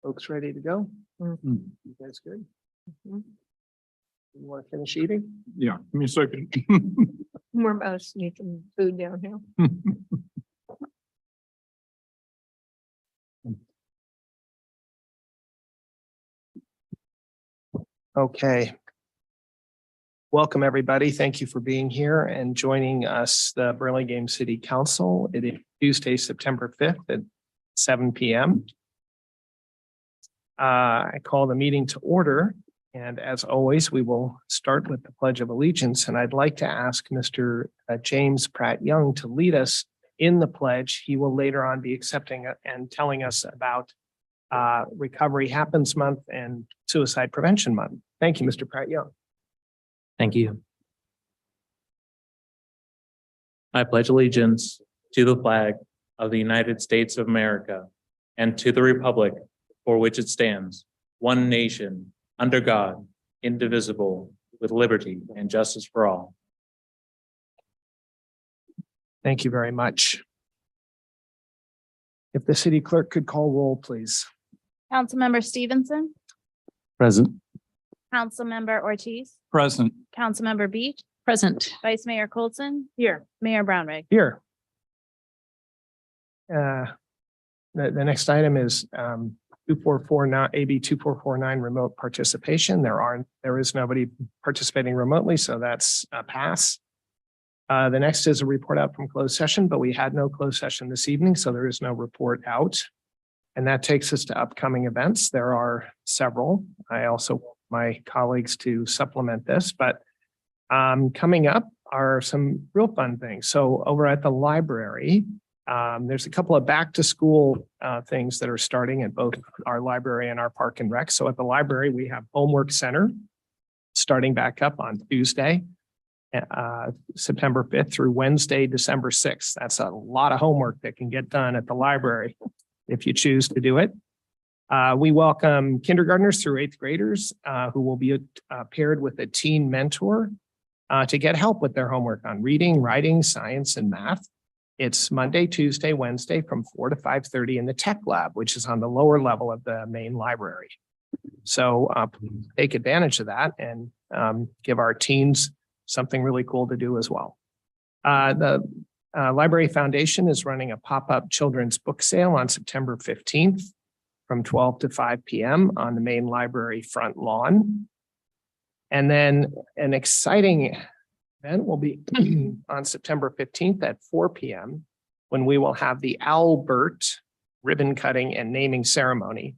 Folks ready to go? Mm-hmm. You guys good? You want to finish eating? Yeah, give me a second. We're about sneaking food down here. Okay. Welcome, everybody. Thank you for being here and joining us, the Burlingame City Council. It is Tuesday, September 5th at 7 p.m. I call the meeting to order. And as always, we will start with the Pledge of Allegiance. And I'd like to ask Mr. James Pratt Young to lead us in the pledge. He will later on be accepting it and telling us about Recovery Happens Month and Suicide Prevention Month. Thank you, Mr. Pratt Young. Thank you. I pledge allegiance to the flag of the United States of America and to the republic for which it stands, one nation, under God, indivisible, with liberty and justice for all. Thank you very much. If the city clerk could call roll, please. Councilmember Stevenson, Present. Councilmember Ortiz, Present. Councilmember Beach, Present. Vice Mayor Coulson, Here. Mayor Brownrigg. Here. The next item is 2449 AB 2449 remote participation. There is nobody participating remotely, so that's a pass. The next is a report out from closed session, but we had no closed session this evening, so there is no report out. And that takes us to upcoming events. There are several. I also want my colleagues to supplement this, but coming up are some real fun things. So over at the library, there's a couple of back to school things that are starting at both our library and our park and rec. So at the library, we have Homework Center starting back up on Tuesday, September 5th through Wednesday, December 6th. That's a lot of homework that can get done at the library if you choose to do it. We welcome kindergartners through 8th graders who will be paired with a teen mentor to get help with their homework on reading, writing, science, and math. It's Monday, Tuesday, Wednesday from 4 to 5:30 in the tech lab, which is on the lower level of the main library. So take advantage of that and give our teens something really cool to do as well. The Library Foundation is running a pop-up children's book sale on September 15th from 12 to 5 p.m. on the main library front lawn. And then an exciting event will be on September 15th at 4 p.m. when we will have the Albert ribbon cutting and naming ceremony.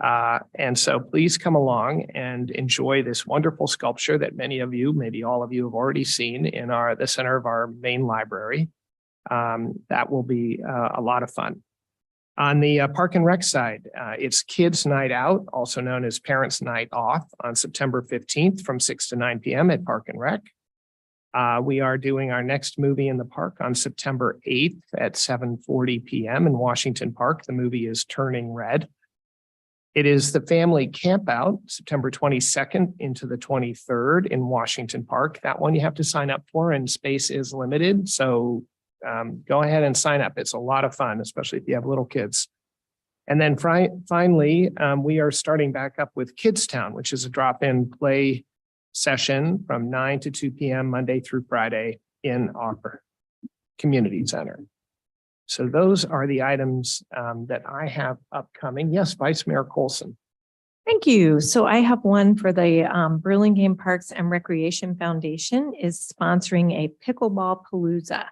And so please come along and enjoy this wonderful sculpture that many of you, maybe all of you have already seen in the center of our main library. That will be a lot of fun. On the Park and Rec side, it's Kids Night Out, also known as Parents Night Off, on September 15th from 6 to 9 p.m. at Park and Rec. We are doing our next movie in the park on September 8th at 7:40 p.m. in Washington Park. The movie is Turning Red. It is the family campout, September 22nd into the 23rd in Washington Park. That one you have to sign up for and space is limited. So go ahead and sign up. It's a lot of fun, especially if you have little kids. And then finally, we are starting back up with Kids Town, which is a drop-in play session from 9 to 2 p.m. Monday through Friday in our community center. So those are the items that I have upcoming. Yes, Vice Mayor Coulson. Thank you. So I have one for the Burlingame Parks and Recreation Foundation is sponsoring a pickleball palooza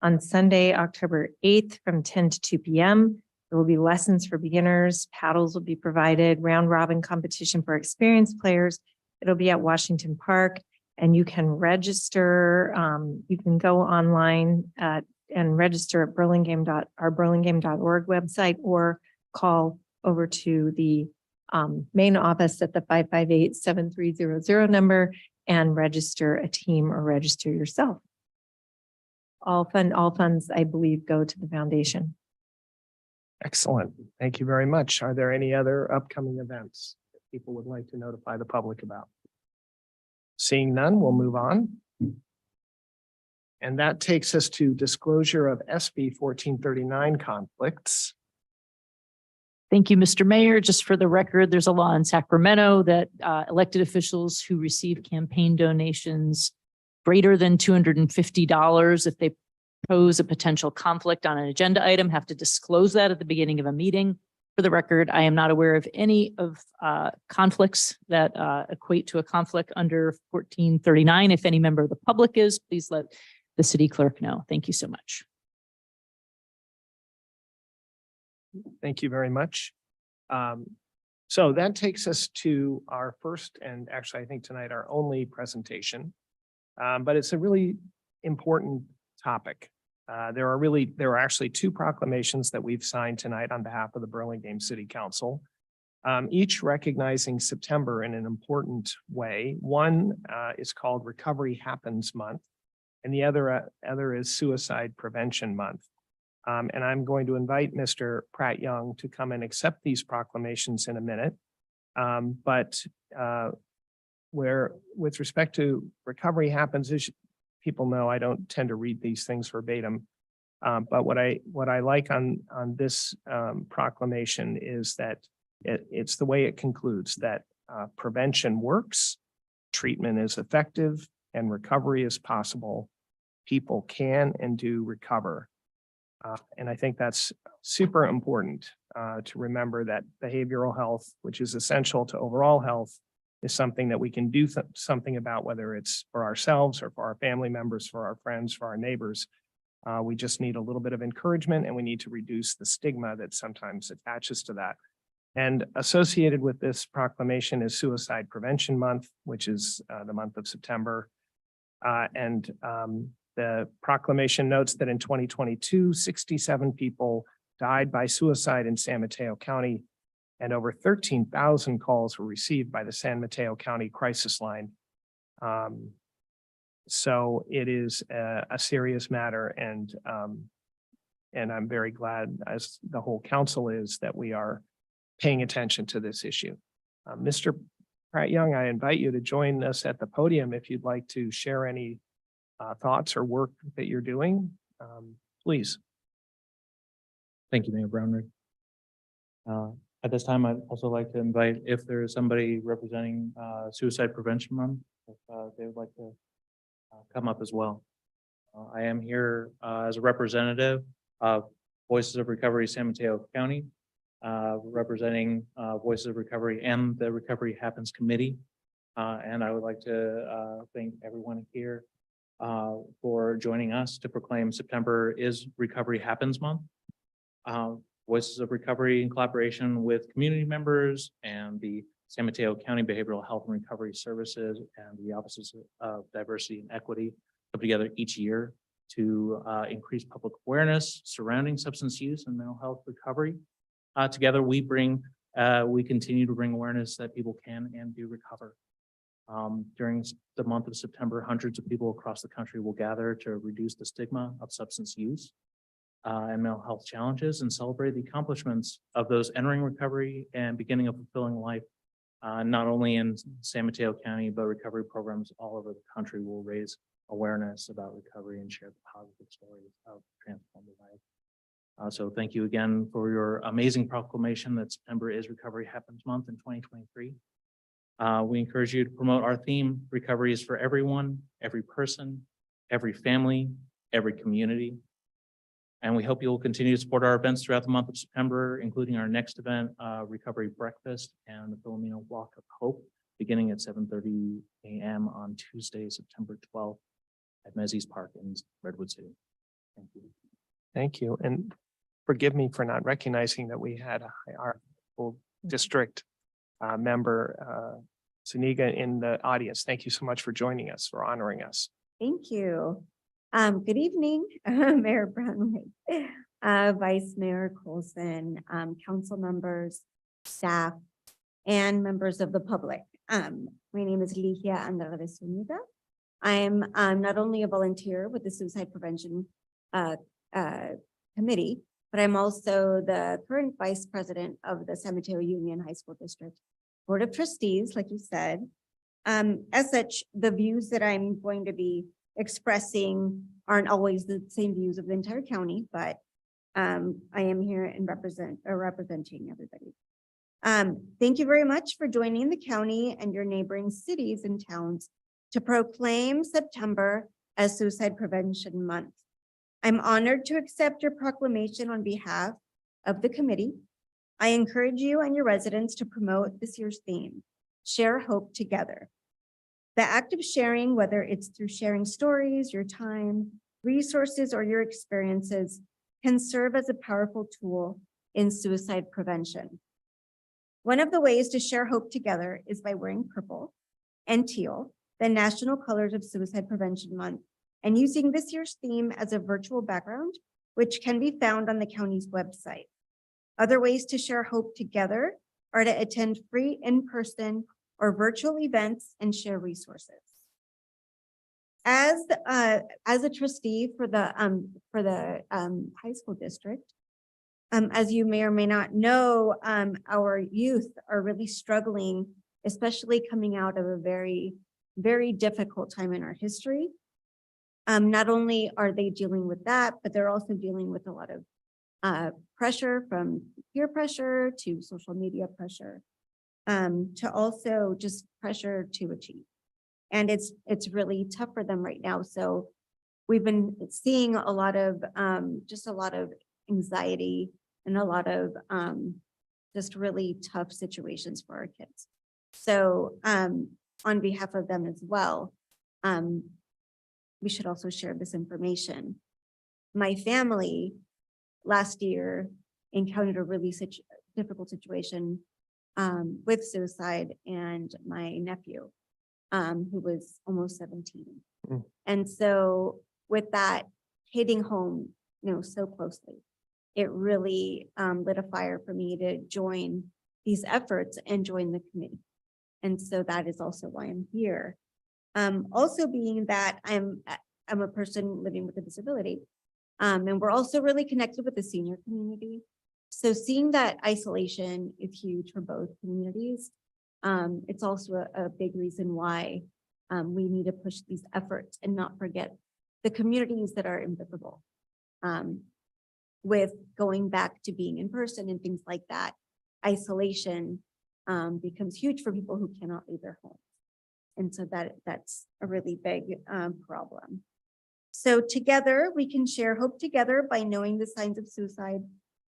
on Sunday, October 8th from 10 to 2 p.m. There will be lessons for beginners, paddles will be provided, round robin competition for experienced players. It'll be at Washington Park and you can register. You can go online and register at our burlingame.org website or call over to the main office at the 558-7300 number and register a team or register yourself. All funds, I believe, go to the foundation. Excellent. Thank you very much. Are there any other upcoming events that people would like to notify the public about? Seeing none, we'll move on. And that takes us to disclosure of SB 1439 conflicts. Thank you, Mr. Mayor. Just for the record, there's a law in Sacramento that elected officials who receive campaign donations greater than $250, if they pose a potential conflict on an agenda item, have to disclose that at the beginning of a meeting. For the record, I am not aware of any of conflicts that equate to a conflict under 1439. If any member of the public is, please let the city clerk know. Thank you so much. Thank you very much. So that takes us to our first, and actually I think tonight our only presentation. But it's a really important topic. There are actually two proclamations that we've signed tonight on behalf of the Burlingame City Council, each recognizing September in an important way. One is called Recovery Happens Month, and the other is Suicide Prevention Month. And I'm going to invite Mr. Pratt Young to come and accept these proclamations in a minute. But where, with respect to Recovery Happens, as people know, I don't tend to read these things verbatim. But what I like on this proclamation is that it's the way it concludes, that prevention works, treatment is effective, and recovery is possible. People can and do recover. And I think that's super important to remember that behavioral health, which is essential to overall health, is something that we can do something about, whether it's for ourselves or for our family members, for our friends, for our neighbors. We just need a little bit of encouragement, and we need to reduce the stigma that sometimes attaches to that. And associated with this proclamation is Suicide Prevention Month, which is the month of September. The proclamation notes that in 2022, 67 people died by suicide in San Mateo County, and over 13,000 calls were received by the San Mateo County Crisis Line. So it is a serious matter, and I'm very glad, as the whole council is, that we are paying attention to this issue. Mr. Pratt Young, I invite you to join us at the podium if you'd like to share any thoughts or work that you're doing. Please. Thank you, Mayor Brownrigg. At this time, I'd also like to invite, if there is somebody representing Suicide Prevention Month, if they would like to come up as well. I am here as a representative of Voices of Recovery San Mateo County, representing Voices of Recovery and the Recovery Happens Committee. And I would like to thank everyone here for joining us to proclaim September is Recovery Happens Month. Voices of Recovery, in collaboration with community members and the San Mateo County Behavioral Health and Recovery Services and the Offices of Diversity and Equity, come together each year to increase public awareness surrounding substance use and mental health recovery. Together, we continue to bring awareness that people can and do recover. During the month of September, hundreds of people across the country will gather to reduce the stigma of substance use and mental health challenges, and celebrate the accomplishments of those entering recovery and beginning a fulfilling life, not only in San Mateo County, but recovery programs all over the country will raise awareness about recovery and share the positive stories of transformative life. So thank you again for your amazing proclamation that September is Recovery Happens Month in 2023. We encourage you to promote our theme, recovery is for everyone, every person, every family, every community. And we hope you will continue to support our events throughout the month of September, including our next event, Recovery Breakfast and the Filomeno Walk of Hope, beginning at 7:30 a.m. on Tuesday, September 12th at Mezzies Park in Redwood City. Thank you. Thank you. And forgive me for not recognizing that we had our full district member, Zuniga, in the audience. Thank you so much for joining us, for honoring us. Thank you. Good evening, Mayor Brownrigg, Vice Mayor Coulson, council members, staff, and members of the public. My name is Ligia Andrade Zuniga. I'm not only a volunteer with the Suicide Prevention Committee, but I'm also the current Vice President of the San Mateo Union High School District Board of Trustees, like you said. As such, the views that I'm going to be expressing aren't always the same views of the entire county, but I am here and representing everybody. Thank you very much for joining the county and your neighboring cities and towns to proclaim September as Suicide Prevention Month. I'm honored to accept your proclamation on behalf of the committee. I encourage you and your residents to promote this year's theme, Share Hope Together. The act of sharing, whether it's through sharing stories, your time, resources, or your experiences, can serve as a powerful tool in suicide prevention. One of the ways to share hope together is by wearing purple and teal, the national colors of Suicide Prevention Month, and using this year's theme as a virtual background, which can be found on the county's website. Other ways to share hope together are to attend free in-person or virtual events and share resources. As a trustee for the high school district, as you may or may not know, our youth are really struggling, especially coming out of a very, very difficult time in our history. Not only are they dealing with that, but they're also dealing with a lot of pressure, from peer pressure to social media pressure, to also just pressure to achieve. And it's really tough for them right now. So we've been seeing a lot of just a lot of anxiety and a lot of just really tough situations for our kids. So on behalf of them as well, we should also share this information. My family last year encountered a really difficult situation with suicide, and my nephew, who was almost 17. Mm. And so with that hitting home, so closely, it really lit a fire for me to join these efforts and join the committee. And so that is also why I'm here. Also being that I'm a person living with a disability, and we're also really connected with the senior community. So seeing that isolation is huge for both communities. It's also a big reason why we need to push these efforts and not forget the communities that are invisible. With going back to being in person and things like that, isolation becomes huge for people who cannot leave their homes. And so that's a really big problem. So together we can share hope together by knowing the signs of suicide,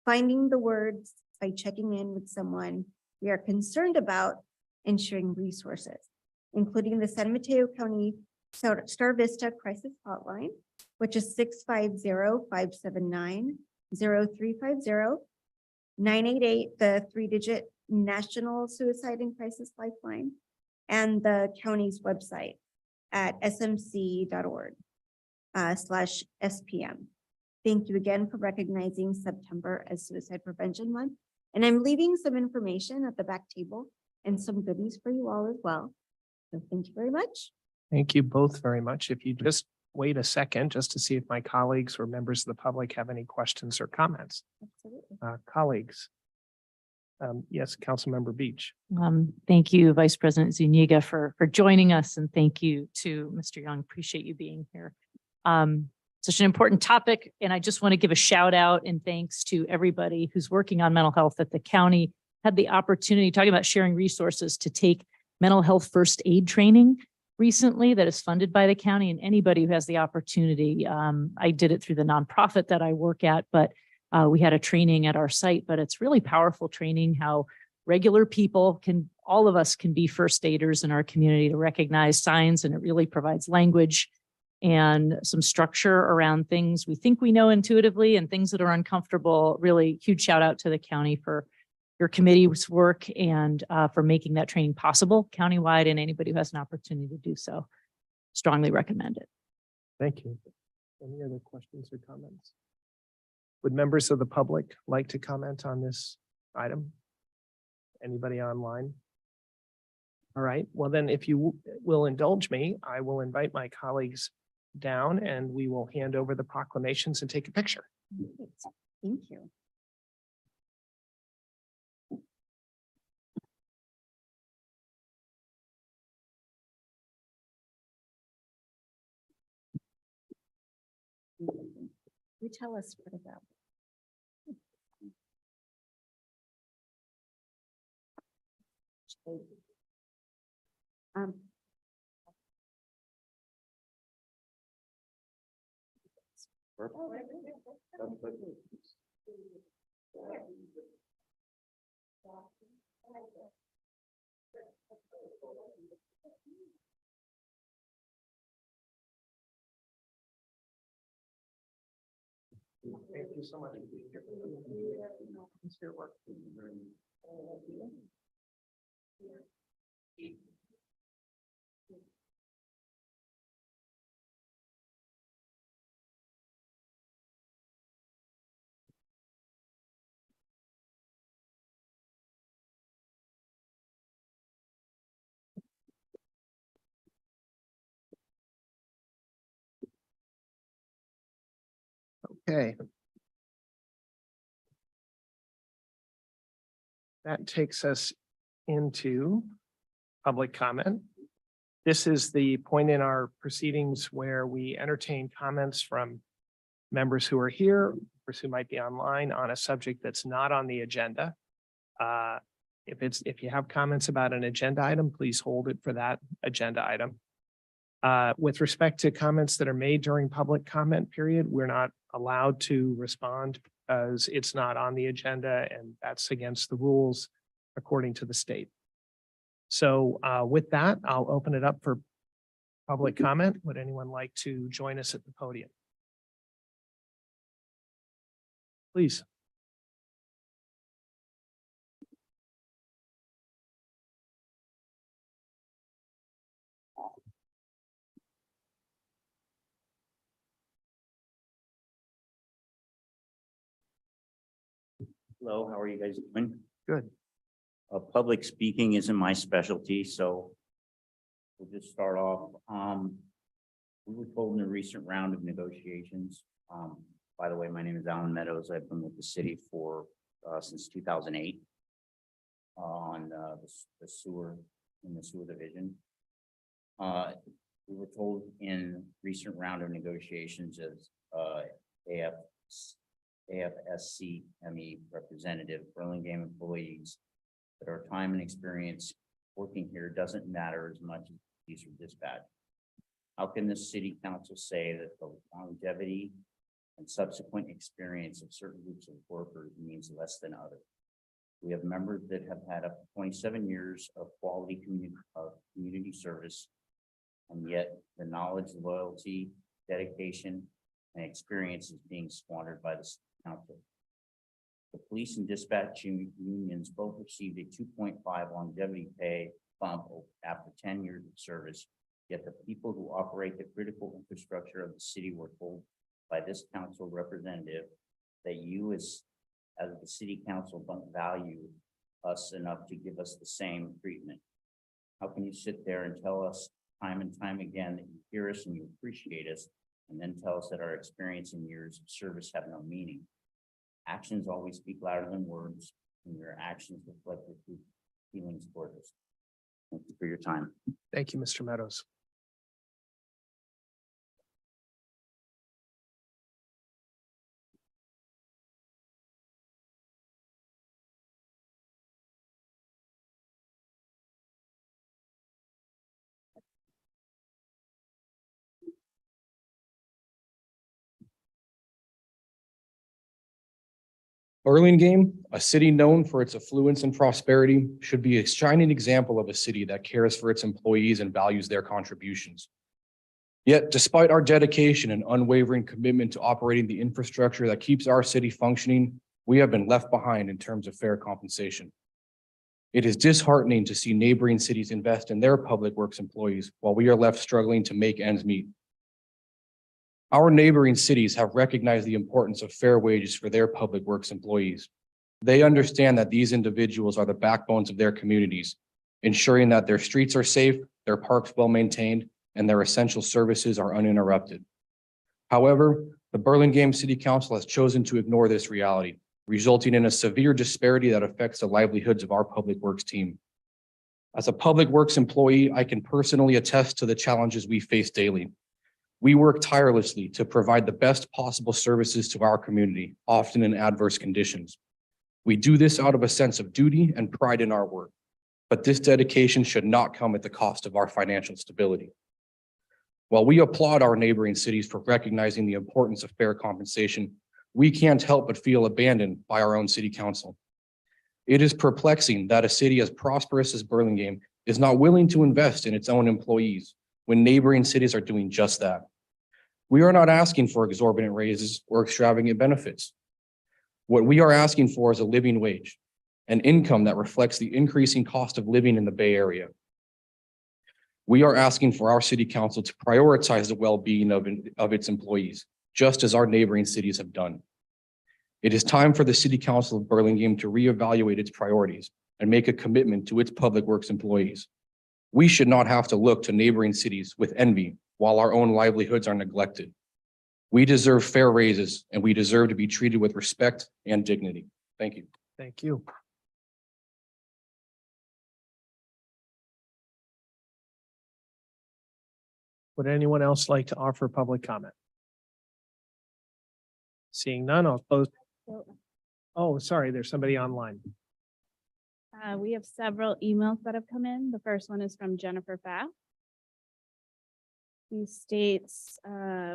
finding the words, by checking in with someone we are concerned about, and sharing resources, including the San Mateo County Star Vista Crisis Hotline, which is 650-579-0350, 988, the 3-digit National Suicide and Crisis Lifeline, and the county's website at smc.org/SPM. Thank you again for recognizing September as Suicide Prevention Month. And I'm leaving some information at the back table and some goodies for you all as well. So thank you very much. Thank you both very much. If you just wait a second, just to see if my colleagues or members of the public have any questions or comments. Absolutely. Colleagues. Yes, Councilmember Beach. Thank you, Vice President Zuniga, for joining us, and thank you to Mr. Young. Appreciate you being here. Such an important topic, and I just want to give a shout out and thanks to everybody who's working on mental health at the county. Had the opportunity, talking about sharing resources, to take mental health first aid training recently that is funded by the county, and anybody who has the opportunity. I did it through the nonprofit that I work at, but we had a training at our site, but it's really powerful training how regular people all of us can be first aiders in our community to recognize signs, and it really provides language and some structure around things we think we know intuitively and things that are uncomfortable. Really huge shout out to the county for your committee's work and for making that training possible countywide, and anybody who has an opportunity to do so, strongly recommend it. Thank you. Any other questions or comments? Would members of the public like to comment on this item? Anybody online? All right, well then, if you will indulge me, I will invite my colleagues down and we will hand over the proclamations and take a picture. Thank you. You tell us what about. Um, Thank you so much. Okay. That takes us into public comment. This is the point in our proceedings where we entertain comments from members who are here, members who might be online on a subject that's not on the agenda. If you have comments about an agenda item, please hold it for that agenda item. With respect to comments that are made during public comment period, we're not allowed to respond because it's not on the agenda and that's against the rules according to the state. So with that, I'll open it up for public comment. Would anyone like to join us at the podium? Please. Hello, how are you guys doing? Good. Public speaking isn't my specialty, so we'll just start off. We were told in a recent round of negotiations, by the way, my name is Alan Meadows. I've been with the city for, since 2008 on the sewer, in the sewer division. We were told in recent round of negotiations as AFSCME representative, Burlingame employees, that our time and experience working here doesn't matter as much as these are dispatch. How can the city council say that the longevity and subsequent experience of certain groups of workers means less than others? We have members that have had up to 27 years of quality community service, and yet the knowledge, loyalty, dedication, and experience is being squandered by the council. The police and dispatch unions both received a 2.5 longevity pay bump after 10 years of service, yet the people who operate the critical infrastructure of the city were told by this council representative that you as the city council don't value us enough to give us the same treatment. How can you sit there and tell us time and time again that you hear us and you appreciate us, and then tell us that our experience and years of service have no meaning? Actions always speak louder than words, and your actions reflect your true feelings toward us. Thank you for your time. Thank you, Mr. Meadows. Burlingame, a city known for its affluence and prosperity, should be a shining example of a city that cares for its employees and values their contributions. Yet, despite our dedication and unwavering commitment to operating the infrastructure that keeps our city functioning, we have been left behind in terms of fair compensation. It is disheartening to see neighboring cities invest in their public works employees while we are left struggling to make ends meet. Our neighboring cities have recognized the importance of fair wages for their public works employees. They understand that these individuals are the backbones of their communities, ensuring that their streets are safe, their parks well maintained, and their essential services are uninterrupted. However, the Burlingame City Council has chosen to ignore this reality, resulting in a severe disparity that affects the livelihoods of our public works team. As a public works employee, I can personally attest to the challenges we face daily. We work tirelessly to provide the best possible services to our community, often in adverse conditions. We do this out of a sense of duty and pride in our work. But this dedication should not come at the cost of our financial stability. While we applaud our neighboring cities for recognizing the importance of fair compensation, we can't help but feel abandoned by our own city council. It is perplexing that a city as prosperous as Burlingame is not willing to invest in its own employees when neighboring cities are doing just that. We are not asking for exorbitant raises or extravagant benefits. What we are asking for is a living wage, an income that reflects the increasing cost of living in the Bay Area. We are asking for our city council to prioritize the well-being of its employees, just as our neighboring cities have done. It is time for the City Council of Burlingame to reevaluate its priorities and make a commitment to its public works employees. We should not have to look to neighboring cities with envy while our own livelihoods are neglected. We deserve fair raises and we deserve to be treated with respect and dignity. Thank you. Thank you. Would anyone else like to offer public comment? Seeing none, I'll close. Oh, sorry, there's somebody online. We have several emails that have come in. The first one is from Jennifer Pfaff. He states,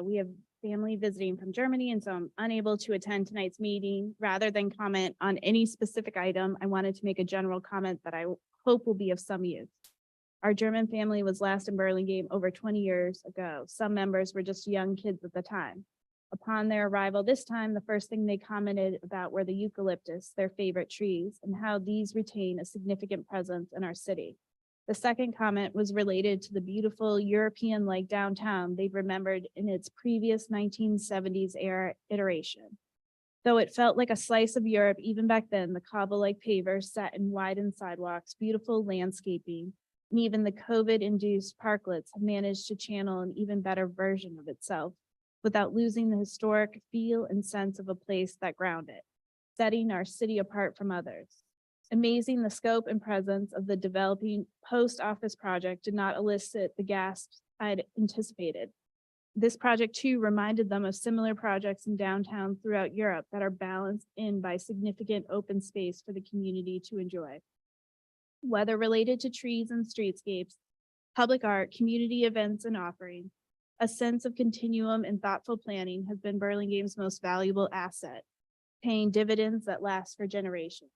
we have family visiting from Germany, and so I'm unable to attend tonight's meeting. Rather than comment on any specific item, I wanted to make a general comment that I hope will be of some use. Our German family was last in Burlingame over 20 years ago. Some members were just young kids at the time. Upon their arrival this time, the first thing they commented about were the eucalyptus, their favorite trees, and how these retain a significant presence in our city. The second comment was related to the beautiful European-like downtown they'd remembered in its previous 1970s era iteration. Though it felt like a slice of Europe even back then, the cobble-like pavers set in widened sidewalks, beautiful landscaping, and even the COVID-induced parklets have managed to channel an even better version of itself without losing the historic feel and sense of a place that ground it, setting our city apart from others. Amazing, the scope and presence of the developing post office project did not elicit the gasps I'd anticipated. This project too reminded them of similar projects in downtowns throughout Europe that are balanced in by significant open space for the community to enjoy. Whether related to trees and streetscapes, public art, community events and offerings, a sense of continuum and thoughtful planning has been Burlingame's most valuable asset, paying dividends that last for generations.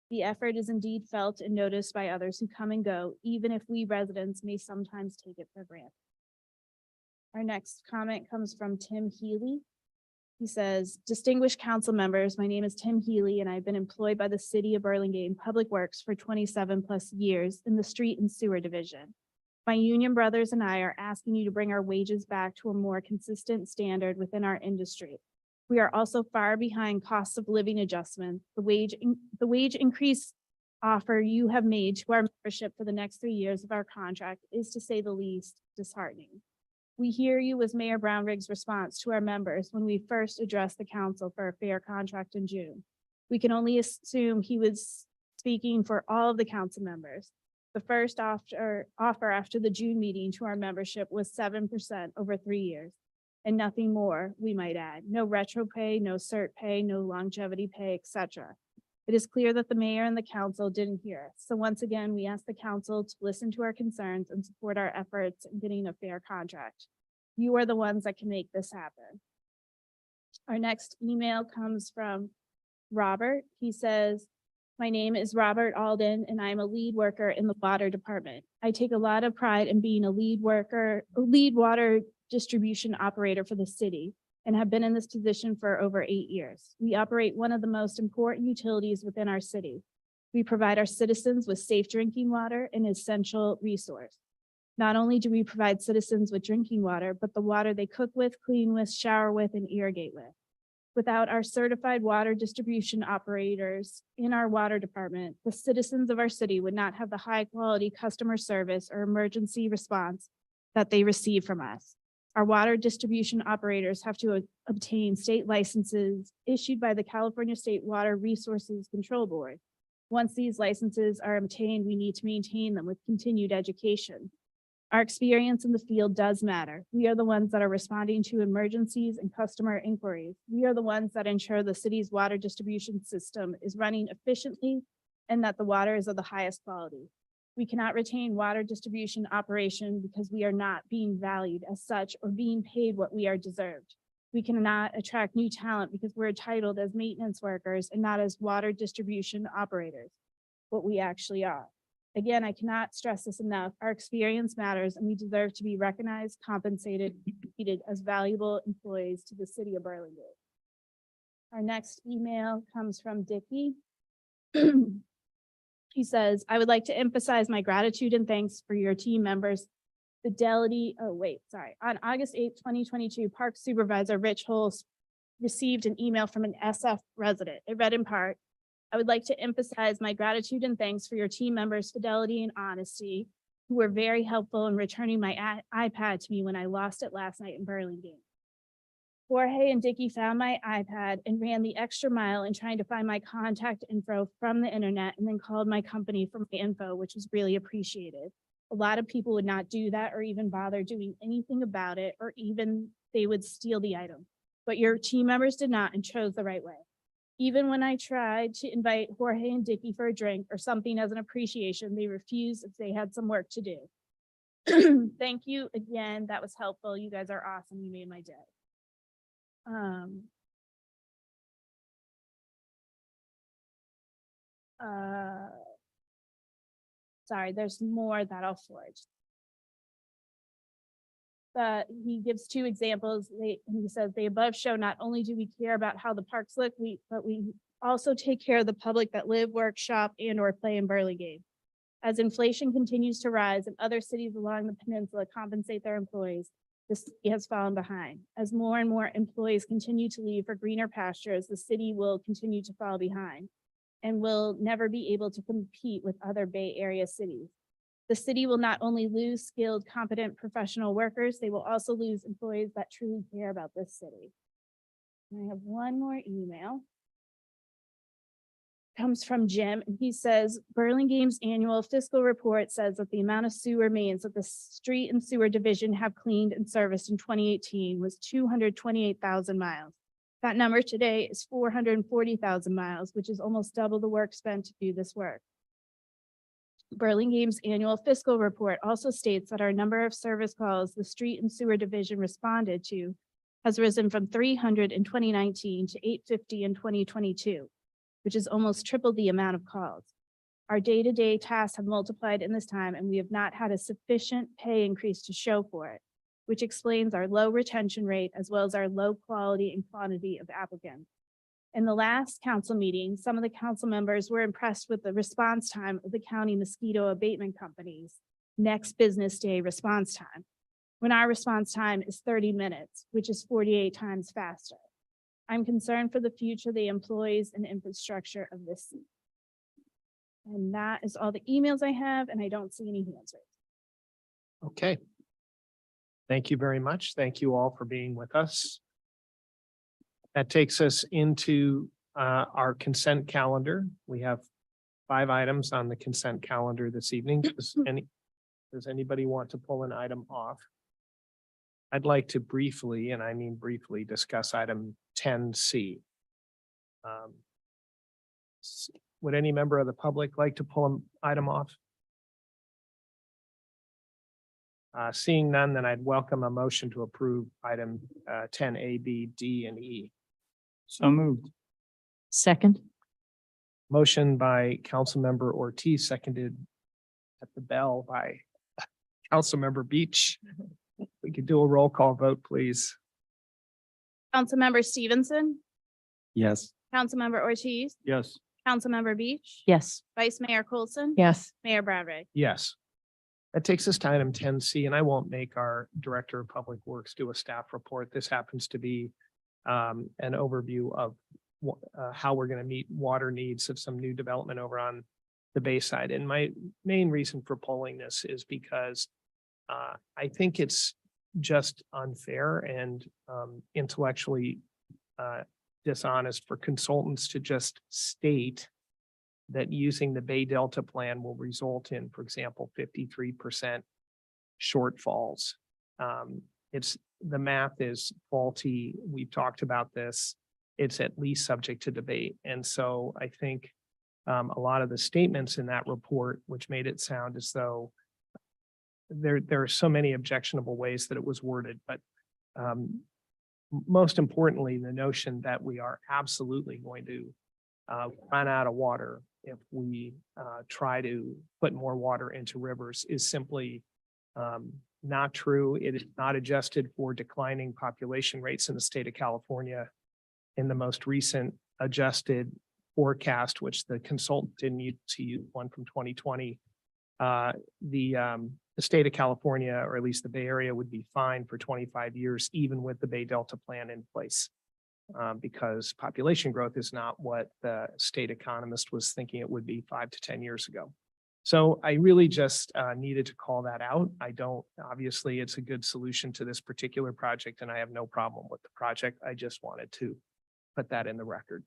The effort is indeed felt and noticed by others who come and go, even if we residents may sometimes take it for granted. Our next comment comes from Tim Healy. He says, distinguished council members, my name is Tim Healy and I've been employed by the City of Burlingame Public Works for 27 plus years in the street and sewer division. My union brothers and I are asking you to bring our wages back to a more consistent standard within our industry. We are also far behind cost of living adjustments. The wage increase offer you have made to our membership for the next 3 years of our contract is, to say the least, disheartening. We hear you was Mayor Brownrigg's response to our members when we first addressed the council for a fair contract in June. We can only assume he was speaking for all of the council members. The first offer after the June meeting to our membership was 7% over 3 years, and nothing more, we might add. No retro pay, no cert pay, no longevity pay, etc. It is clear that the mayor and the council didn't hear us. So once again, we ask the council to listen to our concerns and support our efforts in getting a fair contract. You are the ones that can make this happen. Our next email comes from Robert. He says, my name is Robert Alden, and I'm a lead worker in the water department. I take a lot of pride in being a lead water distribution operator for the city, and have been in this position for over 8 years. We operate one of the most important utilities within our city. We provide our citizens with safe drinking water, an essential resource. Not only do we provide citizens with drinking water, but the water they cook with, clean with, shower with, and irrigate with. Without our certified water distribution operators in our water department, the citizens of our city would not have the high quality customer service or emergency response that they receive from us. Our water distribution operators have to obtain state licenses issued by the California State Water Resources Control Board. Once these licenses are obtained, we need to maintain them with continued education. Our experience in the field does matter. We are the ones that are responding to emergencies and customer inquiries. We are the ones that ensure the city's water distribution system is running efficiently and that the water is of the highest quality. We cannot retain water distribution operation because we are not being valued as such or being paid what we are deserved. We cannot attract new talent because we're titled as maintenance workers and not as water distribution operators, what we actually are. Again, I cannot stress this enough. Our experience matters and we deserve to be recognized, compensated, treated as valuable employees to the city of Burlingame. Our next email comes from Dickie. He says, I would like to emphasize my gratitude and thanks for your team members' fidelity. On August 8th, 2022, Park Supervisor Rich Holes received an email from an SF resident. It read in part, I would like to emphasize my gratitude and thanks for your team members' fidelity and honesty, who were very helpful in returning my iPad to me when I lost it last night in Burlingame. Jorge and Dickie found my iPad and ran the extra mile in trying to find my contact info from the internet and then called my company for my info, which was really appreciated. A lot of people would not do that or even bother doing anything about it, or even they would steal the item. But your team members did not and chose the right way. Even when I tried to invite Jorge and Dickie for a drink or something as an appreciation, they refused if they had some work to do. Thank you again. That was helpful. You guys are awesome. You made my day. Sorry, there's more that I'll forge. But he gives two examples. He says the above show not only do we care about how the parks look, but we also take care of the public that live, work, shop, and or play in Burlingame. As inflation continues to rise and other cities along the peninsula compensate their employees, the city has fallen behind. As more and more employees continue to leave for greener pastures, the city will continue to fall behind and will never be able to compete with other Bay Area cities. The city will not only lose skilled, competent professional workers, they will also lose employees that truly care about this city. And I have one more email. Comes from Jim, and he says, Burlingame's annual fiscal report says that the amount of sewer mains that the street and sewer division have cleaned and serviced in 2018 was 228,000 miles. That number today is 440,000 miles, which is almost double the work spent to do this work. Burlingame's annual fiscal report also states that our number of service calls the street and sewer division responded to has risen from 300 in 2019 to 850 in 2022. Which is almost triple the amount of calls. Our day-to-day tasks have multiplied in this time, and we have not had a sufficient pay increase to show for it, which explains our low retention rate as well as our low quality and quantity of applicants. In the last council meeting, some of the council members were impressed with the response time of the county mosquito abatement company's next business day response time, when our response time is 30 minutes, which is 48 times faster. I'm concerned for the future of the employees and infrastructure of this city. And that is all the emails I have, and I don't see any hands raised. Okay. Thank you very much. Thank you all for being with us. That takes us into our consent calendar. We have 5 items on the consent calendar this evening. Does anybody want to pull an item off? I'd like to briefly, and I mean briefly, discuss item 10C. Would any member of the public like to pull an item off? Seeing none, then I'd welcome a motion to approve item 10A, B, D, and E. So moved. Second. Motion by Councilmember Ortiz, seconded at the bell by Councilmember Beach. We could do a roll call vote, please. Councilmember Stevenson, Yes. Councilmember Ortiz, Yes. Councilmember Beach, Yes. Vice Mayor Coulson, Yes. Mayor Bradley. Yes. That takes us to item 10C, and I won't make our Director of Public Works do a staff report. This happens to be an overview of how we're going to meet water needs of some new development over on the Bayside. And my main reason for pulling this is because I think it's just unfair and intellectually dishonest for consultants to just state that using the Bay Delta plan will result in, for example, 53% shortfalls. The math is faulty. We've talked about this. It's at least subject to debate. And so I think a lot of the statements in that report, which made it sound as though there are so many objectionable ways that it was worded, but most importantly, the notion that we are absolutely going to run out of water if we try to put more water into rivers is simply not true. It is not adjusted for declining population rates in the state of California. In the most recent adjusted forecast, which the consultant didn't use, to use one from 2020, the state of California, or at least the Bay Area, would be fine for 25 years, even with the Bay Delta plan in place. Because population growth is not what the state economist was thinking it would be 5 to 10 years ago. So I really just needed to call that out. Obviously, it's a good solution to this particular project, and I have no problem with the project. I just wanted to put that in the record.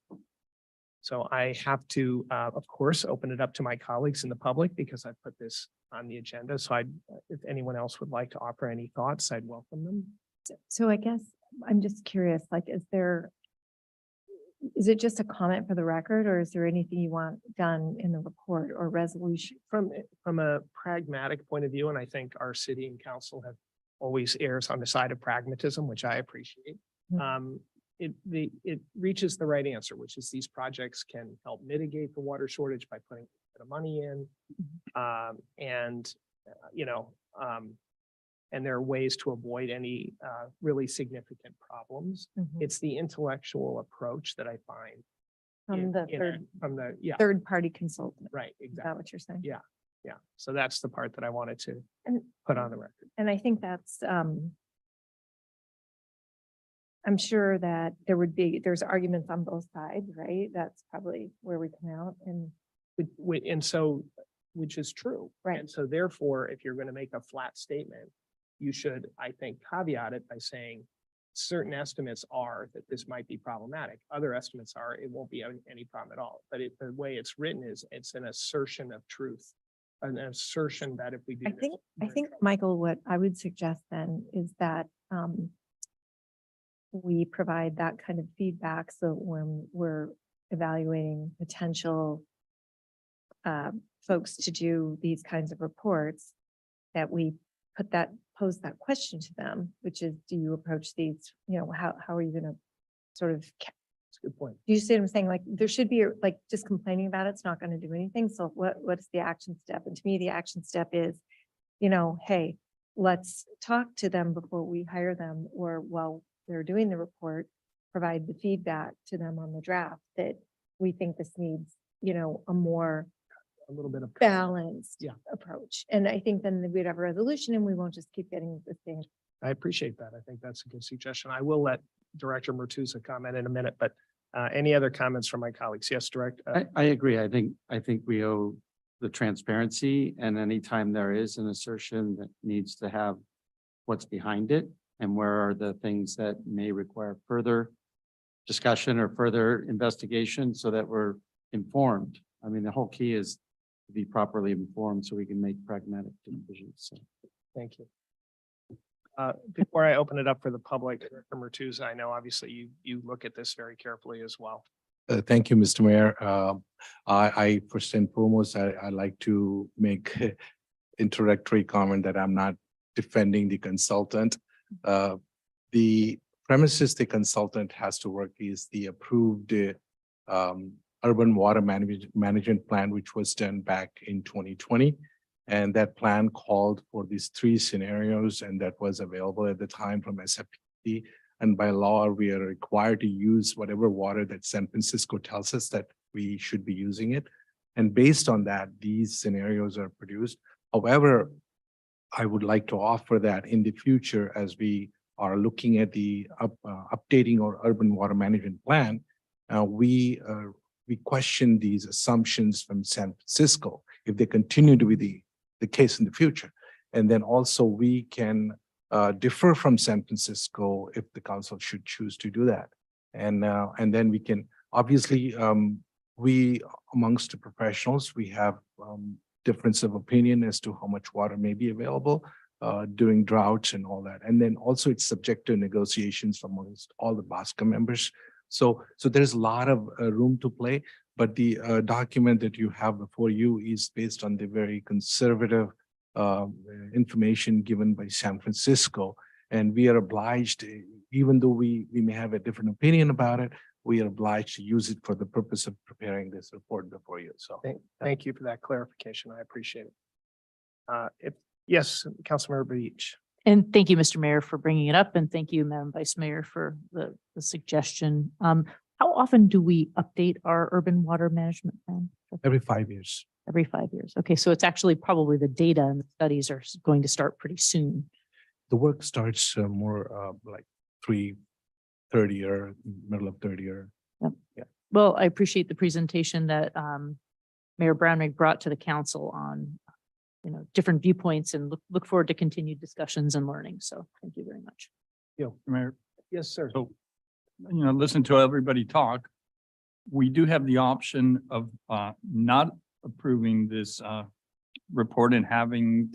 So I have to, of course, open it up to my colleagues in the public because I put this on the agenda. So if anyone else would like to offer any thoughts, I'd welcome them. So I guess I'm just curious, like, is it just a comment for the record, or is there anything you want done in the report or resolution? From a pragmatic point of view, and I think our city and council have always errs on the side of pragmatism, which I appreciate. It reaches the right answer, which is these projects can help mitigate the water shortage by putting a bit of money in. And there are ways to avoid any really significant problems. It's the intellectual approach that I find. From the third-party consultant. Right, Is that exactly. what you're saying? Yeah. Yeah. So that's the part that I wanted to And- put on the record. And I think that's, I'm sure that there's arguments on both sides, right? That's probably where we come out and. Which is true. Right. And so therefore, if you're going to make a flat statement, you should, I think, caveat it by saying certain estimates are that this might be problematic. Other estimates are it won't be any problem at all. But the way it's written is it's an assertion of truth, an assertion that if we do. I think, Michael, what I would suggest then is that we provide that kind of feedback. So when we're evaluating potential folks to do these kinds of reports, that we pose that question to them, which is, do you approach these, how are you going to sort of, That's a good point. you see what I'm saying? Like, there should be, like, just complaining about it's not going to do anything. So what's the action step? And to me, the action step is, hey, let's talk to them before we hire them, or while they're doing the report, provide the feedback to them on the draft that we think this needs, a more A little bit of. balanced Yeah. approach. And I think then we'd have a resolution and we won't just keep getting the same. I appreciate that. I think that's a good suggestion. I will let Director Murtuza comment in a minute, but any other comments from my colleagues? Yes, Director. I agree. I think we owe the transparency, and anytime there is an assertion that needs to have what's behind it and where are the things that may require further discussion or further investigation so that we're informed. I mean, the whole key is to be properly informed so we can make pragmatic decisions. So. Thank you. Before I open it up for the public, Director Murtuza, I know obviously you look at this very carefully as well. Thank you, Mr. Mayor. I first and foremost, I like to make introductory comment that I'm not defending the consultant. The premises the consultant has to work is the approved urban water management plan, which was done back in 2020. And that plan called for these 3 scenarios, and that was available at the time from SFPD. And by law, we are required to use whatever water that San Francisco tells us that we should be using it. And based on that, these scenarios are produced. However, I would like to offer that in the future, as we are looking at the updating our urban water management plan, we question these assumptions from San Francisco if they continue to be the case in the future. And then also we can differ from San Francisco if the council should choose to do that. And then we can, obviously, we amongst the professionals, we have difference of opinion as to how much water may be available during droughts and all that. And then also it's subject to negotiations amongst all the BOSCA members. So there's a lot of room to play. But the document that you have before you is based on the very conservative information given by San Francisco. And we are obliged, even though we may have a different opinion about it, we are obliged to use it for the purpose of preparing this report before you. So Thank you for that clarification. I appreciate it. Yes, Councilmember Beach. And thank you, Mr. Mayor, for bringing it up. And thank you, Madam Vice Mayor, for the suggestion. How often do we update our urban water management plan? every 5 years. Every 5 years. Okay, so it's actually probably the data and the studies are going to start pretty soon. The work starts more like 3/3 year, middle of third year. Well, I appreciate the presentation that Mayor Brownrigg brought to the council on, different viewpoints, and look forward to continued discussions and learning. So thank you very much. Mayor, Yes, sir. so, listen to everybody talk. We do have the option of not approving this report and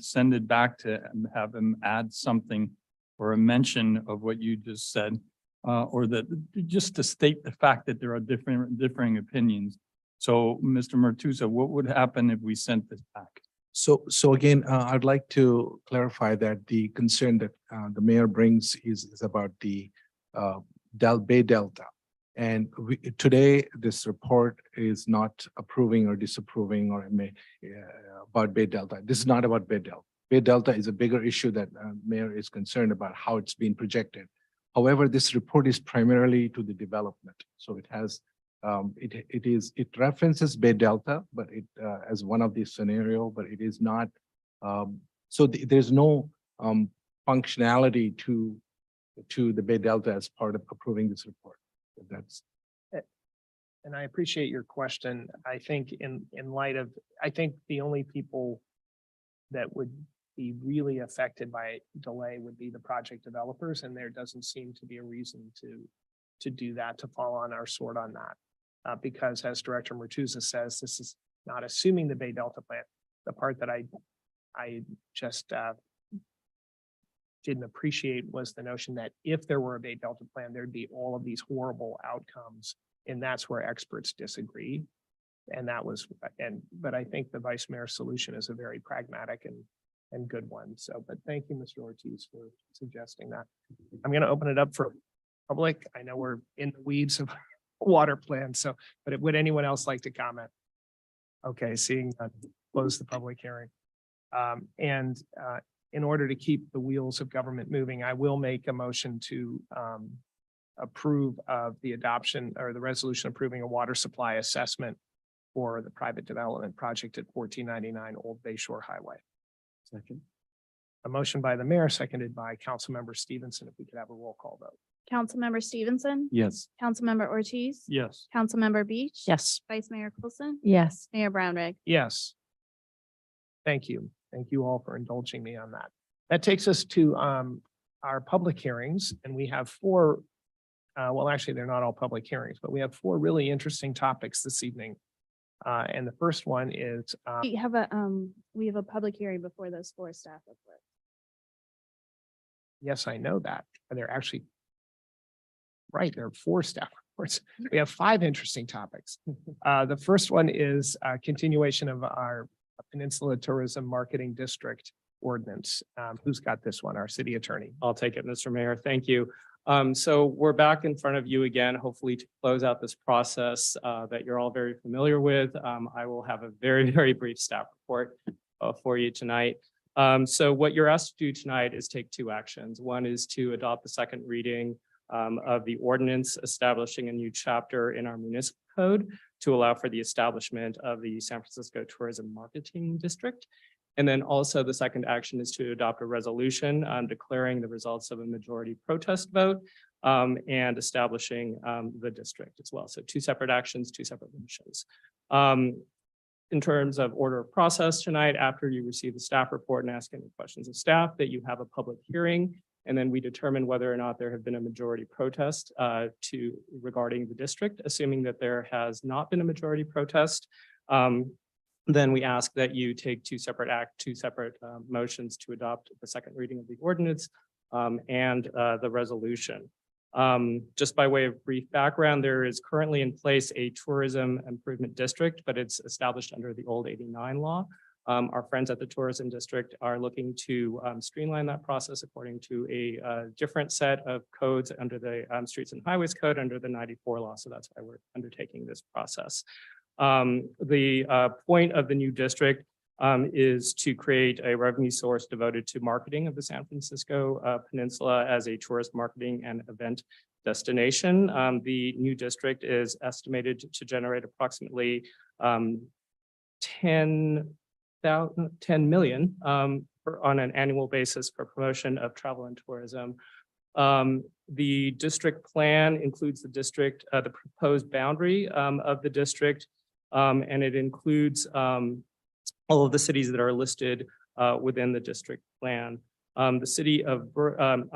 send it back to have them add something or a mention of what you just said, or that just to state the fact that there are differing opinions. So, Mr. Martusa, what would happen if we sent this back? So again, I'd like to clarify that the concern that the mayor brings is about the Bay Delta. And today, this report is not approving or disapproving about Bay Delta. This is not about Bay Delta. Bay Delta is a bigger issue that mayor is concerned about how it's being projected. However, this report is primarily to the development. So it has it references Bay Delta, but it as one of these scenario, but it is not. There's no functionality to the Bay Delta as part of approving this report. That's. And I appreciate your question. I think in light of, I think the only people that would be really affected by delay would be the project developers, and there doesn't seem to be a reason to do that, to fall on our sword on that. Because as Director Martusa says, this is not assuming the Bay Delta plan. The part that I just didn't appreciate was the notion that if there were a Bay Delta plan, there'd be all of these horrible outcomes. And that's where experts disagree. And that was, but I think the Vice Mayor's solution is a very pragmatic and good one. So, but thank you, Mr. Ortiz, for suggesting that. I'm going to open it up for public. I know we're in the weeds of water plan, so, but would anyone else like to comment? Okay, seeing none, close the public hearing. In order to keep the wheels of government moving, I will make a motion to approve of the adoption or the resolution approving a water supply assessment for the private development project at 1499 Old Bay Shore Highway. Second. A motion by the mayor, seconded by Councilmember Stevenson. If we could have a roll call vote. Councilmember Stevenson, Yes. Councilmember Ortiz, Yes. Councilmember Beach. Yes. Vice Mayor Coulson, Yes. Mayor Brownrigg. Yes. Thank you. Thank you all for indulging me on that. That takes us to our public hearings, and we have four. Well, actually, they're not all public hearings, but we have four really interesting topics this evening. And the first one is We have a public hearing before those four staff reports. yes, I know that. And they're actually right. There are four staff reports. We have five interesting topics. The first one is a continuation of our Peninsula Tourism Marketing District ordinance. Who's got this one? Our city attorney. I'll take it, Mr. Mayor. Thank you. So we're back in front of you again, hopefully to close out this process that you're all very familiar with. I will have a very, very brief staff report for you tonight. So what you're asked to do tonight is take two actions. One is to adopt the second reading of the ordinance establishing a new chapter in our municipal code to allow for the establishment of the San Francisco Tourism Marketing District. And then also the second action is to adopt a resolution declaring the results of a majority protest vote and establishing the district as well. So two separate actions, two separate motions. In terms of order of process tonight, after you receive the staff report and ask any questions of staff, that you have a public hearing, and then we determine whether or not there have been a majority protest regarding the district. Assuming that there has not been a majority protest, then we ask that you take two separate motions to adopt the second reading of the ordinance and the resolution. Just by way of brief background, there is currently in place a tourism improvement district, but it's established under the old 89 law. Our friends at the tourism district are looking to streamline that process according to a different set of codes under the Streets and Highways Code under the 94 law. So that's why we're undertaking this process. The point of the new district is to create a revenue source devoted to marketing of the San Francisco Peninsula as a tourist marketing and event destination. The new district is estimated to generate approximately 10 million on an annual basis for promotion of travel and tourism. The district plan includes the district, the proposed boundary of the district, and it includes all of the cities that are listed within the district plan. The city of Burlingame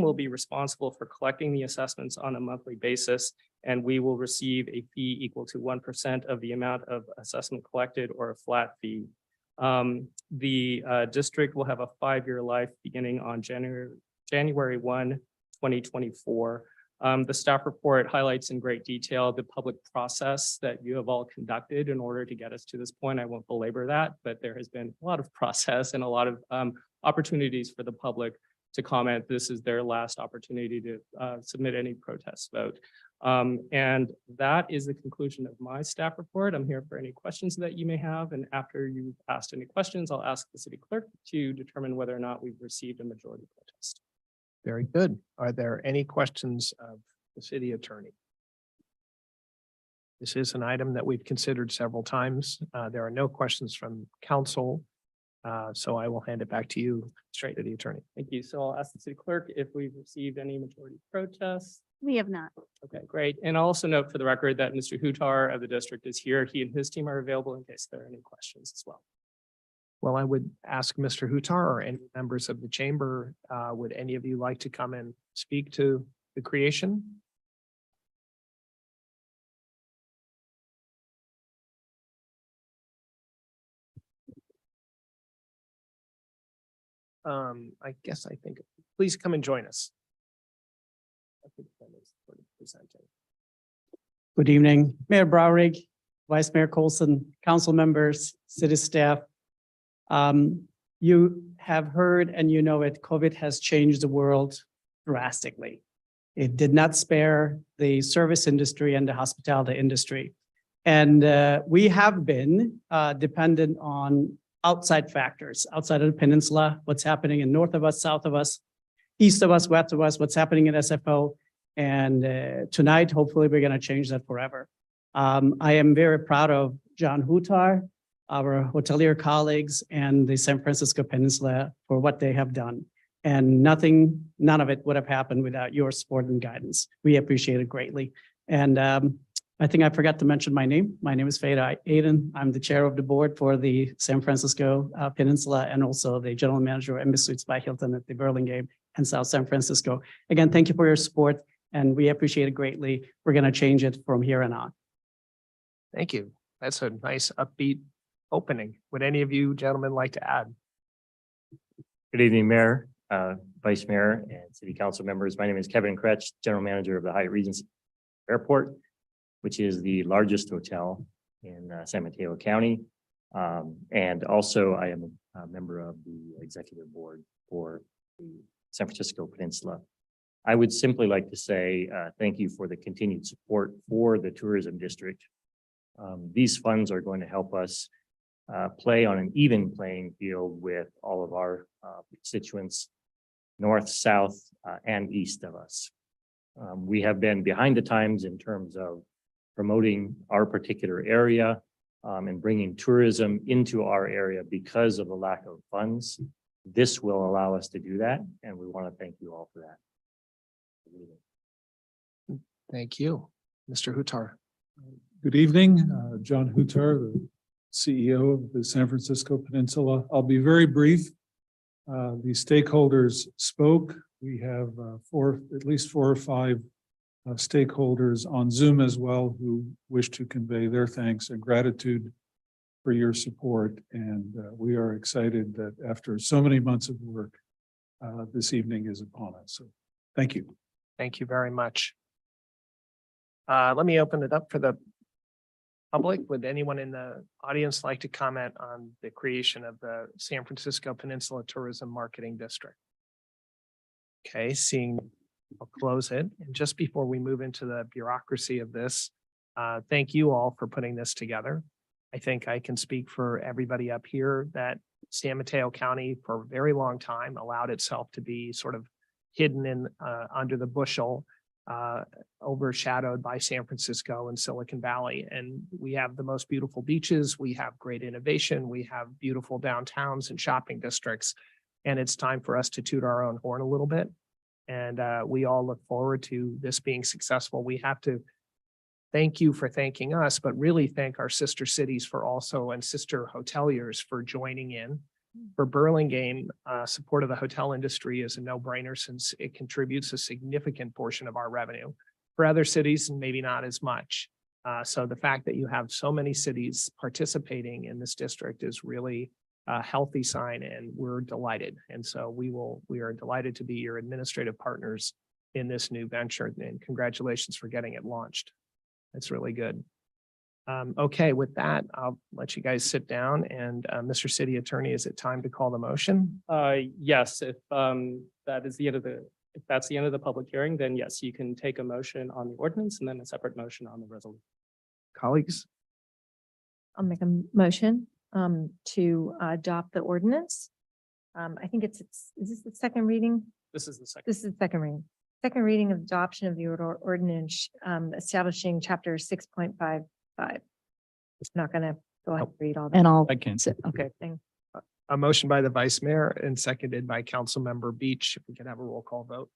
will be responsible for collecting the assessments on a monthly basis, and we will receive a fee equal to 1% of the amount of assessment collected or a flat fee. The district will have a 5-year life beginning on January 1, 2024. The staff report highlights in great detail the public process that you have all conducted in order to get us to this point. I won't belabor that, but there has been a lot of process and a lot of opportunities for the public to comment. This is their last opportunity to submit any protest vote. And that is the conclusion of my staff report. I'm here for any questions that you may have. And after you've asked any questions, I'll ask the city clerk to determine whether or not we've received a majority protest. Very good. Are there any questions of the city attorney? This is an item that we've considered several times. There are no questions from council. So I will hand it back to you, straight to the attorney. Thank you. So I'll ask the city clerk if we've received any majority protests. We have not. Okay, great. And I'll also note for the record that Mr. Hutar of the district is here. He and his team are available in case there are any questions as well. Well, I would ask Mr. Hutar or any members of the chamber, would any of you like to come and speak to the creation? I guess please come and join us. I think that is what it's presenting. Good evening, Mayor Browrig, Vice Mayor Colson, council members, city staff. You have heard and you know it, COVID has changed the world drastically. It did not spare the service industry and the hospitality industry. And we have been dependent on outside factors, outside of the peninsula, what's happening in north of us, south of us, east of us, west of us, what's happening in SFO. And tonight, hopefully, we're going to change that forever. I am very proud of John Hutar, our hotelier colleagues, and the San Francisco Peninsula for what they have done. And none of it would have happened without your support and guidance. We appreciate it greatly. And I think I forgot to mention my name. My name is Fada Aiden. I'm the chair of the board for the San Francisco Peninsula and also the general manager of Embassy Suites by Hilton at the Burlingame and South San Francisco. Again, thank you for your support and we appreciate it greatly. We're going to change it from here on out. Thank you. That's a nice upbeat opening. Would any of you gentlemen like to add? Good evening, Mayor, Vice Mayor, and City Council members. My name is Kevin Kretsch, General Manager of the Hyatt Regency Airport, which is the largest hotel in San Mateo County. And also I am a member of the executive board for the San Francisco Peninsula. I would simply like to say thank you for the continued support for the tourism district. These funds are going to help us play on an even playing field with all of our constituents, north, south, and east of us. We have been behind the times in terms of promoting our particular area and bringing tourism into our area because of the lack of funds. This will allow us to do that, and we want to thank you all for that. Thank you. Mr. Hutar. Good evening, John Hutar, the CEO of the San Francisco Peninsula. I'll be very brief. The stakeholders spoke. We have at least four or five stakeholders on Zoom as well who wish to convey their thanks and gratitude for your support. And we are excited that after so many months of work, this evening is upon us. So Thank you. Thank you very much. Let me open it up for the public. Would anyone in the audience like to comment on the creation of the San Francisco Peninsula Tourism Marketing District? Okay, seeing, I'll close it. And just before we move into the bureaucracy of this, thank you all for putting this together. I think I can speak for everybody up here that San Mateo County for a very long time allowed itself to be sort of hidden in under the bushel, overshadowed by San Francisco and Silicon Valley. And we have the most beautiful beaches, we have great innovation, we have beautiful downtowns and shopping districts. And it's time for us to toot our own horn a little bit. And we all look forward to this being successful. We have to thank you for thanking us, but really thank our sister cities for also, and sister hoteliers for joining in. For Burlingame, support of the hotel industry is a no-brainer since it contributes a significant portion of our revenue. For other cities, maybe not as much. So the fact that you have so many cities participating in this district is really a healthy sign, and we're delighted. And so we are delighted to be your administrative partners in this new venture, and congratulations for getting it launched. It's really good. Okay, with that, I'll let you guys sit down, and Mr. City Attorney, is it time to call the motion? Yes, if that's the end of the public hearing, then yes, you can take a motion on the ordinance and then a separate motion on the resolution. Colleagues? I'll make a motion to adopt the ordinance. I think is this the second reading? This is the second. This is the second reading. Second reading of adoption of the ordinance establishing chapter 6.55. I'm not gonna go ahead and read all that. And I'll, I can. Okay, thank A motion by the Vice Mayor and seconded by Councilmember Beach. If we could have a roll call vote.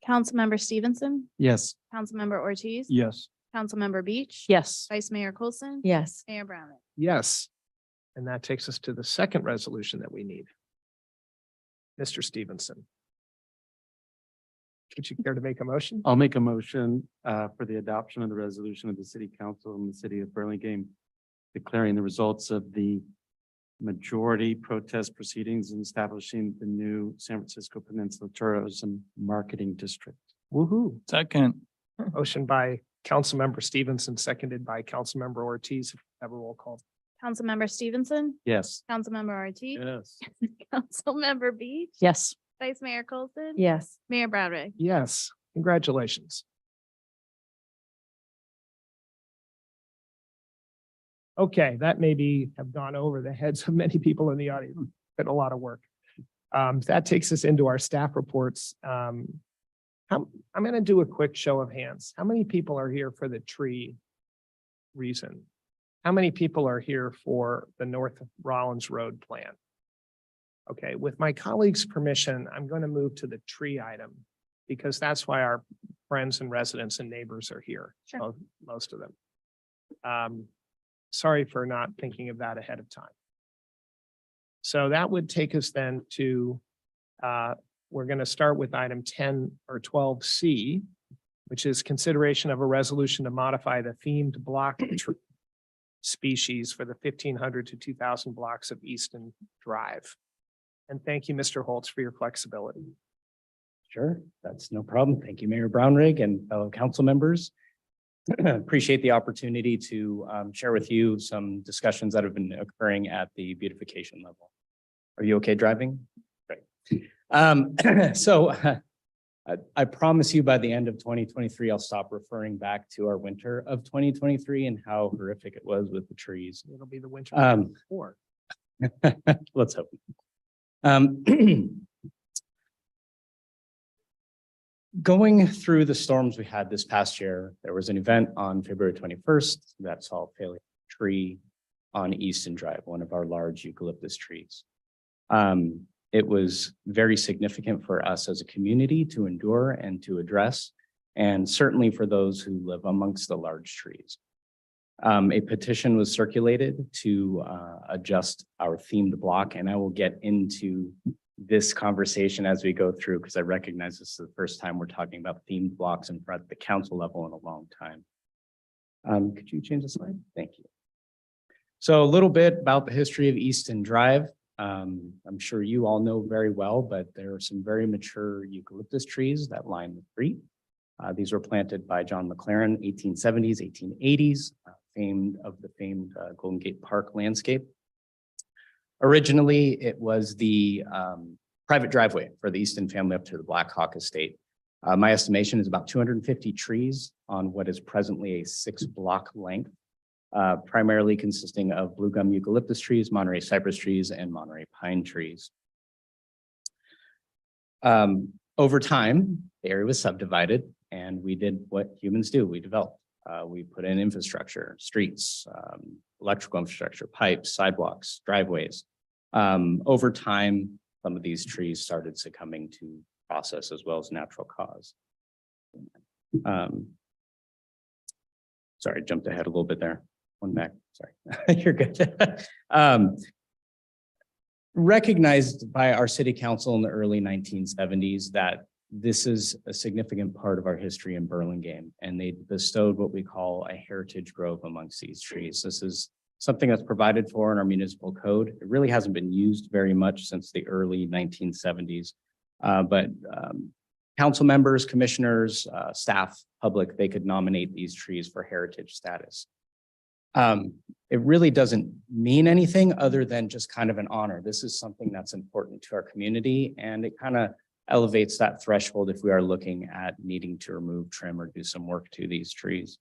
Councilmember Stevenson, Yes. Councilmember Ortiz. Yes. Councilmember Beach. yes. Vice Mayor Coulson. Yes. Mayor Brown. Yes. And that takes us to the second resolution that we need. Mr. Stevenson. Would you care to make a motion? I'll make a motion for the adoption of the resolution of the City Council in the city of Burlingame, declaring the results of the majority protest proceedings and establishing the new San Francisco Peninsula Tourism Marketing District. Woohoo. Second. Motion by Councilmember Stevenson, seconded by Councilmember Ortiz. If we have a roll call. Councilmember Stevenson, Yes. Councilmember Ortiz. Yes. Councilmember Beach. Yes. Vice Mayor Coulson. Yes. Mayor Bradwick. Yes, congratulations. Okay, that maybe have gone over the heads of many people in the audience. Been a lot of work. That takes us into our staff reports. I'm going to do a quick show of hands. How many people are here for the tree reason? How many people are here for the North Rollins Road plan? Okay, with my colleagues' permission, I'm going to move to the tree item because that's why our friends and residents and neighbors are here. Sure. Most of them. Sorry for not thinking of that ahead of time. So that would take us then to, we're going to start with item 10 or 12C, which is consideration of a resolution to modify the themed block tree species for the 1,500 to 2,000 blocks of Easton Drive. And thank you, Mr. Holtz, for your flexibility. Sure, that's no problem. Thank you, Mayor Brownrigg and fellow council members. Appreciate the opportunity to share with you some discussions that have been occurring at the beautification level. Are you okay driving? Great. So I promise you by the end of 2023, I'll stop referring back to our winter of 2023 and how horrific it was with the trees. It'll be the winter before. Let's hope. Going through the storms we had this past year, there was an event on February 21st that saw a failing tree on Easton Drive, one of our large eucalyptus trees. It was very significant for us as a community to endure and to address, and certainly for those who live amongst the large trees. A petition was circulated to adjust our themed block, and I will get into this conversation as we go through because I recognize this is the first time we're talking about themed blocks in front of the council level in a long time. Could you change the slide? Thank you. So a little bit about the history of Easton Drive. I'm sure you all know very well, but there are some very mature eucalyptus trees that line the street. These were planted by John McLaren, 1870s, 1880s, famed Golden Gate Park landscape. Originally, it was the private driveway for the Easton family up to the Black Hawk estate. My estimation is about 250 trees on what is presently a 6-block length, primarily consisting of blue gum eucalyptus trees, Monterey cypress trees, and Monterey pine trees. Over time, the area was subdivided, and we did what humans do. We developed. We put in infrastructure, streets, electrical infrastructure, pipes, sidewalks, driveways. Over time, some of these trees started succumbing to process as well as natural cause. Sorry, I jumped ahead a little bit there. One back, sorry. You're good. Recognized by our city council in the early 1970s that this is a significant part of our history in Burlingame, and they bestowed what we call a heritage grove amongst these trees. This is something that's provided for in our municipal code. It really hasn't been used very much since the early 1970s, but council members, commissioners, staff, public, they could nominate these trees for heritage status. It really doesn't mean anything other than just kind of an honor. This is something that's important to our community, and it kind of elevates that threshold if we are looking at needing to remove, trim, or do some work to these trees.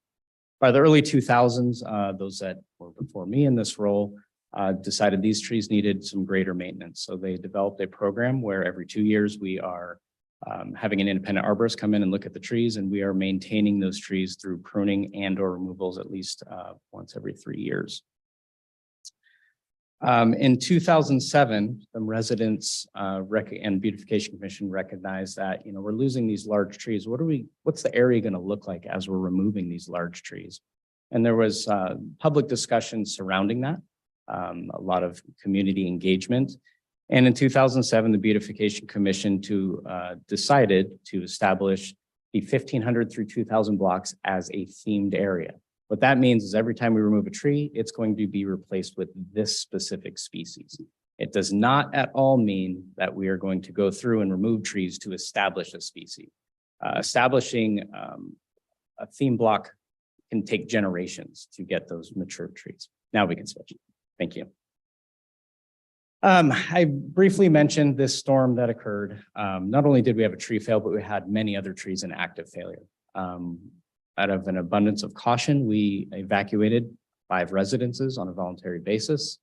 By the early 2000s, those that were before me in this role decided these trees needed some greater maintenance. So they developed a program where every 2 years we are having an independent arborist come in and look at the trees, and we are maintaining those trees through pruning and or removals at least once every 3 years. In 2007, some residents and Beautification Commission recognized that, we're losing these large trees. What's the area going to look like as we're removing these large trees? And there was public discussion surrounding that, a lot of community engagement. And in 2007, the Beautification Commission decided to establish the 1500 through 2000 blocks as a themed area. What that means is every time we remove a tree, it's going to be replaced with this specific species. It does not at all mean that we are going to go through and remove trees to establish a species. Establishing a theme block can take generations to get those mature trees. Now we can switch. Thank you. I briefly mentioned this storm that occurred. Not only did we have a tree fail, but we had many other trees in active failure. Out of an abundance of caution, we evacuated 5 residences on a voluntary basis.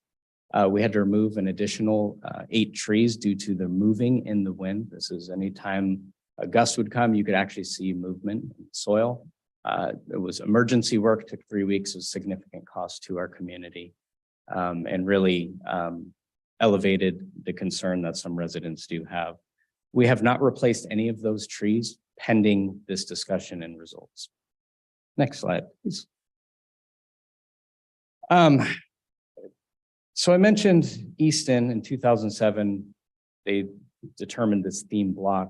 We had to remove an additional 8 trees due to the moving in the wind. This is anytime a gust would come, you could actually see movement in the soil. It was emergency work, took 3 weeks of significant cost to our community, and really elevated the concern that some residents do have. We have not replaced any of those trees pending this discussion and results. Next slide, please. So I mentioned Easton in 2007, they determined this theme block,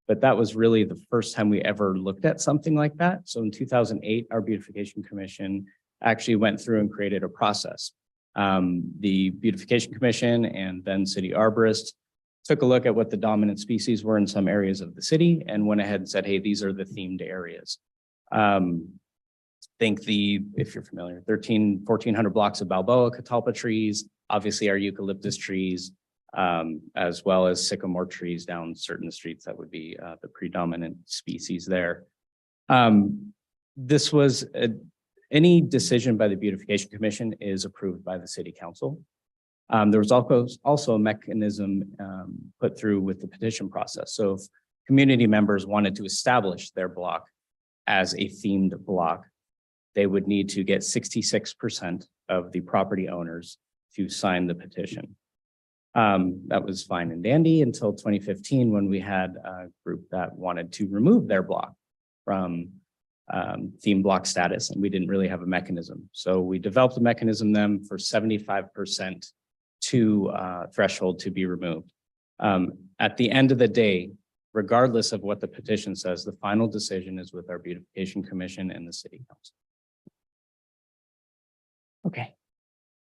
but that was really the first time we ever looked at something like that. So in 2008, our Beautification Commission actually went through and created a process. The Beautification Commission and then City Arborist took a look at what the dominant species were in some areas of the city and went ahead and said, hey, these are the themed areas. If you're familiar, 1,400 blocks of Balboa catalpa trees, obviously our eucalyptus trees, as well as sycamore trees down certain streets that would be the predominant species there. Any decision by the Beautification Commission is approved by the City Council. There was also a mechanism put through with the petition process. So if community members wanted to establish their block as a themed block, they would need to get 66% of the property owners to sign the petition. That was fine and dandy until 2015 when we had a group that wanted to remove their block from theme block status, and we didn't really have a mechanism. So we developed a mechanism then for 75% threshold to be removed. At the end of the day, regardless of what the petition says, the final decision is with our Beautification Commission and the City Council. Okay,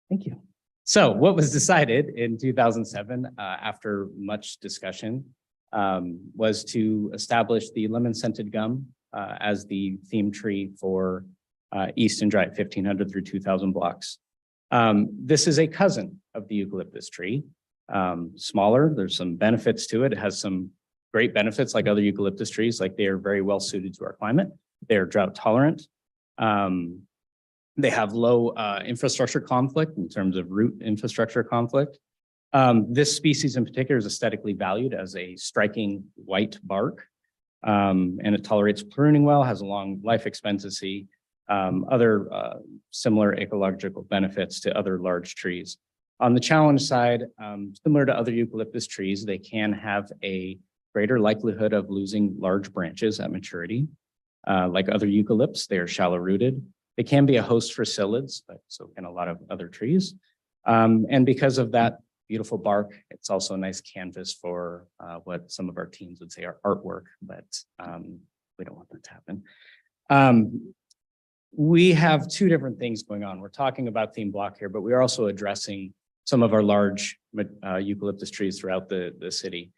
thank you. So what was decided in 2007, after much discussion, was to establish the lemon scented gum as the theme tree for East and Drive, 1500 through 2000 blocks. This is a cousin of the eucalyptus tree. Smaller, there's some benefits to it. It has some great benefits like other eucalyptus trees, like they are very well suited to our climate. They are drought tolerant. They have low infrastructure conflict in terms of root infrastructure conflict. This species in particular is aesthetically valued as a striking white bark, and it tolerates pruning well, has a long life expectancy, other similar ecological benefits to other large trees. On the challenge side, similar to other eucalyptus trees, they can have a greater likelihood of losing large branches at maturity. Like other eucalypts, they are shallow rooted. They can be a host for psyllids, but so can a lot of other trees. And because of that beautiful bark, it's also a nice canvas for what some of our teams would say are artwork, but we don't want that to happen. We have two different things going on. We're talking about theme block here, but we are also addressing some of our large eucalyptus trees throughout the city.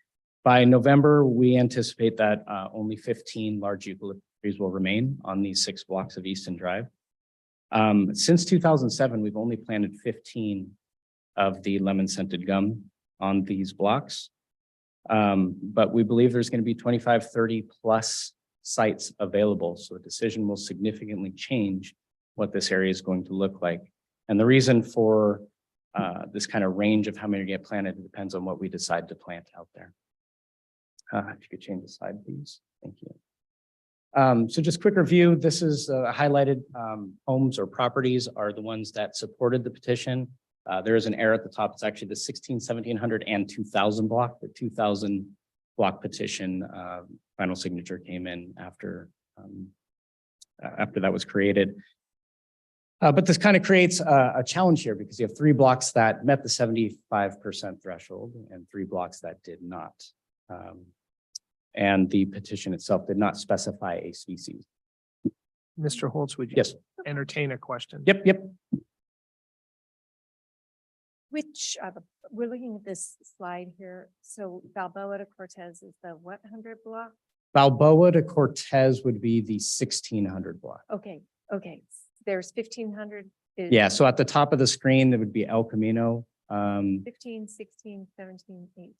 By November, we anticipate that only 15 large eucalyptus trees will remain on these 6 blocks of Easton Drive. Since 2007, we've only planted 15 of the lemon scented gum on these blocks. But we believe there's going to be 25, 30 plus sites available. So a decision will significantly change what this area is going to look like. And the reason for this kind of range of how many get planted depends on what we decide to plant out there. If you could change the slide, please. Thank you. So just quick review, this is highlighted homes or properties are the ones that supported the petition. There is an error at the top. It's actually the 16, 1700 and 2000 block. The 2000 block petition final signature came in after that was created. But this kind of creates a challenge here because you have 3 blocks that met the 75% threshold and 3 blocks that did not. And the petition itself did not specify a species. Mr. Holtz, would you Yes. entertain a question? Yep. Which, we're looking at this slide here. So Balboa to Cortez is the what 100 block? Balboa to Cortez would be the 1600 block. Okay. There's 1500. Yeah, so at the top of the screen, there would be El Camino. 15, 16, 17, 18,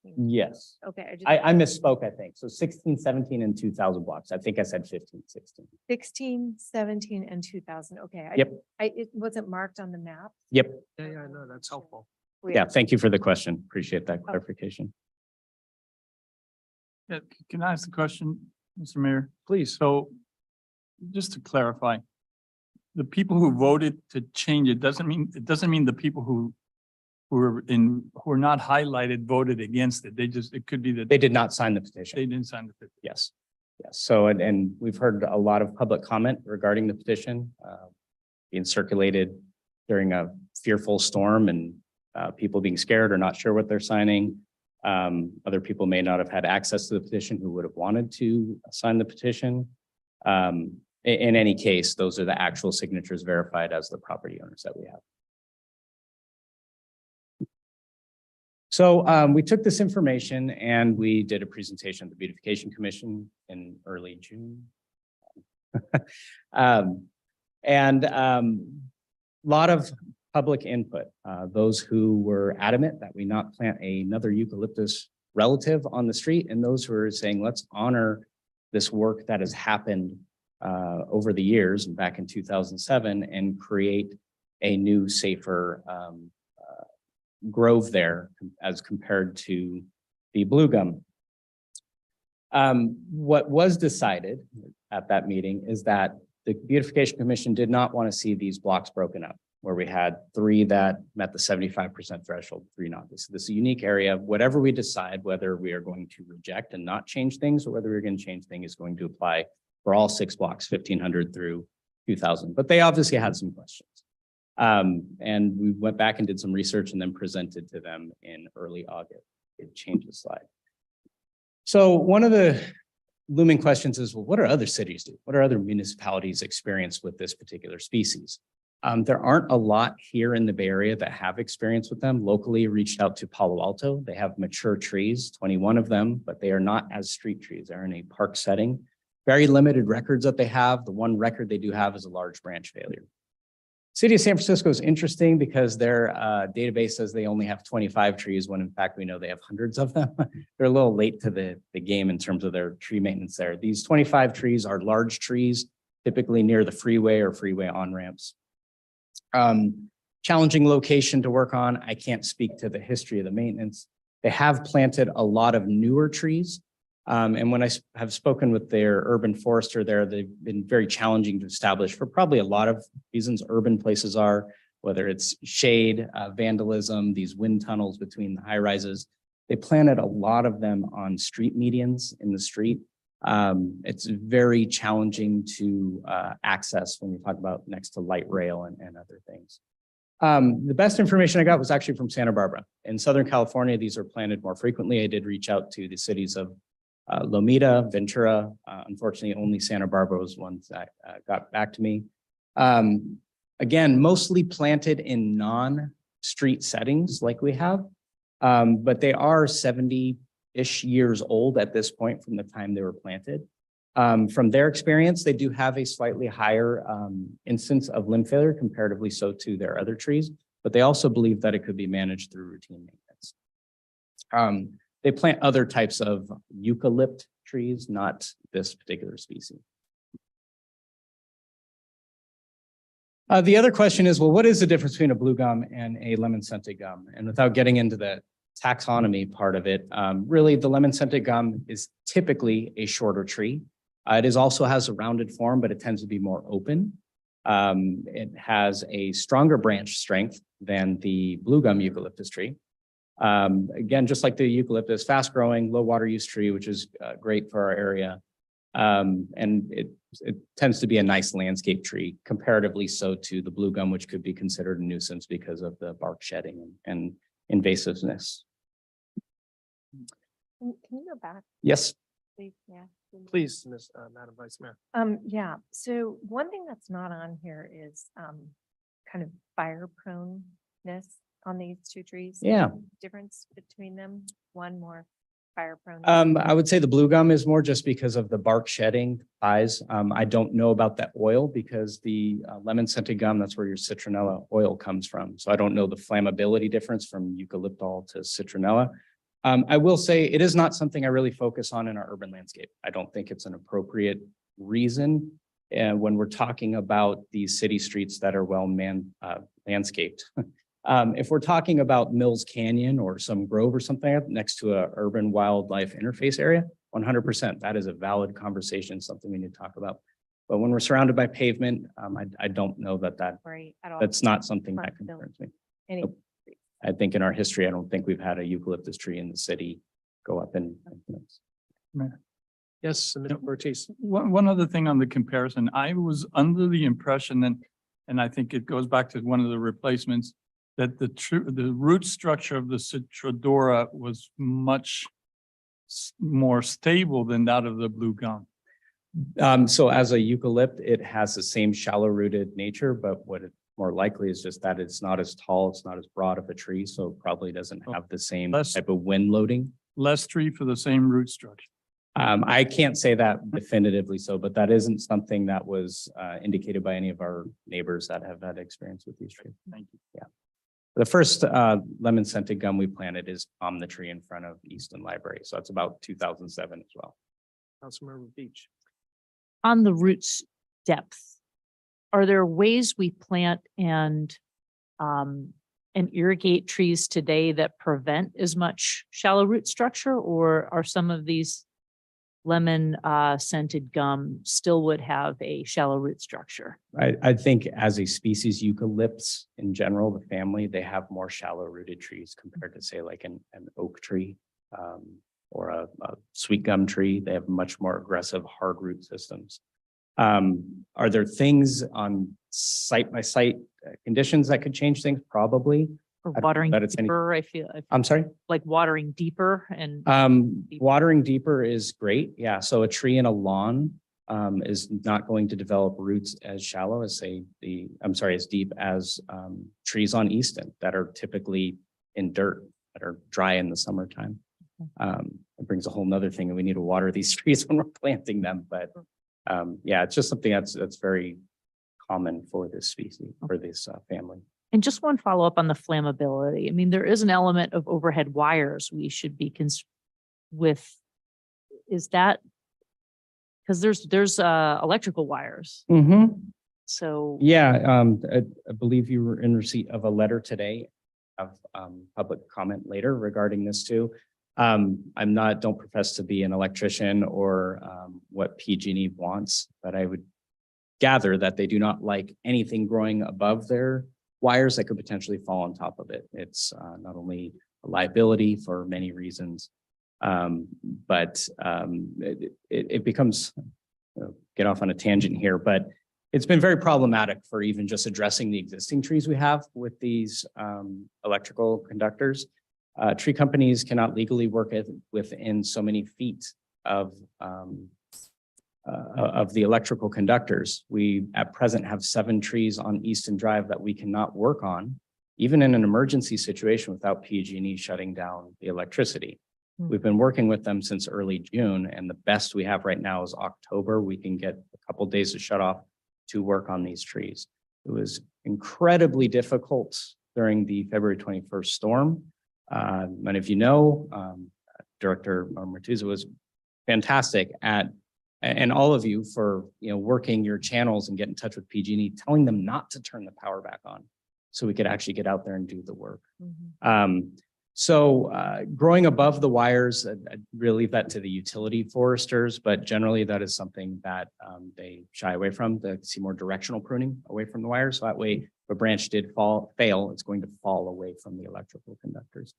19. Yes. Okay. I misspoke, I think. So 16, 17, and 2000 blocks. I think I said 15, 16. 16, 17, and 2000. Okay. Yep. It wasn't marked on the map. Yep. Yeah, no, that's helpful. Yeah, thank you for the question. Appreciate that clarification. Yeah, can I ask the question, Mr. Mayor? Please. So just to clarify, the people who voted to change it doesn't mean the people who are not highlighted voted against it. It could be that They did not sign the petition. they didn't sign the petition. Yes. So, and we've heard a lot of public comment regarding the petition being circulated during a fearful storm and people being scared or not sure what they're signing. Other people may not have had access to the petition who would have wanted to sign the petition. In any case, those are the actual signatures verified as the property owners that we have. So we took this information and we did a presentation at the Beautification Commission in early June. Lot of public input. Those who were adamant that we not plant another eucalyptus relative on the street, and those who are saying, let's honor this work that has happened over the years and back in 2007 and create a new, safer grove there as compared to the blue gum. What was decided at that meeting is that the Beautification Commission did not want to see these blocks broken up, where we had 3 that met the 75% threshold, 3 not. This is a unique area. Whatever we decide, whether we are going to reject and not change things or whether we're going to change things is going to apply for all 6 blocks, 1500 through 2000. But they obviously had some questions. And we went back and did some research and then presented to them in early August. It changed the slide. So one of the looming questions is, well, what do other cities do? What are other municipalities experience with this particular species? There aren't a lot here in the Bay Area that have experience with them. Locally, reached out to Palo Alto. They have mature trees, 21 of them, but they are not as street trees. They're in a park setting. Very limited records that they have. The one record they do have is a large branch failure. City of San Francisco is interesting because their database says they only have 25 trees when in fact we know they have hundreds of them. They're a little late to the game in terms of their tree maintenance there. These 25 trees are large trees, typically near the freeway or freeway on-ramps. Challenging location to work on. I can't speak to the history of the maintenance. They have planted a lot of newer trees. And when I have spoken with their urban forester there, they've been very challenging to establish for probably a lot of reasons urban places are, whether it's shade, vandalism, these wind tunnels between the high rises. They planted a lot of them on street medians in the street. It's very challenging to access when you talk about next to light rail and other things. The best information I got was actually from Santa Barbara. In Southern California, these are planted more frequently. I did reach out to the cities of Lomita, Ventura. Unfortunately, only Santa Barbara was ones that got back to me. Again, mostly planted in non-street settings like we have, but they are 70-ish years old at this point from the time they were planted. From their experience, they do have a slightly higher instance of limb failure, comparatively so to their other trees, but they also believe that it could be managed through routine maintenance. They plant other types of eucalypt trees, not this particular species. The other question is, well, what is the difference between a blue gum and a lemon scented gum? And without getting into the taxonomy part of it, really the lemon scented gum is typically a shorter tree. It also has a rounded form, but it tends to be more open. It has a stronger branch strength than the blue gum eucalyptus tree. Again, just like the eucalyptus, fast growing, low water use tree, which is great for our area. And it tends to be a nice landscape tree, comparatively so to the blue gum, which could be considered a nuisance because of the bark shedding and invasiveness. Can you go back, Yes. please? Yeah. Please, Madam Vice Mayor. Yeah, so one thing that's not on here is kind of fire proneness on these two trees. Yeah. Difference between them, one more fire prone. I would say the blue gum is more just because of the bark shedding size. I don't know about that oil because the lemon scented gum, that's where your citronella oil comes from. So I don't know the flammability difference from eucalyptol to citronella. I will say it is not something I really focus on in our urban landscape. I don't think it's an appropriate reason. And when we're talking about these city streets that are well landscaped. If we're talking about Mills Canyon or some grove or something next to a urban wildlife interface area, 100%, that is a valid conversation, something we need to talk about. But when we're surrounded by pavement, I don't know that's not something that concerns me. Nope. I think in our history, I don't think we've had a eucalyptus tree in the city go up and. Yes, Mr. Ortiz. One other thing on the comparison, I was under the impression that, and I think it goes back to one of the replacements, that the root structure of the Citrodora was much more stable than that of the blue gum. So as a eucalypt, it has the same shallow rooted nature, but what it more likely is just that it's not as tall, it's not as broad of a tree, so it probably doesn't have the same type of wind loading. Less tree for the same root structure. I can't say that definitively so, but that isn't something that was indicated by any of our neighbors that have had experience with these trees. Thank you. Yeah. The first lemon scented gum we planted is on the tree in front of Easton Library. So that's about 2007 as well. Councilmember Beach. On the roots depth, are there ways we plant and irrigate trees today that prevent as much shallow root structure, or are some of these lemon scented gum still would have a shallow root structure? I think as a species, eucalypts in general, the family, they have more shallow rooted trees compared to say like an oak tree or a sweet gum tree. They have much more aggressive hard root systems. Are there things on site by site conditions that could change things? Probably. Or watering deeper, I feel I'm sorry? like watering deeper and Watering deeper is great. Yeah. So a tree in a lawn is not going to develop roots as shallow as say as deep as trees on Easton that are typically in dirt that are dry in the summertime. It brings a whole nother thing, and we need to water these trees when we're planting them. But yeah, it's just something that's very common for this species, for this family. And just one follow-up on the flammability. I mean, there is an element of overhead wires we should be with. Is that? Because there's electrical wires. So. Yeah, I believe you were in receipt of a letter today of public comment later regarding this too. Don't profess to be an electrician or what PG&E wants, but I would gather that they do not like anything growing above their wires that could potentially fall on top of it. It's not only a liability for many reasons, but it becomes, get off on a tangent here, but it's been very problematic for even just addressing the existing trees we have with these electrical conductors. Tree companies cannot legally work within so many feet of the electrical conductors. We at present have 7 trees on Easton Drive that we cannot work on, even in an emergency situation without PG&E shutting down the electricity. We've been working with them since early June, and the best we have right now is October. We can get a couple of days of shut off to work on these trees. It was incredibly difficult during the February 21st storm. Many of you know, Director Martuzza was fantastic at, and all of you for working your channels and get in touch with PG&E, telling them not to turn the power back on so we could actually get out there and do the work. So growing above the wires, I'd really leave that to the utility foresters, but generally that is something that they shy away from. They see more directional pruning away from the wires. So that way, if a branch did fail, it's going to fall away from the electrical conductors.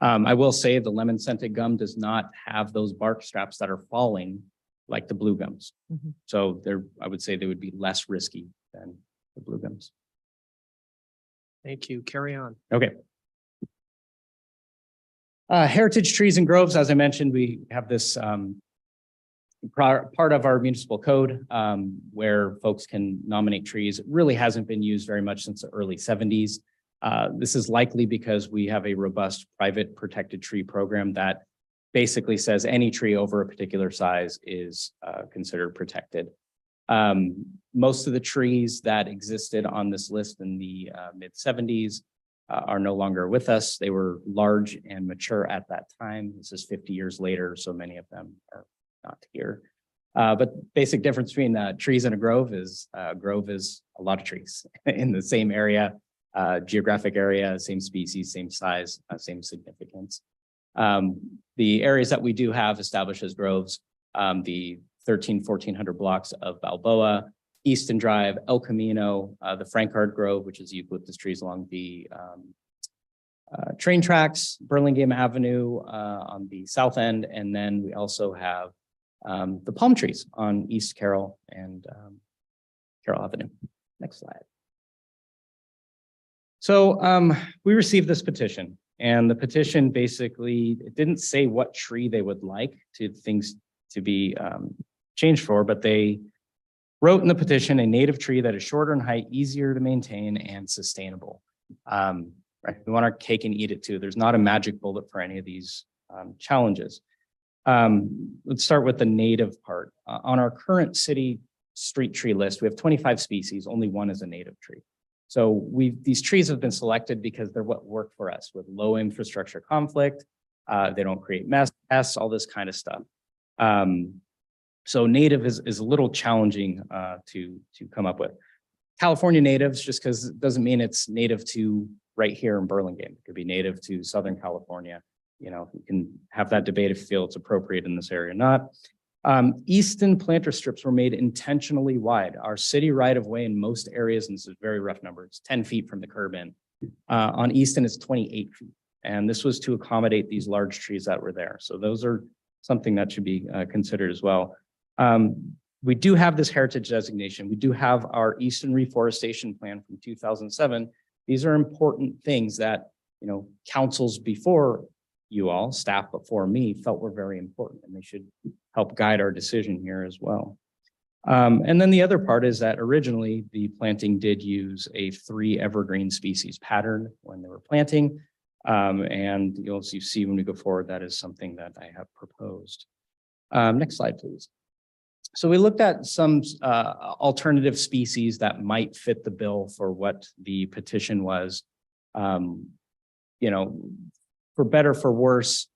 I will say the lemon scented gum does not have those bark straps that are falling like the blue gums. So I would say they would be less risky than the blue gums. Thank you. Carry on. Okay. Heritage trees and groves, as I mentioned, we have this part of our municipal code where folks can nominate trees. It really hasn't been used very much since the early 70s. This is likely because we have a robust private protected tree program that basically says any tree over a particular size is considered protected. Most of the trees that existed on this list in the mid 70s are no longer with us. They were large and mature at that time. This is 50 years later, so many of them are not here. But basic difference between trees and a grove is a lot of trees in the same area, geographic area, same species, same size, same significance. The areas that we do have established as groves, the 1400 blocks of Balboa, Easton Drive, El Camino, the Frankard Grove, which is eucalyptus trees along the train tracks, Burlingame Avenue on the south end, and then we also have the palm trees on East Carroll and Carroll Avenue. Next slide. So we received this petition, and the petition basically, it didn't say what tree they would like things to be changed for, but they wrote in the petition a native tree that is shorter in height, easier to maintain, and sustainable. Right? We want our cake and eat it too. There's not a magic bullet for any of these challenges. Let's start with the native part. On our current city street tree list, we have 25 species, only one is a native tree. So these trees have been selected because they're what work for us with low infrastructure conflict. They don't create pests, all this kind of stuff. So native is a little challenging to come up with. California natives, just because it doesn't mean it's native to right here in Burlingame. It could be native to Southern California. You can have that debate if you feel it's appropriate in this area or not. Easton planter strips were made intentionally wide. Our city right of way in most areas, and this is a very rough number, it's 10 feet from the curb in. On Easton, it's 28 feet. And this was to accommodate these large trees that were there. So those are something that should be considered as well. We do have this heritage designation. We do have our Easton Reforestation Plan from 2007. These are important things that, councils before you all, staff before me, felt were very important, and they should help guide our decision here as well. And then the other part is that originally the planting did use a 3 evergreen species pattern when they were planting. And you'll see when we go forward, that is something that I have proposed. Next slide, please. So we looked at some alternative species that might fit the bill for what the petition was. You know, for better, for worse,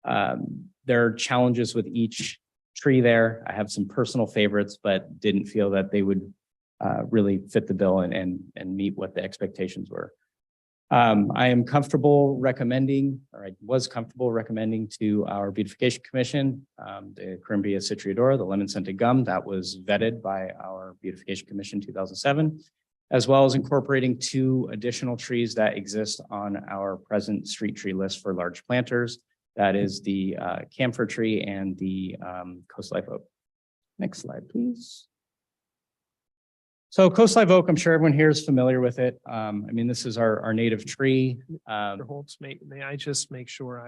there are challenges with each tree there. I have some personal favorites, but didn't feel that they would really fit the bill and meet what the expectations were. I am comfortable recommending, or I was comfortable recommending to our beautification commission, the Corymbia citriodora, the lemon scented gum that was vetted by our beautification commission 2007, as well as incorporating 2 additional trees that exist on our present street tree list for large planters. That is the camphor tree and the coast live oak. Next slide, please. So coast live oak, I'm sure everyone here is familiar with it. I mean, this is our native tree. Mr. Holtz, may I just make sure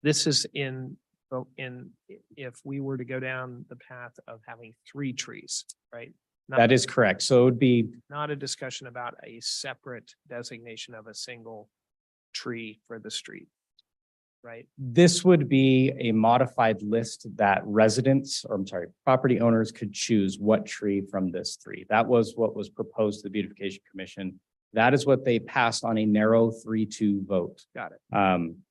this is if we were to go down the path of having 3 trees, right? That is correct. So it would be, Not a discussion about a separate designation of a single tree for the street, right? this would be a modified list that residents, or I'm sorry, property owners could choose what tree from this 3. That was what was proposed to the beautification commission. That is what they passed on a narrow 3-2 vote. Got it.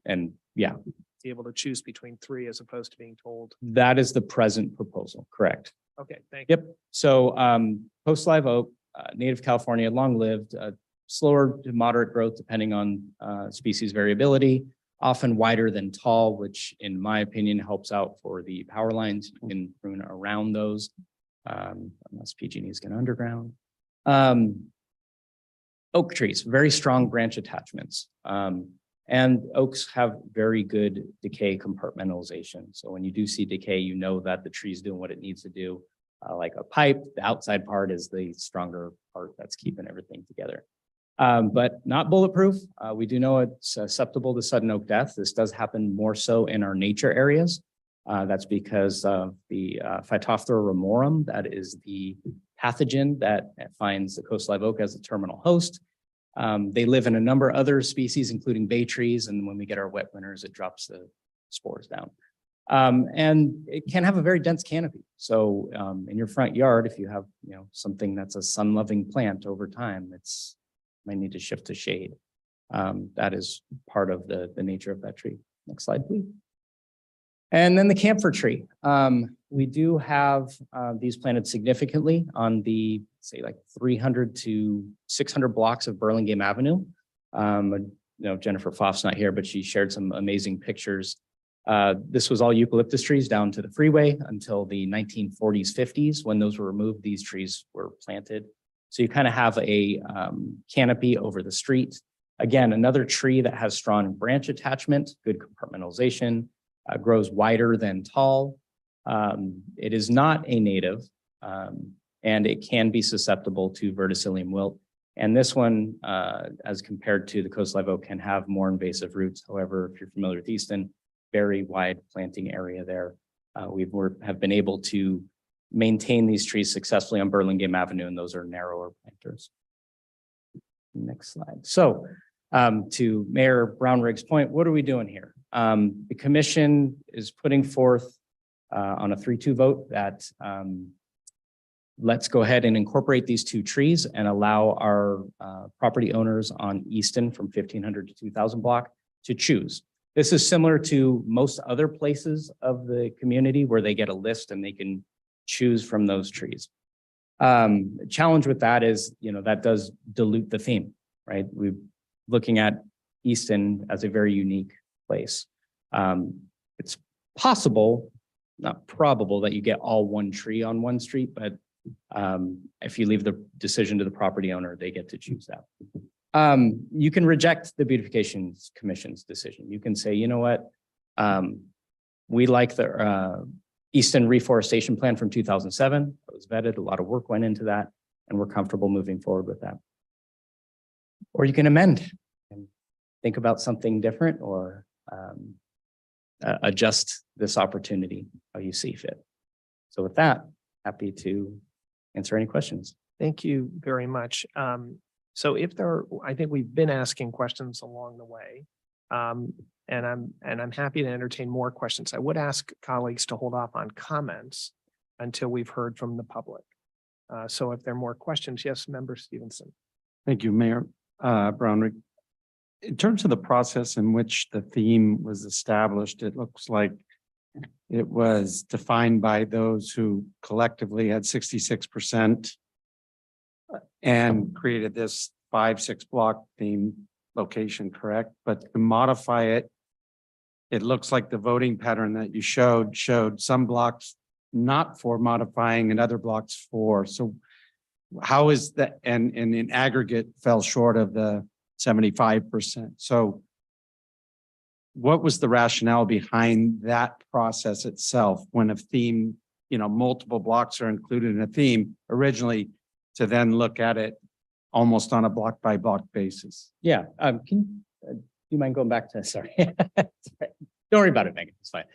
And yeah, Be able to choose between 3 as opposed to being told. that is the present proposal, correct? Okay, thank you. Yep. So coast live oak, native California, long-lived, slower to moderate growth depending on species variability, often wider than tall, which in my opinion helps out for the power lines. You can prune around those unless PG&E is going underground. Oak trees, very strong branch attachments. And oaks have very good decay compartmentalization. So when you do see decay, you know that the tree's doing what it needs to do. Like a pipe, the outside part is the stronger part that's keeping everything together. But not bulletproof. We do know it's susceptible to sudden oak death. This does happen more so in our nature areas. That's because of the Phytophthora ramorum, that is the pathogen that finds the coast live oak as a terminal host. They live in a number of other species, including bay trees, and when we get our wet winters, it drops the spores down. And it can have a very dense canopy. So in your front yard, if you have something that's a sun-loving plant over time, it's might need to shift to shade. That is part of the nature of that tree. Next slide, please. And then the camphor tree. We do have these planted significantly on the, say, like 300 to 600 blocks of Burlingame Avenue. Jennifer Pfaff's not here, but she shared some amazing pictures. This was all eucalyptus trees down to the freeway until the 1940s, 50s. When those were removed, these trees were planted. So you kind of have a canopy over the street. Again, another tree that has strong branch attachment, good compartmentalization, grows wider than tall. It is not a native, and it can be susceptible to verticillium wilt. And this one, as compared to the coast live oak, can have more invasive roots. However, if you're familiar with Easton, very wide planting area there. We have been able to maintain these trees successfully on Burlingame Avenue, and those are narrower planters. Next slide. So to Mayor Brownrigg's point, what are we doing here? The commission is putting forth on a 3-2 vote that let's go ahead and incorporate these 2 trees and allow our property owners on Easton from 1500 to 2000 block to choose. This is similar to most other places of the community where they get a list and they can choose from those trees. The challenge with that is, that does dilute the theme, right? We're looking at Easton as a very unique place. It's possible, not probable, that you get all 1 tree on 1 street, but if you leave the decision to the property owner, they get to choose that. You can reject the beautification commission's decision. You can say, you know what, we like the Easton reforestation plan from 2007. It was vetted, a lot of work went into that, and we're comfortable moving forward with that. Or you can amend and think about something different, or adjust this opportunity how you see fit. So with that, happy to answer any questions. Thank you very much. So if there, I think we've been asking questions along the way. And I'm happy to entertain more questions. I would ask colleagues to hold off on comments until we've heard from the public. So if there are more questions, yes, Member Stevenson. Thank you, Mayor Brownrigg. In terms of the process in which the theme was established, it looks like it was defined by those who collectively had 66% and created this 5-6 block theme location, correct? But to modify it, it looks like the voting pattern that you showed some blocks not for modifying and other blocks for. So how is that, and in aggregate fell short of the 75%. So what was the rationale behind that process itself when a theme, multiple blocks are included in a theme originally, to then look at it almost on a block by block basis? Yeah, can you mind going back to, sorry. Don't worry about it, Megan, it's fine.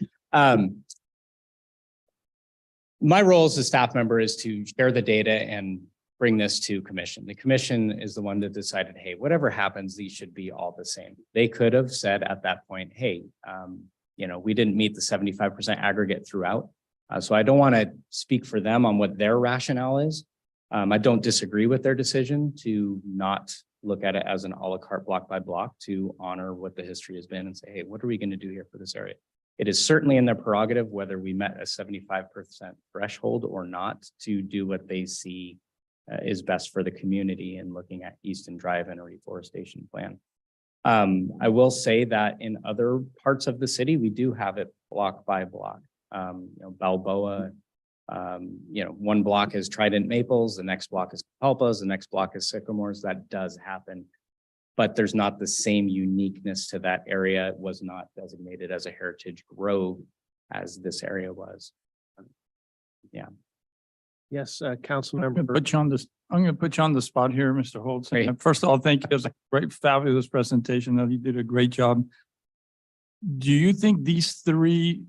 My role as a staff member is to share the data and bring this to commission. The commission is the one that decided, hey, whatever happens, these should be all the same. They could have said at that point, hey, we didn't meet the 75% aggregate throughout. So I don't want to speak for them on what their rationale is. I don't disagree with their decision to not look at it as an a la carte block by block, to honor what the history has been and say, hey, what are we going to do here for this area? It is certainly in their prerogative, whether we met a 75% threshold or not, to do what they see is best for the community in looking at Easton Drive and a reforestation plan. I will say that in other parts of the city, we do have it block by block. Balboa, one block is Trident Maples, the next block is Palpas, the next block is Sycamores. That does happen, but there's not the same uniqueness to that area. It was not designated as a heritage grove as this area was. Yeah. Yes, I'm Councilmember. going to put you on the spot here, Mr. Holtz. Great. And first of all, thank you. It was a great, fabulous presentation. You did a great job. Do you think these three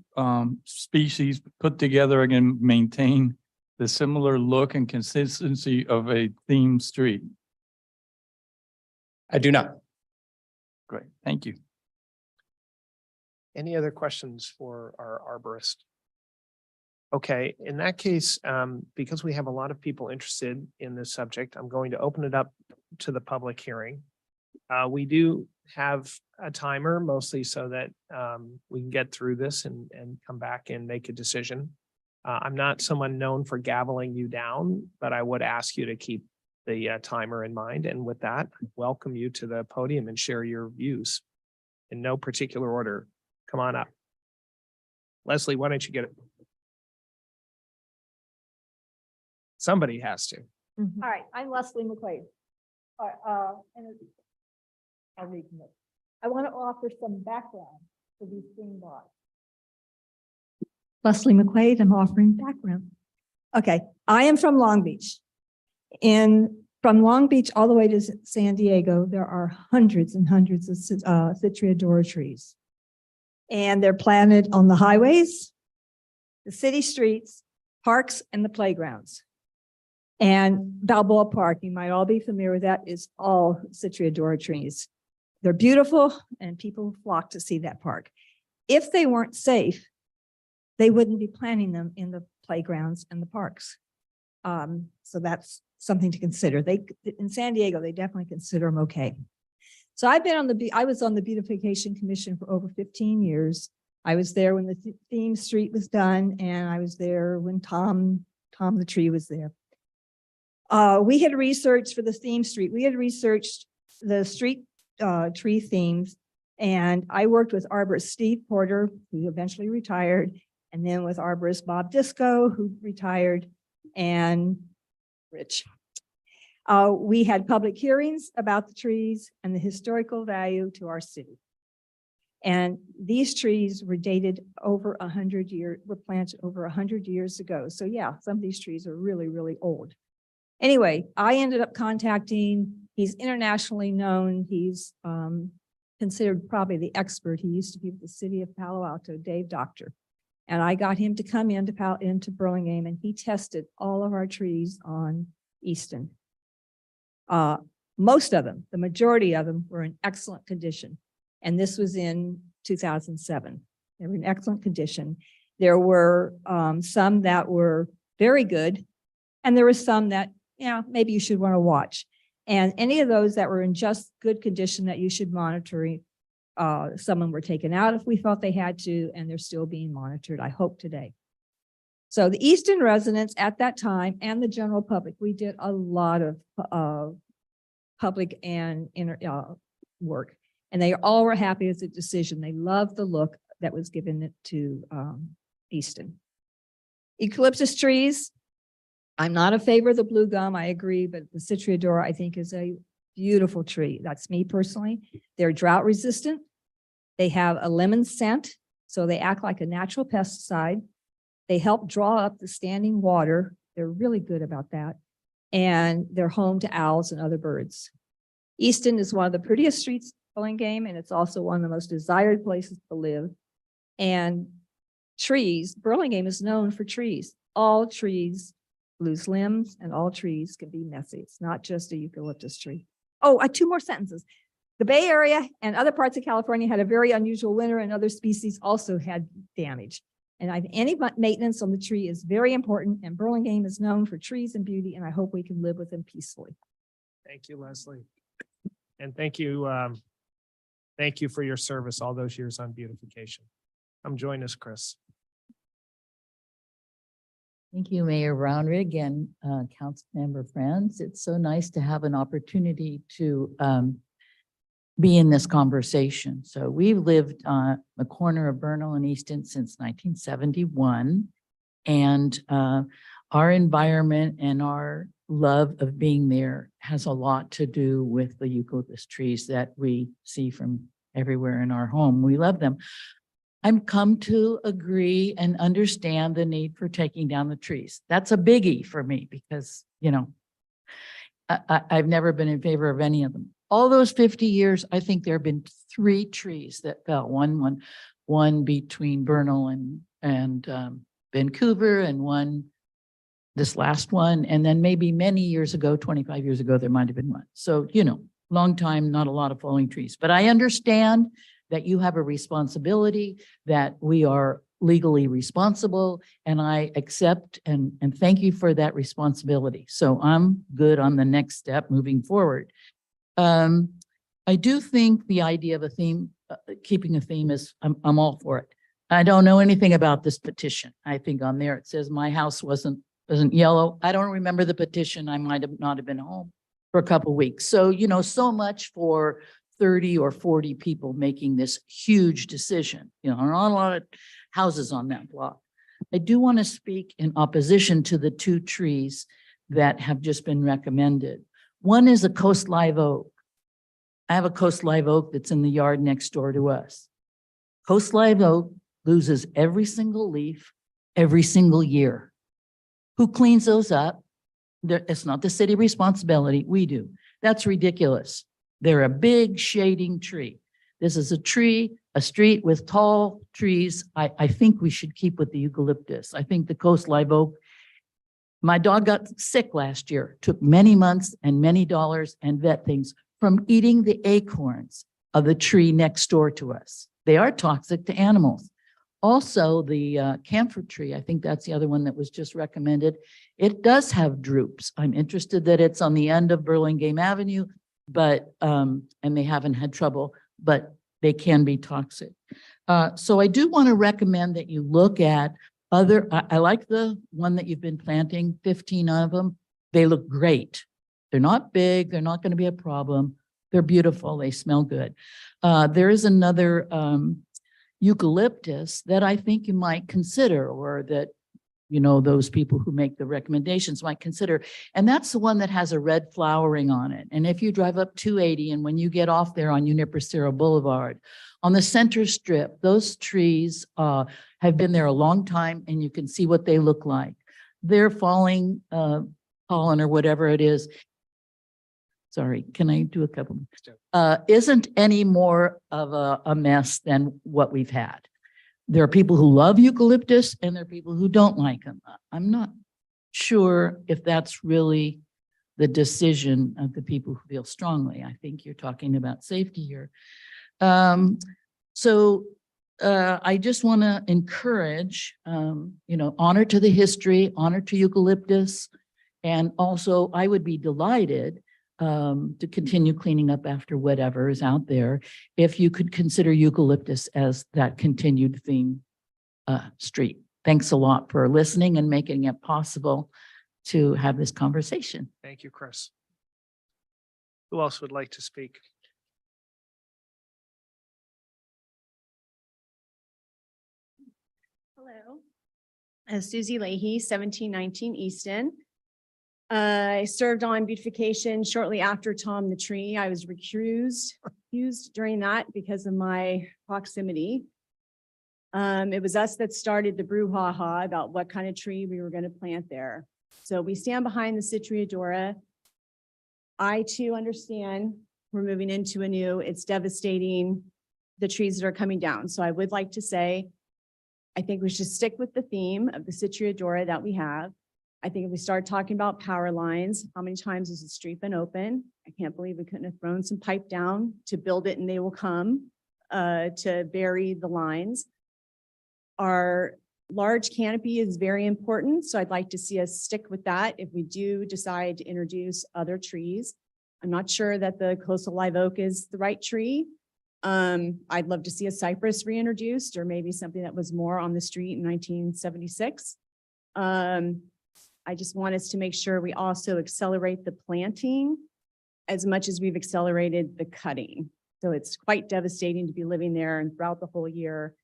species put together again maintain the similar look and consistency of a themed street? I do not. Great, thank you. Any other questions for our arborist? Okay, in that case, because we have a lot of people interested in this subject, I'm going to open it up to the public hearing. We do have a timer, mostly so that we can get through this and come back and make a decision. I'm not someone known for gaveling you down, but I would ask you to keep the timer in mind. And with that, I welcome you to the podium and share your views in no particular order. Come on up. Leslie, why don't you get it? Somebody has to. Mhm. All right, I'm Leslie McQuaid. I'll read from it. I want to offer some background for these green blocks. Leslie McQuaid, I'm offering background. Okay, I am from Long Beach. And from Long Beach all the way to San Diego, there are hundreds and hundreds of Citriodora trees. And they're planted on the highways, the city streets, parks, and the playgrounds. And Balboa Park, you might all be familiar with that, is all Citriodora trees. They're beautiful and people flock to see that park. If they weren't safe, they wouldn't be planting them in the playgrounds and the parks. So that's something to consider. In San Diego, they definitely consider them okay. So I was on the Beautification Commission for over 15 years. I was there when the theme street was done, and I was there when Tom the tree was there. We had researched for the theme street. We had researched the street tree themes, and I worked with arborist Steve Porter, who eventually retired, and then with arborist Bob Disco, who retired, and Rich. We had public hearings about the trees and the historical value to our city. And these trees were dated over 100 years, were planted over 100 years ago. So yeah, some of these trees are really, really old. Anyway, I ended up contacting, he's internationally known. He's considered probably the expert. He used to be with the city of Palo Alto, Dave Doctor. And I got him to come into Burlingame and he tested all of our trees on Easton. Most of them, the majority of them were in excellent condition. And this was in 2007. They were in excellent condition. There were some that were very good. And there were some that, maybe you should want to watch. And any of those that were in just good condition that you should monitor, some of them were taken out if we felt they had to, and they're still being monitored, I hope today. So the Easton residents at that time and the general public, we did a lot of public and work, and they all were happy with the decision. They loved the look that was given to Easton. Eucalyptus trees. I'm not a favor of the blue gum, I agree, but the Citriodora I think is a beautiful tree. That's me personally. They're drought resistant. They have a lemon scent, so they act like a natural pesticide. They help draw up the standing water. They're really good about that. And they're home to owls and other birds. Easton is one of the prettiest streets in Burlingame, and it's also one of the most desired places to live. And trees, Burlingame is known for trees. All trees lose limbs and all trees can be messy. It's not just a eucalyptus tree. Oh, 2 more sentences. The Bay Area and other parts of California had a very unusual winter, and other species also had damage. And any maintenance on the tree is very important, and Burlingame is known for trees and beauty, and I hope we can live with them peacefully. Thank you, Leslie. And thank you for your service all those years on beautification. Join us, Chris. Thank you, Mayor Brownrigg and council member friends. It's so nice to have an opportunity to be in this conversation. So we've lived on the corner of Bernal and Easton since 1971. And our environment and our love of being there has a lot to do with the eucalyptus trees that we see from everywhere in our home. We love them. I've come to agree and understand the need for taking down the trees. That's a biggie for me because, I've never been in favor of any of them. All those 50 years, I think there have been 3 trees that fell. One between Bernal and Vancouver, and one, this last one. And then maybe many years ago, 25 years ago, there might've been one. So, long time, not a lot of falling trees, but I understand that you have a responsibility, that we are legally responsible, and I accept and thank you for that responsibility. So I'm good on the next step moving forward. I do think the idea of a theme, keeping a theme is, I'm all for it. I don't know anything about this petition. I think on there it says my house wasn't yellow. I don't remember the petition. I might have not have been home for a couple of weeks. So, so much for 30 or 40 people making this huge decision. Not a lot of houses on that block. I do want to speak in opposition to the 2 trees that have just been recommended. One is a coast live oak. I have a coast live oak that's in the yard next door to us. Coast live oak loses every single leaf every single year. Who cleans those up? It's not the city responsibility. We do. That's ridiculous. They're a big shading tree. This is a street with tall trees. I think we should keep with the eucalyptus. I think the coast live oak. My dog got sick last year, took many months and many dollars and vet things from eating the acorns of the tree next door to us. They are toxic to animals. Also, the camphor tree, I think that's the other one that was just recommended. It does have droops. I'm interested that it's on the end of Burlingame Avenue, but, and they haven't had trouble, but they can be toxic. So I do want to recommend that you look at I like the one that you've been planting, 15 of them. They look great. They're not big. They're not going to be a problem. They're beautiful. They smell good. There is another eucalyptus that I think you might consider, or that, those people who make the recommendations might consider. And that's the one that has a red flowering on it. And if you drive up 280 and when you get off there on Uniprocero Boulevard, on the center strip, those trees have been there a long time, and you can see what they look like. They're falling pollen or whatever it is. Sorry, can I do a couple? Isn't any more of a mess than what we've had. there are people who love eucalyptus and there are people who don't like them. I'm not sure if that's really the decision of the people who feel strongly. I think you're talking about safety here. I just want to encourage, honor to the history, honor to eucalyptus. And also I would be delighted to continue cleaning up after whatever is out there if you could consider eucalyptus as that continued theme street. Thanks a lot for listening and making it possible to have this conversation. Thank you, Chris. Who else would like to speak? Hello. Susie Leahy, 1719 Easton. I served on beautification shortly after Tom the Tree. I was recused during that because of my proximity. It was us that started the brouhaha about what kind of tree we were going to plant there. So we stand behind the Citriodora. I too understand we're moving into a new, it's devastating the trees that are coming down. So I would like to say, I think we should stick with the theme of the Citriodora that we have. I think if we start talking about power lines, how many times has the street been open? I can't believe we couldn't have thrown some pipe down to build it and they will come to bury the lines. Our large canopy is very important, so I'd like to see us stick with that if we do decide to introduce other trees. I'm not sure that the coastal live oak is the right tree. I'd love to see a cypress reintroduced or maybe something that was more on the street in 1976. I just want us to make sure we also accelerate the planting as much as we've accelerated the cutting. So it's quite devastating to be living there and throughout the whole year.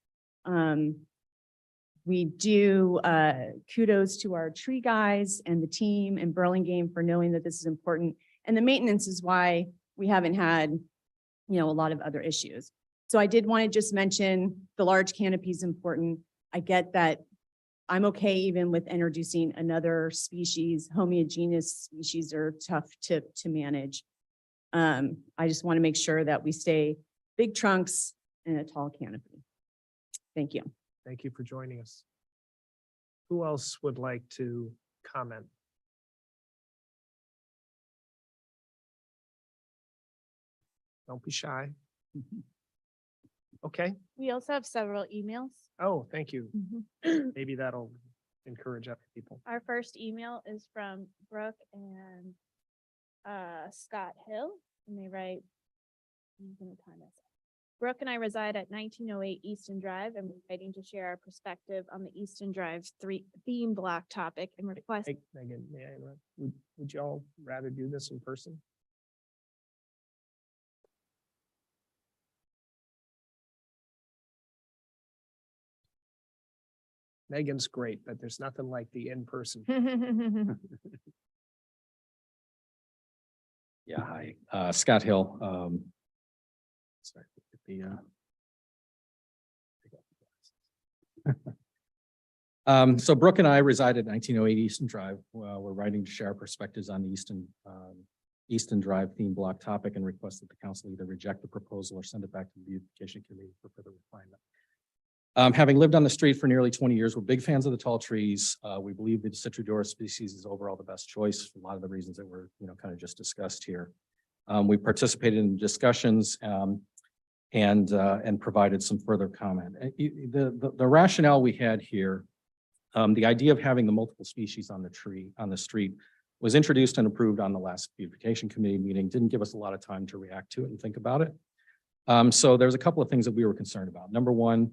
We do kudos to our tree guys and the team in Burlingame for knowing that this is important. And the maintenance is why we haven't had, a lot of other issues. So I did want to just mention the large canopy is important. I get that I'm okay even with introducing another species. Homogeneous species are tough to manage. I just want to make sure that we stay big trunks and a tall canopy. Thank you. Thank you for joining us. Who else would like to comment? Don't be shy. Okay. We also have several emails. Oh, thank you. Maybe that'll encourage other people. Our first email is from Brooke and Scott Hill, and they write, I'm gonna time this. Brooke and I reside at 1908 Easton Drive, and we're writing to share our perspective on the Easton Drive theme block topic and request. Hey, Megan, may I interrupt? Would y'all rather do this in person? Megan's great, but there's nothing like the in-person. Yeah, hi, Scott Hill. Sorry, so Brooke and I reside at 1908 Easton Drive. We're writing to share our perspectives on the Easton Drive theme block topic and request that the council either reject the proposal or send it back to the beautification committee for further refinement. Having lived on the street for nearly 20 years, we're big fans of the tall trees. We believe the Citriodora species is overall the best choice for a lot of the reasons that were, kind of just discussed here. We participated in discussions and provided some further comment. The rationale we had here, the idea of having the multiple species on the street was introduced and approved on the last beautification committee meeting, didn't give us a lot of time to react to it and think about it. So there's a couple of things that we were concerned about. Number one,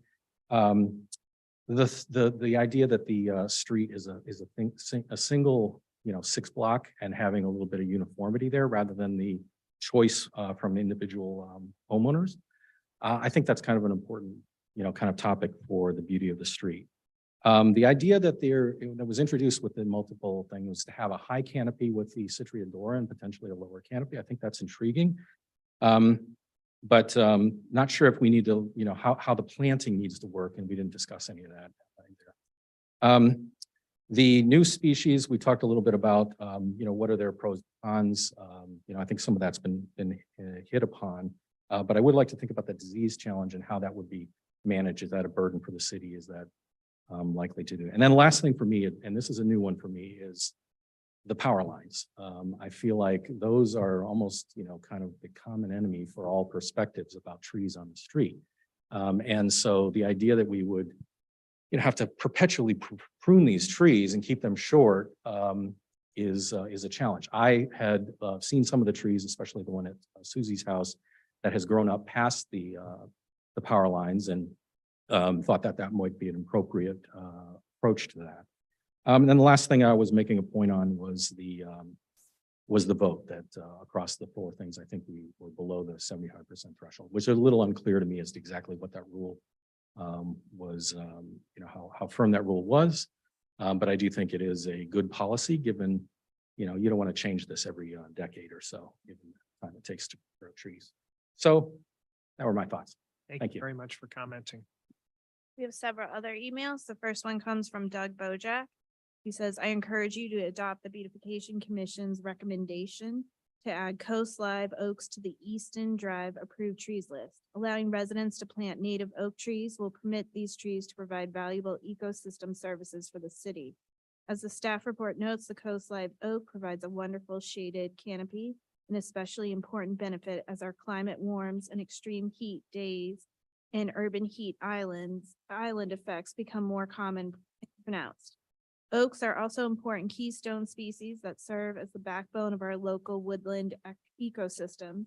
the idea that the street is a single, 6 block and having a little bit of uniformity there rather than the choice from individual homeowners. I think that's kind of an important, kind of topic for the beauty of the street. The idea that that was introduced with the multiple thing was to have a high canopy with the Citriodora and potentially a lower canopy. I think that's intriguing. But not sure if we need to, how the planting needs to work, and we didn't discuss any of that either. The new species, we talked a little bit about, what are their pros and cons. I think some of that's been hit upon, but I would like to think about the disease challenge and how that would be manage? Is that a burden for the city? Is that likely to do? And then the last thing for me, and this is a new one for me, is the power lines. I feel like those are almost, kind of the common enemy for all perspectives about trees on the street. And so the idea that we would, have to perpetually prune these trees and keep them short is a challenge. I had seen some of the trees, especially the one at Susie's house, that has grown up past the power lines, and thought that that might be an appropriate approach to that. And then the last thing I was making a point on was the vote that across the four things, I think we were below the 75% threshold, which is a little unclear to me as to exactly what that rule was, how firm that rule was. But I do think it is a good policy given, you don't want to change this every decade or so, given the time it takes to grow trees. So that were my thoughts. Thank you very much for commenting. We have several other emails. The first one comes from Doug Bojack. He says, I encourage you to adopt the Beautification Commission's recommendation to add Coast Live oaks to the Easton Drive approved trees list. Allowing residents to plant native oak trees will permit these trees to provide valuable ecosystem services for the city. As the staff report notes, the Coast Live oak provides a wonderful shaded canopy, an especially important benefit as our climate warms and extreme heat days and urban heat island effects become more common and pronounced. Oaks are also important keystone species that serve as the backbone of our local woodland ecosystems.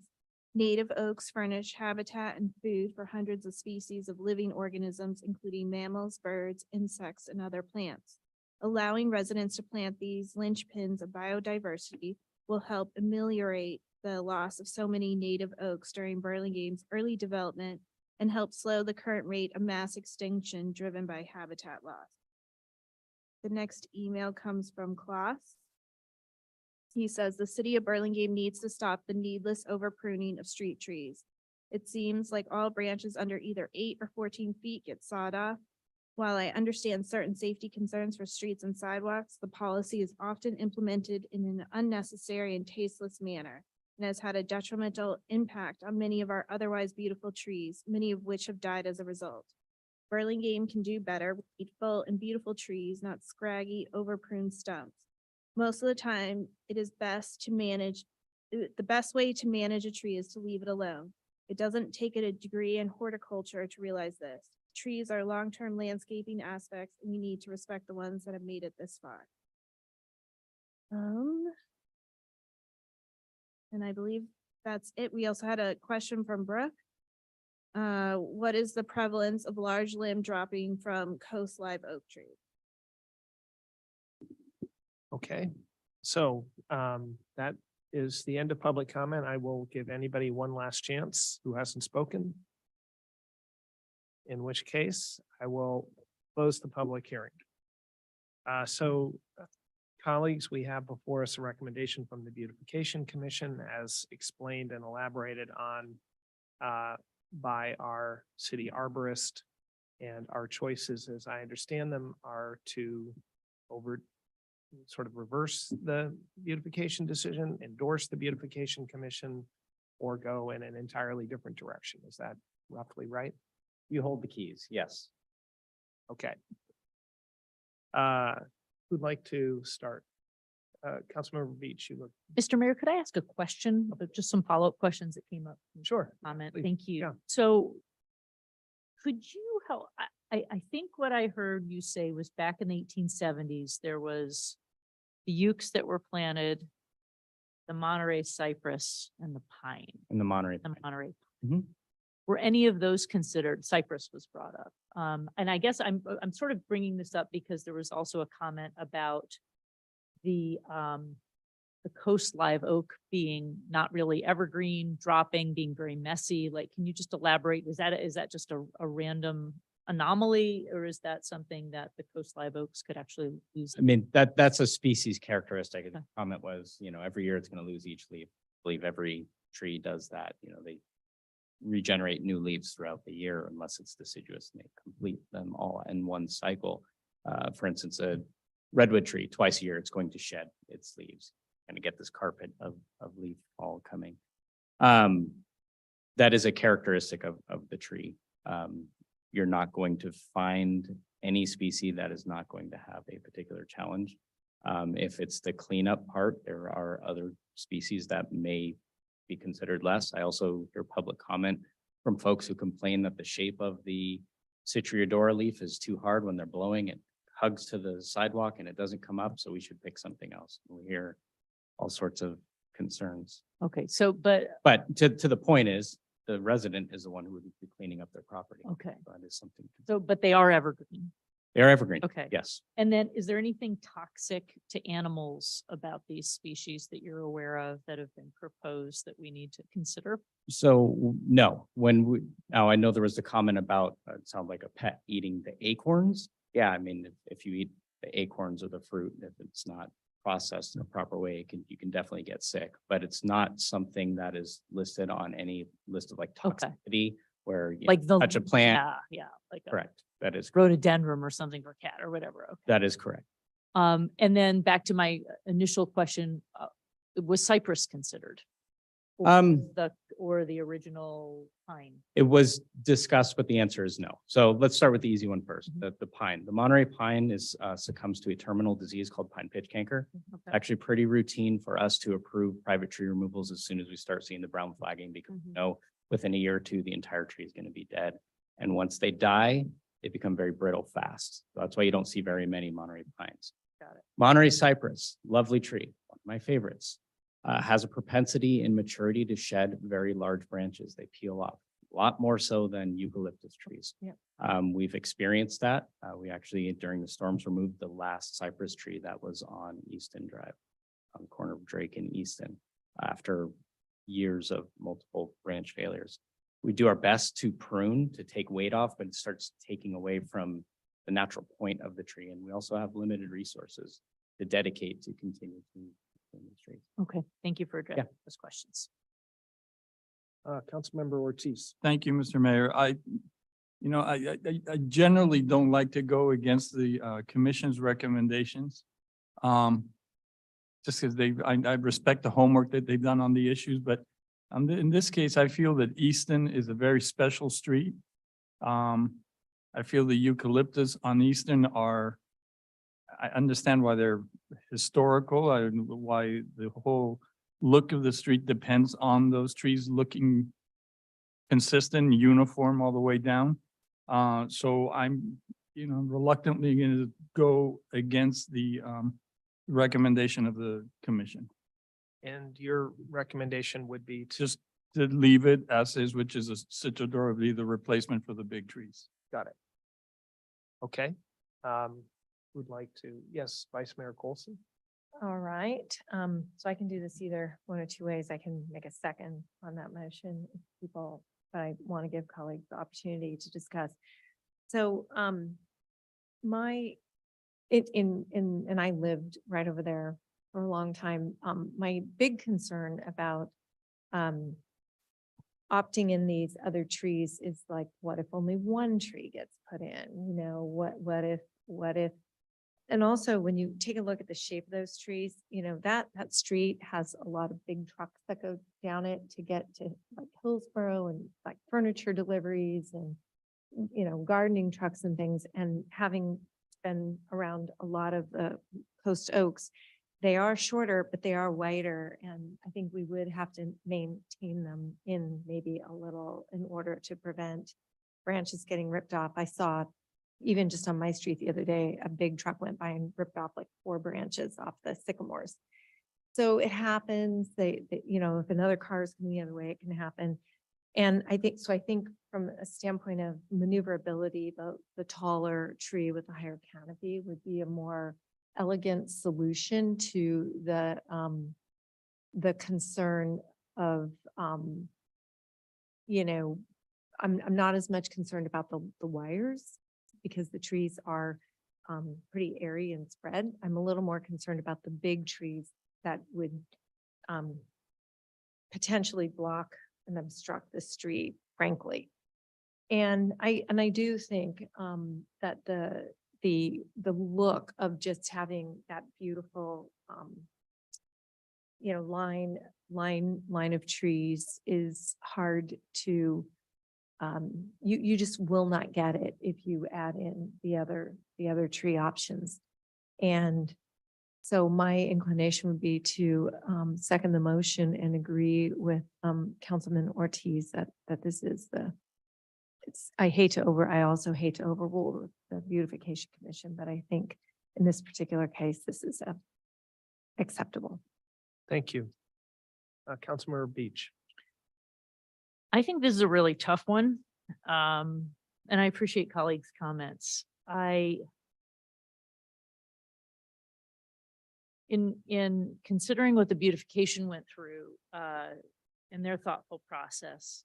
Native oaks furnish habitat and food for hundreds of species of living organisms, including mammals, birds, insects, and other plants. Allowing residents to plant these linchpins of biodiversity will help ameliorate the loss of so many native oaks during Burlingame's early development and help slow the current rate of mass extinction driven by habitat loss. The next email comes from Klaus. He says the city of Burlingame needs to stop the needless overpruning of street trees. It seems like all branches under either 8 or 14 feet get sawed off. While I understand certain safety concerns for streets and sidewalks, the policy is often implemented in an unnecessary and tasteless manner and has had a detrimental impact on many of our otherwise beautiful trees, many of which have died as a result. Burlingame can do better. We need full and beautiful trees, not scraggy, overpruned stumps. Most of the time, it is best to manage. The best way to manage a tree is to leave it alone. It doesn't take a degree in horticulture to realize this. Trees are long-term landscaping aspects, and we need to respect the ones that have made it this far. And I believe that's it. We also had a question from Brooke. What is the prevalence of large limb dropping from Coast Live oak trees? Okay, so that is the end of public comment. I will give anybody one last chance who hasn't spoken. In which case, I will close the public hearing. Colleagues, we have before us a recommendation from the Beautification Commission as explained and elaborated on by our city arborist. And our choices, as I understand them, are to sort of reverse the beautification decision, endorse the Beautification Commission, or go in an entirely different direction. Is that roughly right? You hold the keys, yes. Okay. Who'd like to start? Councilmember Beach, you look. Mr. Mayor, could I ask a question, just some follow-up questions that came up? Sure. Comment, Please. thank you. Yeah. So could you help, I think what I heard you say was back in the 1870s, there was the ukes that were planted, the Monterey cypress and the pine. In the Monterey. The Monterey. Mhm. Were any of those considered? Cypress was brought up. And I guess I'm sort of bringing this up because there was also a comment about the Coast Live oak being not really evergreen, dropping, being very messy. Like, can you just elaborate? Is that just a random anomaly, or is that something that the Coast Live oaks could actually lose? I mean, that's a species characteristic. The comment was, every year it's going to lose each leaf. I believe every tree does that. They regenerate new leaves throughout the year unless it's deciduous and they complete them all in one cycle. For instance, a redwood tree, twice a year, it's going to shed its leaves and get this carpet of leaf fall coming. That is a characteristic of the tree. you're not going to find any species that is not going to have a particular challenge. If it's the cleanup part, there are other species that may be considered less. I also hear public comment from folks who complain that the shape of the Citriodora leaf is too hard when they're blowing. It hugs to the sidewalk and it doesn't come up, so we should pick something else. We hear all sorts of concerns. Okay, so, but, But to the point is, the resident is the one who would be cleaning up their property. okay, That is something. so, but they are evergreen. They're evergreen. Okay. Yes. And then is there anything toxic to animals about these species that you're aware of that have been proposed that we need to consider? So no, now I know there was a comment about, it sounded like a pet eating the acorns. Yeah, I mean, if you eat the acorns or the fruit, if it's not processed in a proper way, you can definitely get sick, but it's not something that is listed on any list of like Okay. toxicity where you Like the. touch a plant. Yeah, like a Correct. That is, rhododendron or something for cat or whatever. Okay. that is correct. And then back to my initial question, was cypress considered? Um, Or the original pine? It was discussed, but the answer is no. So let's start with the easy one first, the pine. The Monterey pine is succumbs to a terminal disease called pine pitch canker. Okay. Actually pretty routine for us to approve private tree removals as soon as we start seeing the brown flagging, because we know within a year or two, the entire tree is going to be dead. And once they die, they become very brittle fast. So that's why you don't see very many Monterey pines. Got it. Monterey cypress, lovely tree, one of my favorites, has a propensity in maturity to shed very large branches. They peel off a lot more so than eucalyptus trees. Yeah. We've experienced that. We actually, during the storms, removed the last cypress tree that was on Easton Drive, on the corner of Drake and Easton, after years of multiple branch failures. We do our best to prune, to take weight off, but it starts taking away from the natural point of the tree. And we also have limited resources to dedicate to continue to prune the trees. Okay, thank you for addressing those questions. Councilmember Ortiz. Thank you, Mr. Mayor. I generally don't like to go against the commission's recommendations. Just because I respect the homework that they've done on the issues, but in this case, I feel that Easton is a very special street. I feel the eucalyptus on Easton I understand why they're historical, why the whole look of the street depends on those trees looking consistent, uniform all the way down. So I'm, reluctantly going to go against the recommendation of the commission. And your recommendation would be to, Just to leave it as is, which is a Citriodora would be the replacement for the big trees. got it. Okay. Would like to, yes, Vice Mayor Coulson. All right, so I can do this either one or two ways. I can make a second on that motion if people, but I want to give colleagues the opportunity to discuss. So, and I lived right over there for a long time. My big concern about, opting in these other trees is like, what if only one tree gets put in? What if, and also when you take a look at the shape of those trees, that street has a lot of big trucks that go down it to get to like Hillsborough and like furniture deliveries and, gardening trucks and things. And having been around a lot of the coast oaks, they are shorter, but they are wider. And I think we would have to maintain them in maybe a little in order to prevent branches getting ripped off. I saw even just on my street the other day, a big truck went by and ripped off like 4 branches off the sycamores. So it happens, if another car is coming the other way, it can happen. And I think from a standpoint of maneuverability, the taller tree with a higher canopy would be a more elegant solution to the concern of, I'm not as much concerned about the wires because the trees are pretty airy and spread. I'm a little more concerned about the big trees that would potentially block and obstruct the street, frankly. And I do think that the look of just having that beautiful line of trees is hard to you just will not get it if you add in the other tree options. And so my inclination would be to second the motion and agree with Councilman Ortiz that this is I also hate to overrule the Beautification Commission, but I think in this particular case, this is acceptable. Thank you. Councilmember Beach. I think this is a really tough one. And I appreciate colleagues' comments. In considering what the beautification went through in their thoughtful process,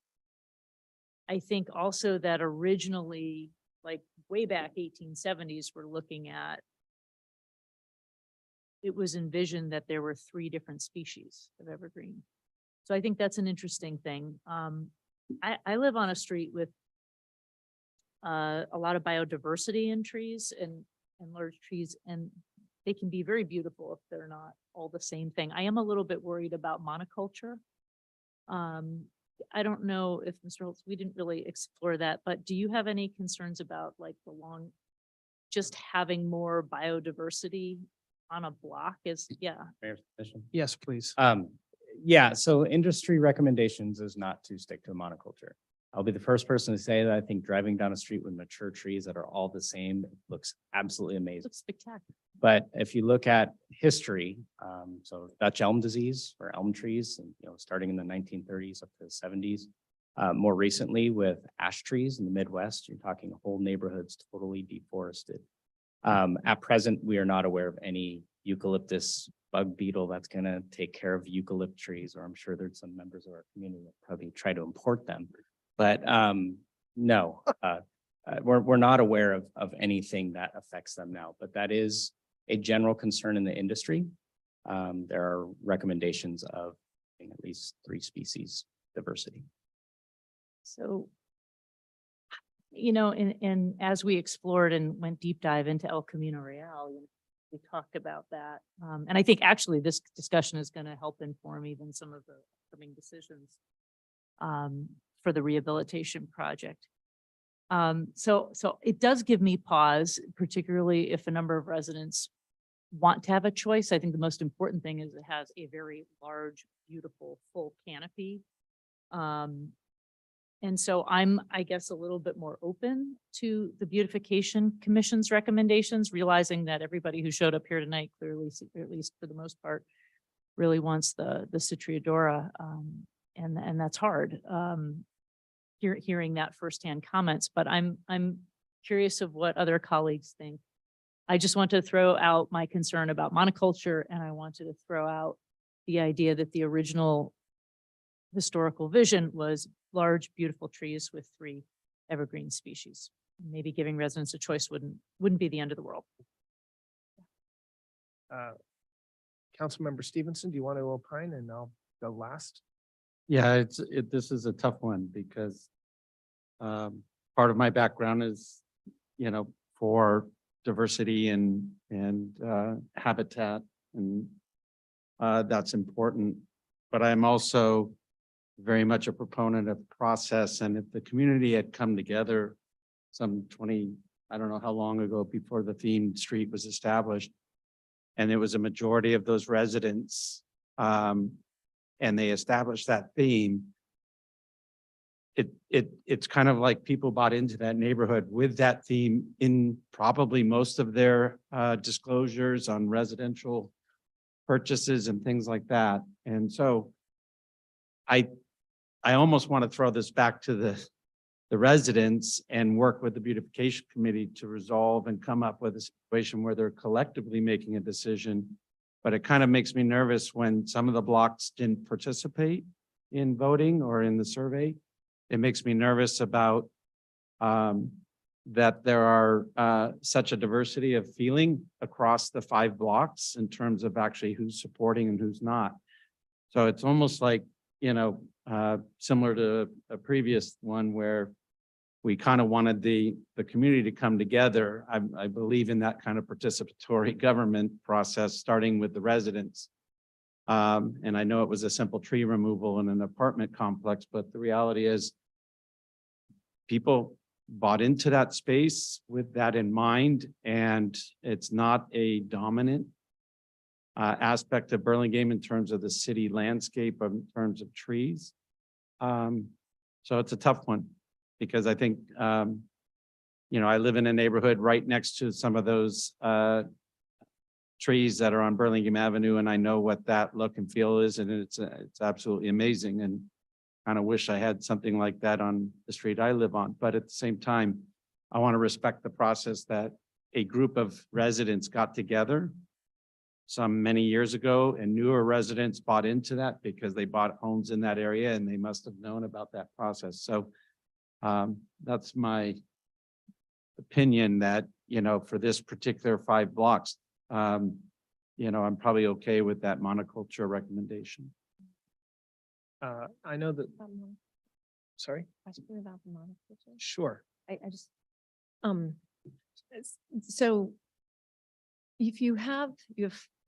I think also that originally, like way back 1870s, we're looking at, it was envisioned that there were 3 different species of evergreen. So I think that's an interesting thing. I live on a street with a lot of biodiversity in trees and large trees, and they can be very beautiful if they're not all the same thing. I am a little bit worried about monoculture. I don't know if Mr. Holtz, we didn't really explore that, but do you have any concerns about like just having more biodiversity on a block Mayor's petition. Yes, please. Yeah, so industry recommendations is not to stick to a monoculture. I'll be the first person to say that I think driving down a street with mature trees that are all the same looks absolutely amazing. looks spectacular? But if you look at history, so Dutch elm disease or elm trees, and, starting in the 1930s up to the 70s, more recently with ash trees in the Midwest, you're talking whole neighborhoods totally deforested. At present, we are not aware of any eucalyptus bug beetle that's going to take care of eucalypt trees, or I'm sure there's some members of our community that probably try to import them. But no, we're not aware of anything that affects them now, but that is a general concern in the industry. There are recommendations of at least 3 species diversity. So, and as we explored and went deep dive into El Camino Real, we talked about that. And I think actually this discussion is going to help inform even some of the upcoming decisions for the rehabilitation project. So it does give me pause, particularly if a number of residents want to have a choice. I think the most important thing is it has a very large, beautiful, full canopy. And so I'm, I guess, a little bit more open to the Beautification Commission's recommendations, realizing that everybody who showed up here tonight clearly, at least for the most part, really wants the Citriodora, and that's hard. Hearing that firsthand comments, but I'm curious of what other colleagues think. I just want to throw out my concern about monoculture, and I wanted to throw out the idea that the original historical vision was large, beautiful trees with 3 evergreen species. Maybe giving residents a choice wouldn't be the end of the world. Councilmember Stevenson, do you want to opine, and I'll go last? Yeah, this is a tough one because part of my background is, for diversity and habitat, and that's important. But I'm also very much a proponent of process. And if the community had come together some 20, I don't know how long ago, before the themed street was established, and there was a majority of those residents, and they established that theme, it's kind of like people bought into that neighborhood with that theme in probably most of their disclosures on residential purchases and things like that. And so I almost want to throw this back to the residents and work with the beautification committee to resolve and come up with a situation where they're collectively making a decision. But it kind of makes me nervous when some of the blocks didn't participate in voting or in the survey. It makes me nervous about that there are such a diversity of feeling across the 5 blocks in terms of actually who's supporting and who's not. So it's almost like, similar to a previous one where we kind of wanted the community to come together. I believe in that kind of participatory government process, starting with the residents. And I know it was a simple tree removal in an apartment complex, but the reality is people bought into that space with that in mind, and it's not a dominant aspect of Burlingame in terms of the city landscape, in terms of trees. So it's a tough one because I think, I live in a neighborhood right next to some of those trees that are on Burlingame Avenue, and I know what that look and feel is, and it's absolutely amazing. And kind of wish I had something like that on the street I live on. But at the same time, I want to respect the process that a group of residents got together some many years ago, and newer residents bought into that because they bought homes in that area and they must have known about that process. So that's my opinion that, for this particular 5 blocks, I'm probably okay with that monoculture recommendation. I know that, sorry, Question about the monoculture. sure. I just, so if you have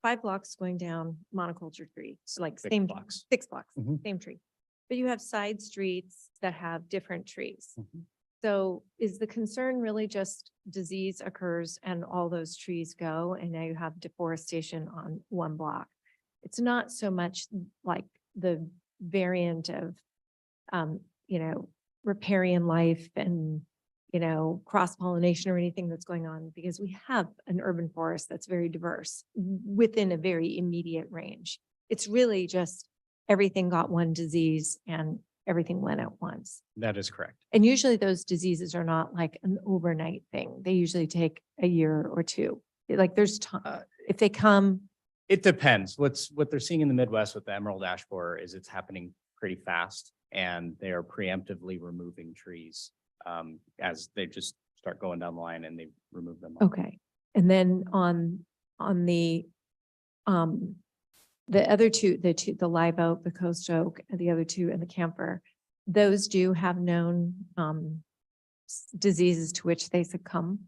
5 blocks going down monoculture tree, so like 6 same blocks. 6 blocks, Mhm. same tree. But you have side streets that have different trees. Mhm. So is the concern really just disease occurs and all those trees go and now you have deforestation on 1 block? It's not so much like the variant of, riparian life and, cross-pollination or anything that's going on because we have an urban forest that's very diverse within a very immediate range. It's really just everything got one disease and everything went at once. That is correct. And usually those diseases are not like an overnight thing. They usually take a year or 2. Like there's time, if they come, It depends. What they're seeing in the Midwest with the emerald ash borer is it's happening pretty fast and they are preemptively removing trees as they just start going down the line and they remove them. okay. And then on the other two, the live oak, the coast oak, and the other 2 and the camphor, those do have known diseases to which they succumb.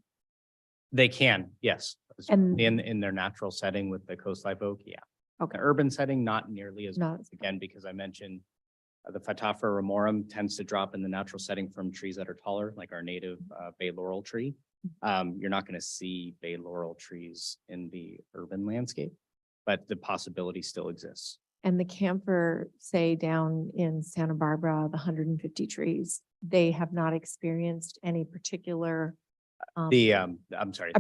They can, yes. And- In their natural setting with the coast live oak, yeah. Okay. The urban setting, not nearly as, Not much, again, because I mentioned the Phytophthora ramorum tends to drop in the natural setting from trees that are taller, like our native bay laurel tree. You're not going to see bay laurel trees in the urban landscape, but the possibility still exists. And the camphor, say down in Santa Barbara, the 150 trees, they have not experienced any particular. I'm sorry.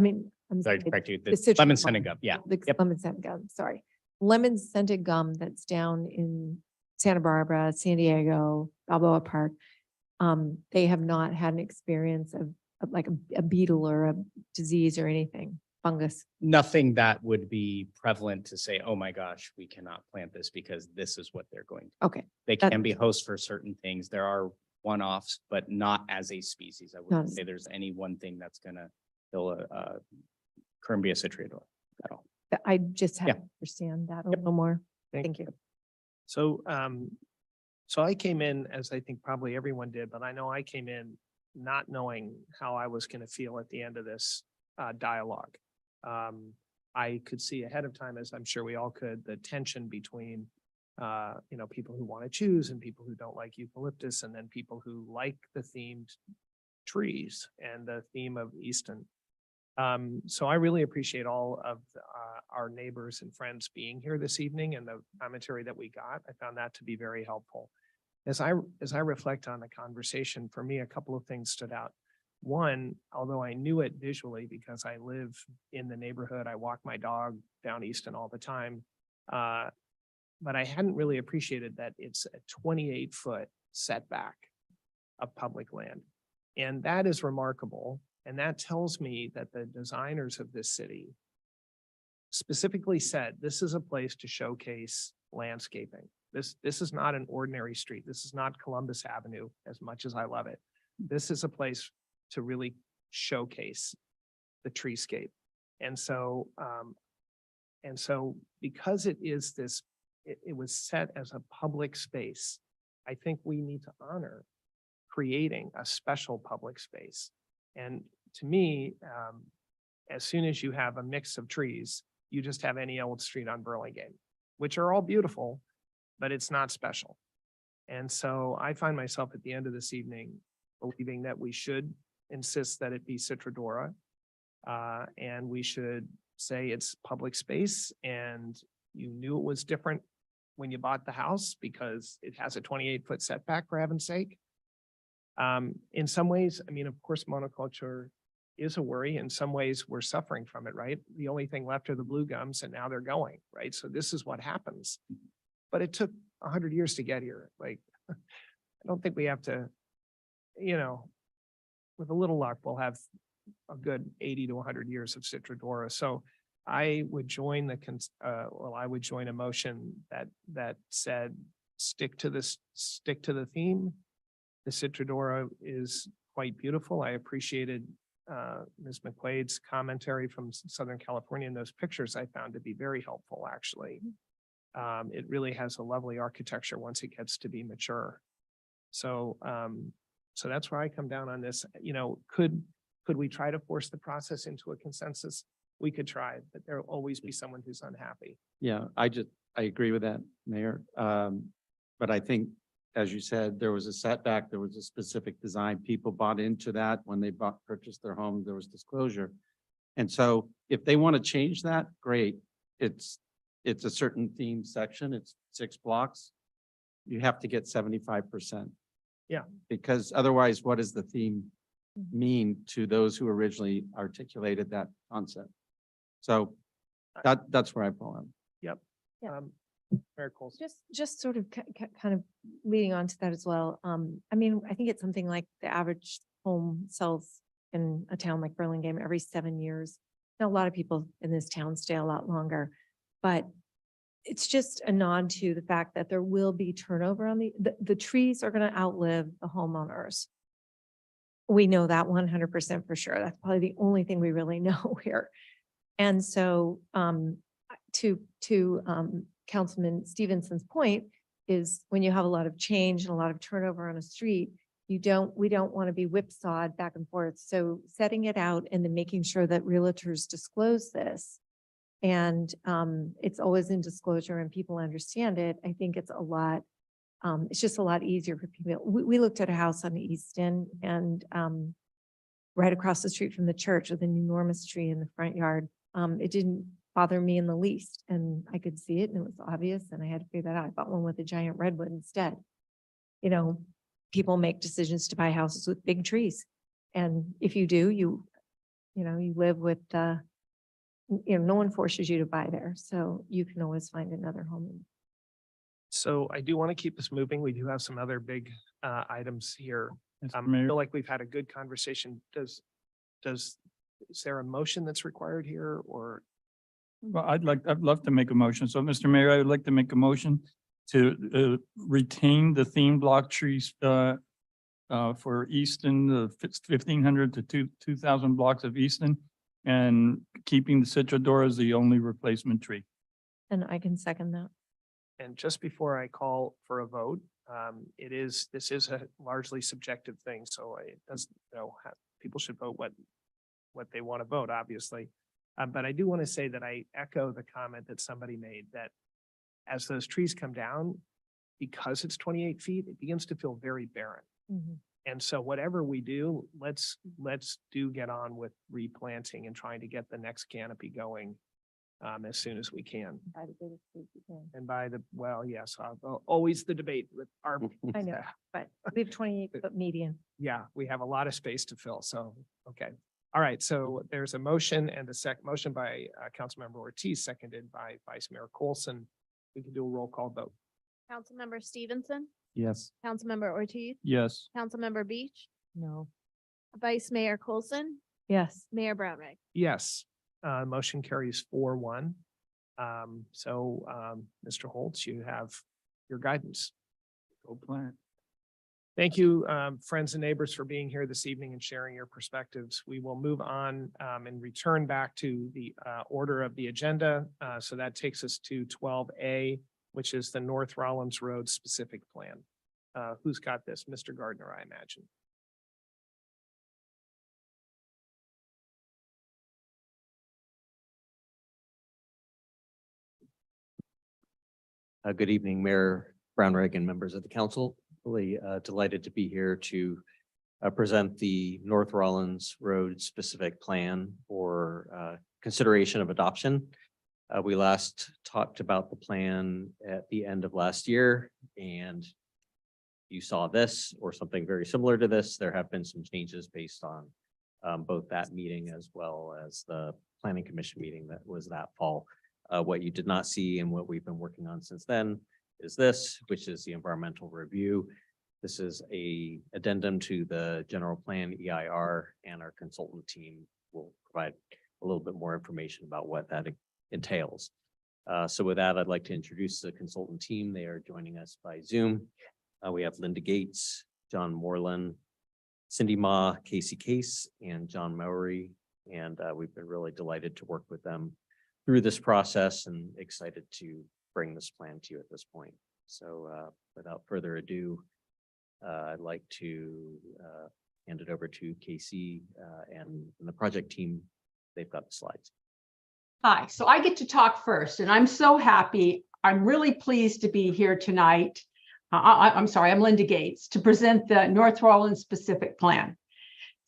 I'm Sorry sorry, to correct you. the The citrus lemon gum. scented gum, yeah. The Yep. lemon scented gum, sorry. Lemon scented gum that's down in Santa Barbara, San Diego, Balboa Park. They have not had an experience of like a beetle or a disease or anything, fungus. Nothing that would be prevalent to say, oh my gosh, we cannot plant this because this is what they're going to. Okay, They that- can be hosts for certain things. There are one-offs, but not as a species. I Not wouldn't as- say there's any one thing that's gonna kill a Corymbia citriodora at all. I just have Yeah. to understand that a little more. Thank you. So, so I came in, as I think probably everyone did, but I know I came in not knowing how I was going to feel at the end of this dialogue. I could see ahead of time, as I'm sure we all could, the tension between, people who want to choose and people who don't like eucalyptus, and then people who like the themed trees and the theme of Easton. So I really appreciate all of our neighbors and friends being here this evening and the commentary that we got. I found that to be very helpful. As I reflect on the conversation, for me, a couple of things stood out. One, although I knew it visually because I live in the neighborhood, I walk my dog down Easton all the time. But I hadn't really appreciated that it's a 28-foot setback of public land. And that is remarkable. And that tells me that the designers of this city specifically said, this is a place to showcase landscaping. This is not an ordinary street. This is not Columbus Avenue, as much as I love it. This is a place to really showcase the treescape. And so because it is this, it was set as a public space, I think we need to honor creating a special public space. And to me, as soon as you have a mix of trees, you just have any old street on Burlingame, which are all beautiful, but it's not special. And so I find myself at the end of this evening believing that we should insist that it be Citradora. And we should say it's public space and you knew it was different when you bought the house because it has a 28-foot setback, for heaven's sake. In some ways, I mean, of course, monoculture is a worry. In some ways, we're suffering from it, right? The only thing left are the blue gums and now they're going, right? So this is what happens. But it took 100 years to get here. Like, I don't think we have to, you know, with a little luck, we'll have a good 80 to 100 years of Citradora. So I would join I would join a motion that said, stick to the theme. The Citradora is quite beautiful. I appreciated Ms. McQuaid's commentary from Southern California, and those pictures I found to be very helpful, actually. It really has a lovely architecture once it gets to be mature. So, so that's where I come down on this. You know, could we try to force the process into a consensus? We could try, but there'll always be someone who's unhappy. Yeah, I agree with that, Mayor. But I think, as you said, there was a setback, there was a specific design. People bought into that when they purchased their home, there was disclosure. And so if they want to change that, great. It's a certain theme section, it's 6 blocks. You have to get 75%. Yeah. Because otherwise, what does the theme mean to those who originally articulated that concept? So that's where I fall in. Yep. Yeah. Mayor Coles. Just sort of kind of leading on to that as well. I mean, I think it's something like the average home sells in a town like Burlingame every 7 years. Now, a lot of people in this town stay a lot longer, but it's just a nod to the fact that there will be turnover on the trees are going to outlive the homeowners. We know that 100% for sure. That's probably the only thing we really know here. And so to Councilman Stevenson's point is when you have a lot of change and a lot of turnover on a street, we don't want to be whipsawed back and forth. So setting it out and then making sure that realtors disclose this and it's always in disclosure and people understand it. I think it's a lot. It's just a lot easier for people. We looked at a house on Easton and right across the street from the church with an enormous tree in the front yard. It didn't bother me in the least. And I could see it and it was obvious and I had to figure that out. I bought one with a giant redwood instead. You know, people make decisions to buy houses with big trees. And if you do, you live with, no one forces you to buy there. So you can always find another home. So I do want to keep this moving. We do have some other big items here. Mr. I Mayor. feel like we've had a good conversation. Is there a motion that's required here or? Well, I'd love to make a motion. So, Mr. Mayor, I would like to make a motion to retain the theme block trees for Easton, the 1,500 to 2,000 blocks of Easton, and keeping the Citradora as the only replacement tree. And I can second that. And just before I call for a vote, this is a largely subjective thing. So it does, people should vote what they want to vote, obviously. But I do want to say that I echo the comment that somebody made that as those trees come down, because it's 28 feet, it begins to feel very barren. And so whatever we do, let's get on with replanting and trying to get the next canopy going as soon as we can. By the biggest trees you can. And yes, always the debate with our. I know, but we have 28-foot median. Yeah, we have a lot of space to fill. So, okay. All right. So there's a motion and a motion by Councilmember Ortiz, seconded by Vice Mayor Coulson. We can do a roll call vote. Councilmember Stevenson, Yes. Councilmember Ortiz, Yes. Councilmember Beach, No. Vice Mayor Coulson, Yes. Mayor Brownrigg. Yes, motion carries 4-1. Mr. Holtz, you have your guidance. Go plant. Thank you, friends and neighbors, for being here this evening and sharing your perspectives. We will move on and return back to the order of the agenda. So that takes us to 12A, which is the North Rollins Road specific plan. Who's got this? Mr. Gardner, I imagine. Good evening, Mayor Brownrigg and members of the council. Really delighted to be here to present the North Rollins Road specific plan for consideration of adoption. We last talked about the plan at the end of last year, and you saw this or something very similar to this. There have been some changes based on both that meeting as well as the Planning Commission meeting that was that fall. What you did not see and what we've been working on since then is this, which is the environmental review. This is a addendum to the general plan EIR, and our consultant team will provide a little bit more information about what that entails. So with that, I'd like to introduce the consultant team. They are joining us by Zoom. We have Linda Gates, John Moreland, Cindy Ma, Casey Case, and John Mowry. And we've been really delighted to work with them through this process and excited to bring this plan to you at this point. So without further ado, I'd like to hand it over to Casey and the project team. They've got the slides. Hi, so I get to talk first, and I'm so happy. I'm really pleased to be here tonight. I'm sorry, I'm Linda Gates, to present the North Rollins specific plan.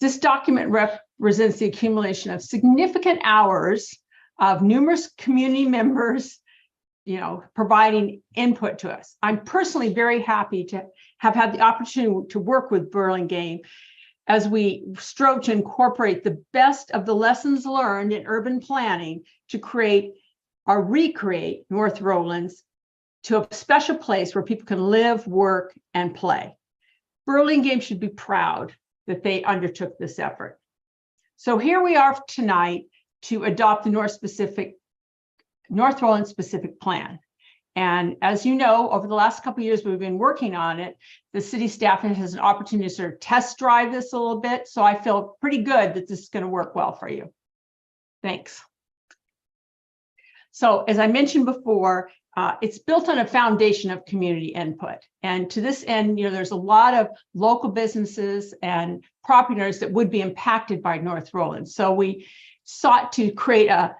This document represents the accumulation of significant hours of numerous community members, providing input to us. I'm personally very happy to have had the opportunity to work with Burlingame as we strove to incorporate the best of the lessons learned in urban planning to create or recreate North Rollins to a special place where people can live, work, and play. Burlingame should be proud that they undertook this effort. So here we are tonight to adopt the North Rollins specific plan. And as you know, over the last couple of years, we've been working on it. The city staff has an opportunity to sort of test drive this a little bit. So I feel pretty good that this is going to work well for you. Thanks. So as I mentioned before, it's built on a foundation of community input. And to this end, there's a lot of local businesses and property owners that would be impacted by North Rollins. So we sought to create a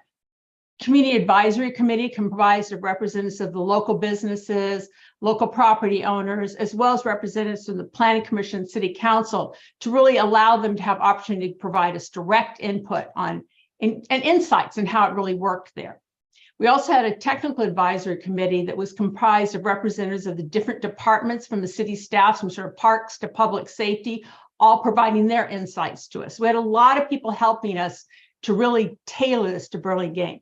community advisory committee comprised of representatives of the local businesses, local property owners, as well as representatives from the Planning Commission, City Council, to really allow them to have opportunity to provide us direct input on and insights on how it really worked there. We also had a technical advisory committee that was comprised of representatives of the different departments from the city staff, from sort of parks to public safety, all providing their insights to us. We had a lot of people helping us to really tailor this to Burlingame.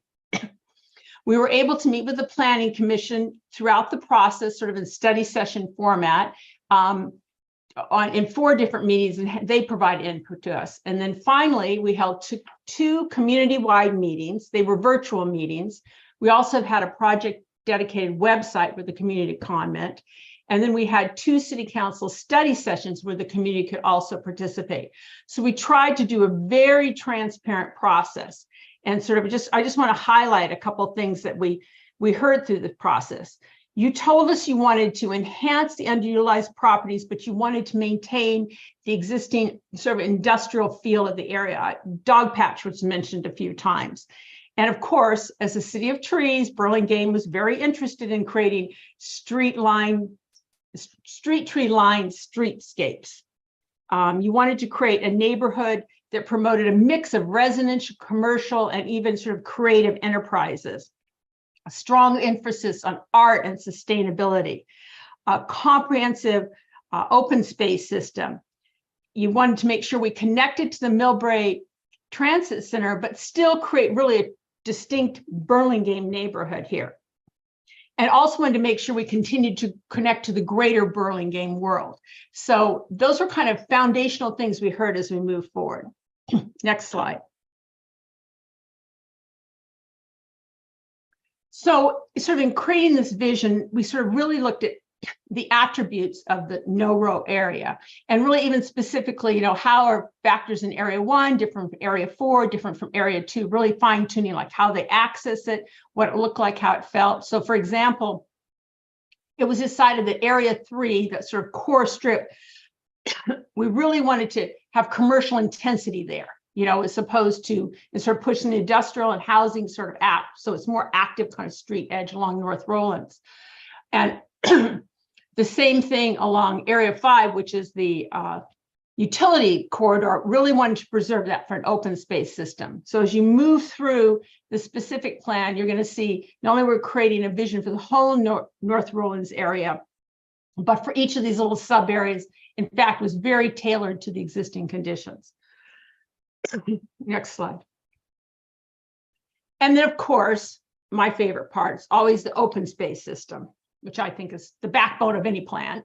We were able to meet with the Planning Commission throughout the process, sort of in study session format, in 4 different meetings, and they provide input to us. And then finally, we held two community-wide meetings. They were virtual meetings. We also had a project dedicated website where the community could comment. And then we had 2 city council study sessions where the community could also participate. So we tried to do a very transparent process. And sort of I just want to highlight a couple of things that we heard through the process. You told us you wanted to enhance the underutilized properties, but you wanted to maintain the existing sort of industrial feel of the area. Dog patch was mentioned a few times. And of course, as a city of trees, Burlingame was very interested in creating street tree lined streetscapes. You wanted to create a neighborhood that promoted a mix of residential, commercial, and even sort of creative enterprises. A strong emphasis on art and sustainability, a comprehensive open space system. You wanted to make sure we connected to the Millbrae Transit Center, but still create really a distinct Burlingame neighborhood here. And also wanted to make sure we continued to connect to the greater Burlingame world. So those are kind of foundational things we heard as we move forward. Next slide. So sort of in creating this vision, we sort of really looked at the attributes of the no-row area, and really even specifically, how are factors in area 1 different from area 4, different from area 2, really fine-tuning like how they access it, what it looked like, how it felt. So for example, it was decided that area 3, that sort of core strip, we really wanted to have commercial intensity there, as opposed to sort of pushing the industrial and housing sort of app. So it's more active kind of street edge along North Rollins. And the same thing along area 5, which is the utility corridor, really wanted to preserve that for an open space system. So as you move through the specific plan, you're going to see not only we're creating a vision for the whole North Rollins area, but for each of these little sub areas, in fact, was very tailored to the existing conditions. Next slide. And then, of course, my favorite part is always the open space system, which I think is the backbone of any plan.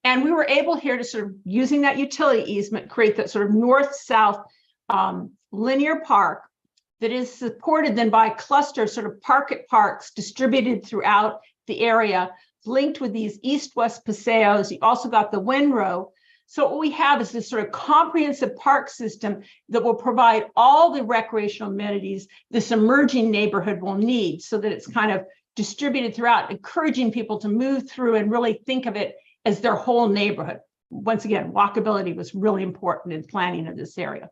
And we were able here to sort of, using that utility easement, create that sort of north-south linear park that is supported then by a cluster of sort of parks distributed throughout the area, linked with these east-west paseos. You also got the windrow. So what we have is this sort of comprehensive park system that will provide all the recreational amenities this emerging neighborhood will need, so that it's kind of distributed throughout, encouraging people to move through and really think of it as their whole neighborhood. Once again, walkability was really important in planning of this area.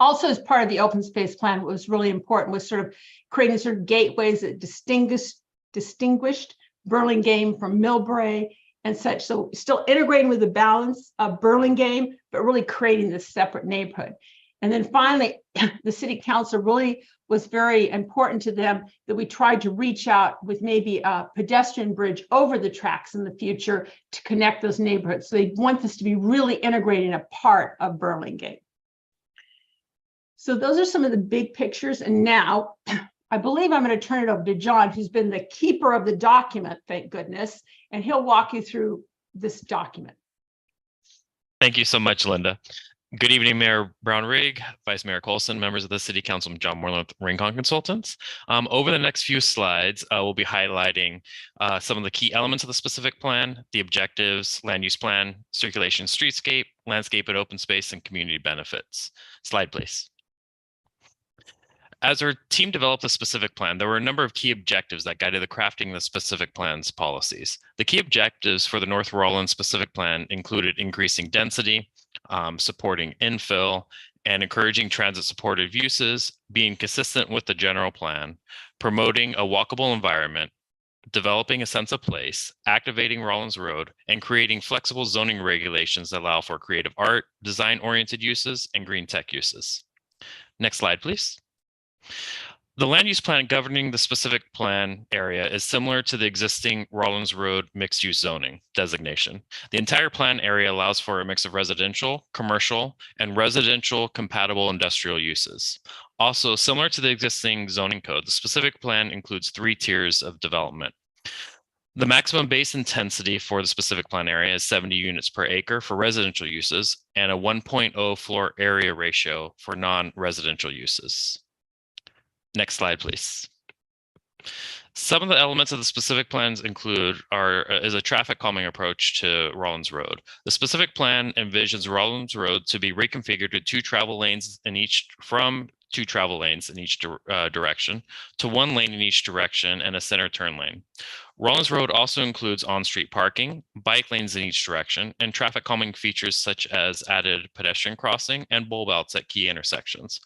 Also, as part of the open space plan, what was really important was sort of creating sort of gateways that distinguished Burlingame from Millbrae and such. So still integrating with the balance of Burlingame, but really creating this separate neighborhood. And then finally, the city council really was very important to them that we tried to reach out with maybe a pedestrian bridge over the tracks in the future to connect those neighborhoods. So they want this to be really integrating a part of Burlingame. So those are some of the big pictures. And now I believe I'm going to turn it over to John, who's been the keeper of the document, thank goodness, and he'll walk you through this document. Thank you so much, Linda. Good evening, Mayor Brown-Rigg, Vice Mayor Colson, members of the City Council, I'm John Moreland with Rincon Consultants. Over the next few slides, we'll be highlighting some of the key elements of the specific plan, the objectives, land use plan, circulation, streetscape, landscape and open space, and community benefits. Slide, please. As our team developed the specific plan, there were a number of key objectives that guided the crafting of the specific plan's policies. The key objectives for the North Rollins specific plan included increasing density, supporting infill, and encouraging transit-supportive uses, being consistent with the general plan, promoting a walkable environment, developing a sense of place, activating Rollins Road, and creating flexible zoning regulations that allow for creative art, design-oriented uses, and green tech uses. Next slide, please. The land use plan governing the specific plan area is similar to the existing Rollins Road mixed-use zoning designation. The entire plan area allows for a mix of residential, commercial, and residential compatible industrial uses. Also, similar to the existing zoning code, the specific plan includes 3 tiers of development. The maximum base intensity for the specific plan area is 70 units per acre for residential uses and a 1.0 floor area ratio for non-residential uses. Next slide, please. Some of the elements of the specific plans include is a traffic calming approach to Rollins Road. The specific plan envisions Rollins Road to be reconfigured to 2 travel lanes in each direction to 1 lane in each direction and a center turn lane. Rollins Road also includes on-street parking, bike lanes in each direction, and traffic calming features such as added pedestrian crossing and bulb outs at key intersections.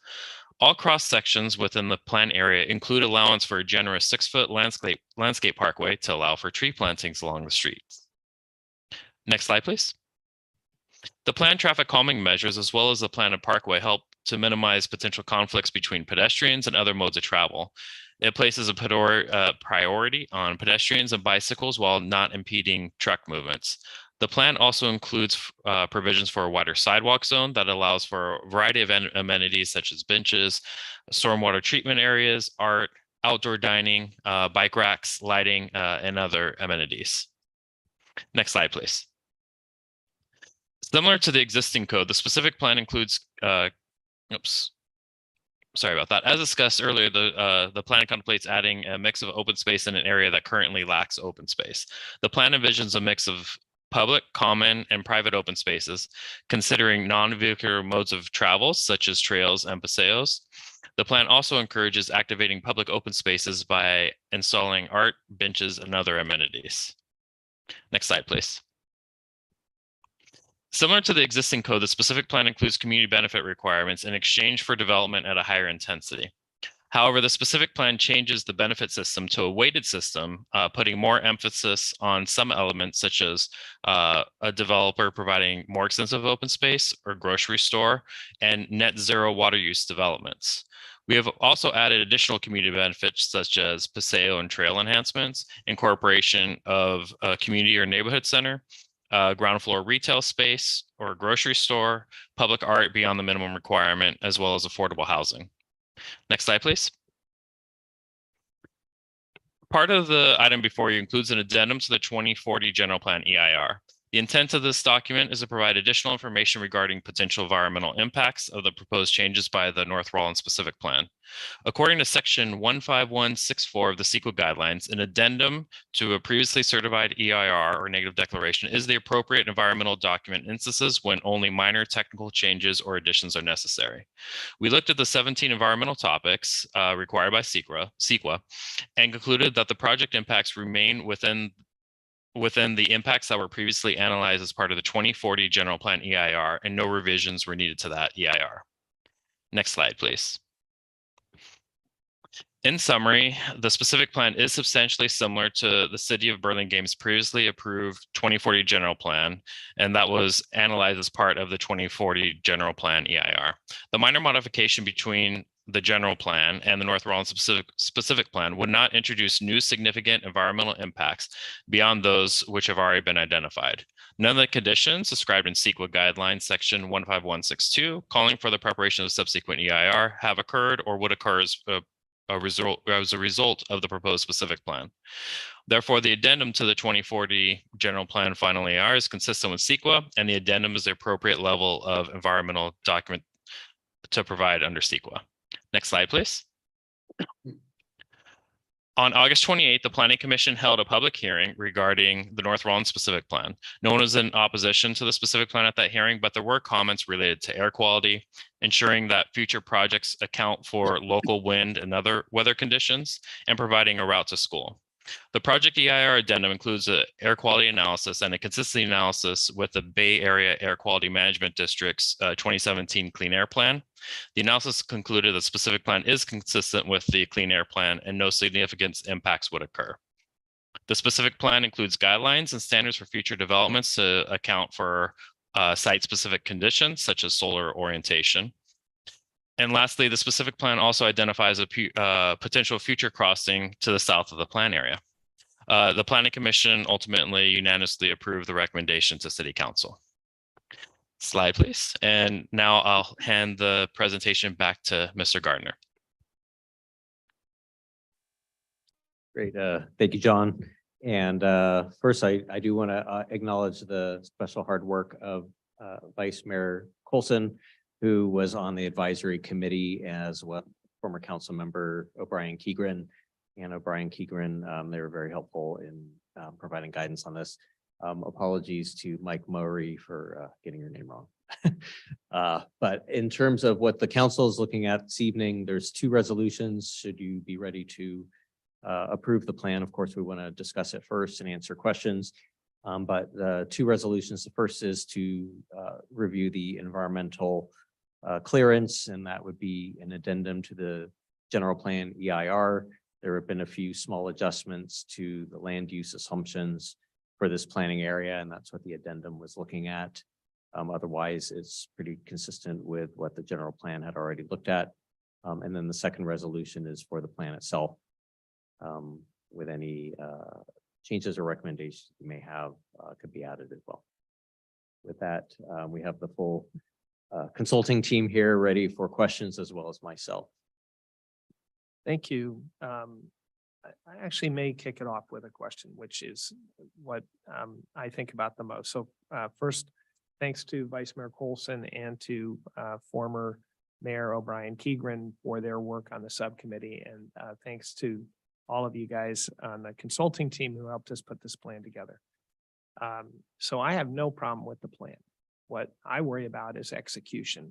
All cross sections within the plan area include allowance for a generous 6-foot landscape parkway to allow for tree plantings along the streets. Next slide, please. The planned traffic calming measures, as well as the planned parkway, help to minimize potential conflicts between pedestrians and other modes of travel. It places a priority on pedestrians and bicycles while not impeding truck movements. The plan also includes provisions for a wider sidewalk zone that allows for a variety of amenities such as benches, stormwater treatment areas, art, outdoor dining, bike racks, lighting, and other amenities. Next slide, please. Similar to the existing code, the specific plan includes, sorry about that. As discussed earlier, the plan contemplates adding a mix of open space in an area that currently lacks open space. The plan envisions a mix of public, common, and private open spaces, considering non-vehicular modes of travel, such as trails and paseos. The plan also encourages activating public open spaces by installing art, benches, and other amenities. Next slide, please. Similar to the existing code, the specific plan includes community benefit requirements in exchange for development at a higher intensity. However, the specific plan changes the benefit system to a weighted system, putting more emphasis on some elements such as a developer providing more extensive open space or grocery store and net zero water use developments. We have also added additional community benefits such as paseo and trail enhancements, incorporation of a community or neighborhood center, ground floor retail space or grocery store, public art beyond the minimum requirement, as well as affordable housing. Next slide, please. Part of the item before you includes an addendum to the 2040 General Plan EIR. The intent of this document is to provide additional information regarding potential environmental impacts of the proposed changes by the North Rawlins Specific Plan. According to section 15164 of the CEQA guidelines, an addendum to a previously certified EIR or negative declaration is the appropriate environmental document in instances when only minor technical changes or additions are necessary. We looked at the 17 environmental topics required by CEQA and concluded that the project impacts remain within the impacts that were previously analyzed as part of the 2040 General Plan EIR, and no revisions were needed to that EIR. Next slide, please. In summary, the specific plan is substantially similar to the City of Burlingame's previously approved 2040 General Plan, and that was analyzed as part of the 2040 General Plan EIR. The minor modification between the general plan and the North Rawlins specific plan would not introduce new significant environmental impacts beyond those which have already been identified. None of the conditions described in CEQA guidelines section 15162 calling for the preparation of subsequent EIR have occurred or would occur as a result of the proposed specific plan. Therefore, the addendum to the 2040 General Plan Final EIR is consistent with CEQA, and the addendum is the appropriate level of environmental document to provide under CEQA. Next slide, please. On August 28th, the Planning Commission held a public hearing regarding the North Rawlins specific plan. No one was in opposition to the specific plan at that hearing, but there were comments related to air quality, ensuring that future projects account for local wind and other weather conditions, and providing a route to school. The project EIR addendum includes an air quality analysis and a consistency analysis with the Bay Area Air Quality Management District's 2017 Clean Air Plan. The analysis concluded the specific plan is consistent with the Clean Air Plan and no significant impacts would occur. The specific plan includes guidelines and standards for future developments to account for site-specific conditions such as solar orientation. And lastly, the specific plan also identifies a potential future crossing to the south of the plan area. The Planning Commission ultimately unanimously approved the recommendation to City Council. Slide, please. And now I'll hand the presentation back to Mr. Gardner. Great. Thank you, John. And first, I do want to acknowledge the special hard work of Vice Mayor Colson, who was on the advisory committee, as well former council member O'Brien Keegren. And O'Brien Keegren, they were very helpful in providing guidance on this. Apologies to Mike Murray for getting your name wrong. But in terms of what the council is looking at this evening, there's two resolutions. Should you be ready to approve the plan? Of course, we want to discuss it first and answer questions. But the two resolutions, the first is to review the environmental clearance, and that would be an addendum to the general plan EIR. There have been a few small adjustments to the land use assumptions for this planning area, and that's what the addendum was looking at. Otherwise, it's pretty consistent with what the general plan had already looked at. And then the second resolution is for the plan itself, with any changes or recommendations you may have could be added as well. With that, we have the full consulting team here ready for questions, as well as myself. Thank you. I actually may kick it off with a question, which is what I think about the most. So first, thanks to Vice Mayor Colson and to former Mayor O'Brien Keegren for their work on the subcommittee. And thanks to all of you guys on the consulting team who helped us put this plan together. So I have no problem with the plan. What I worry about is execution.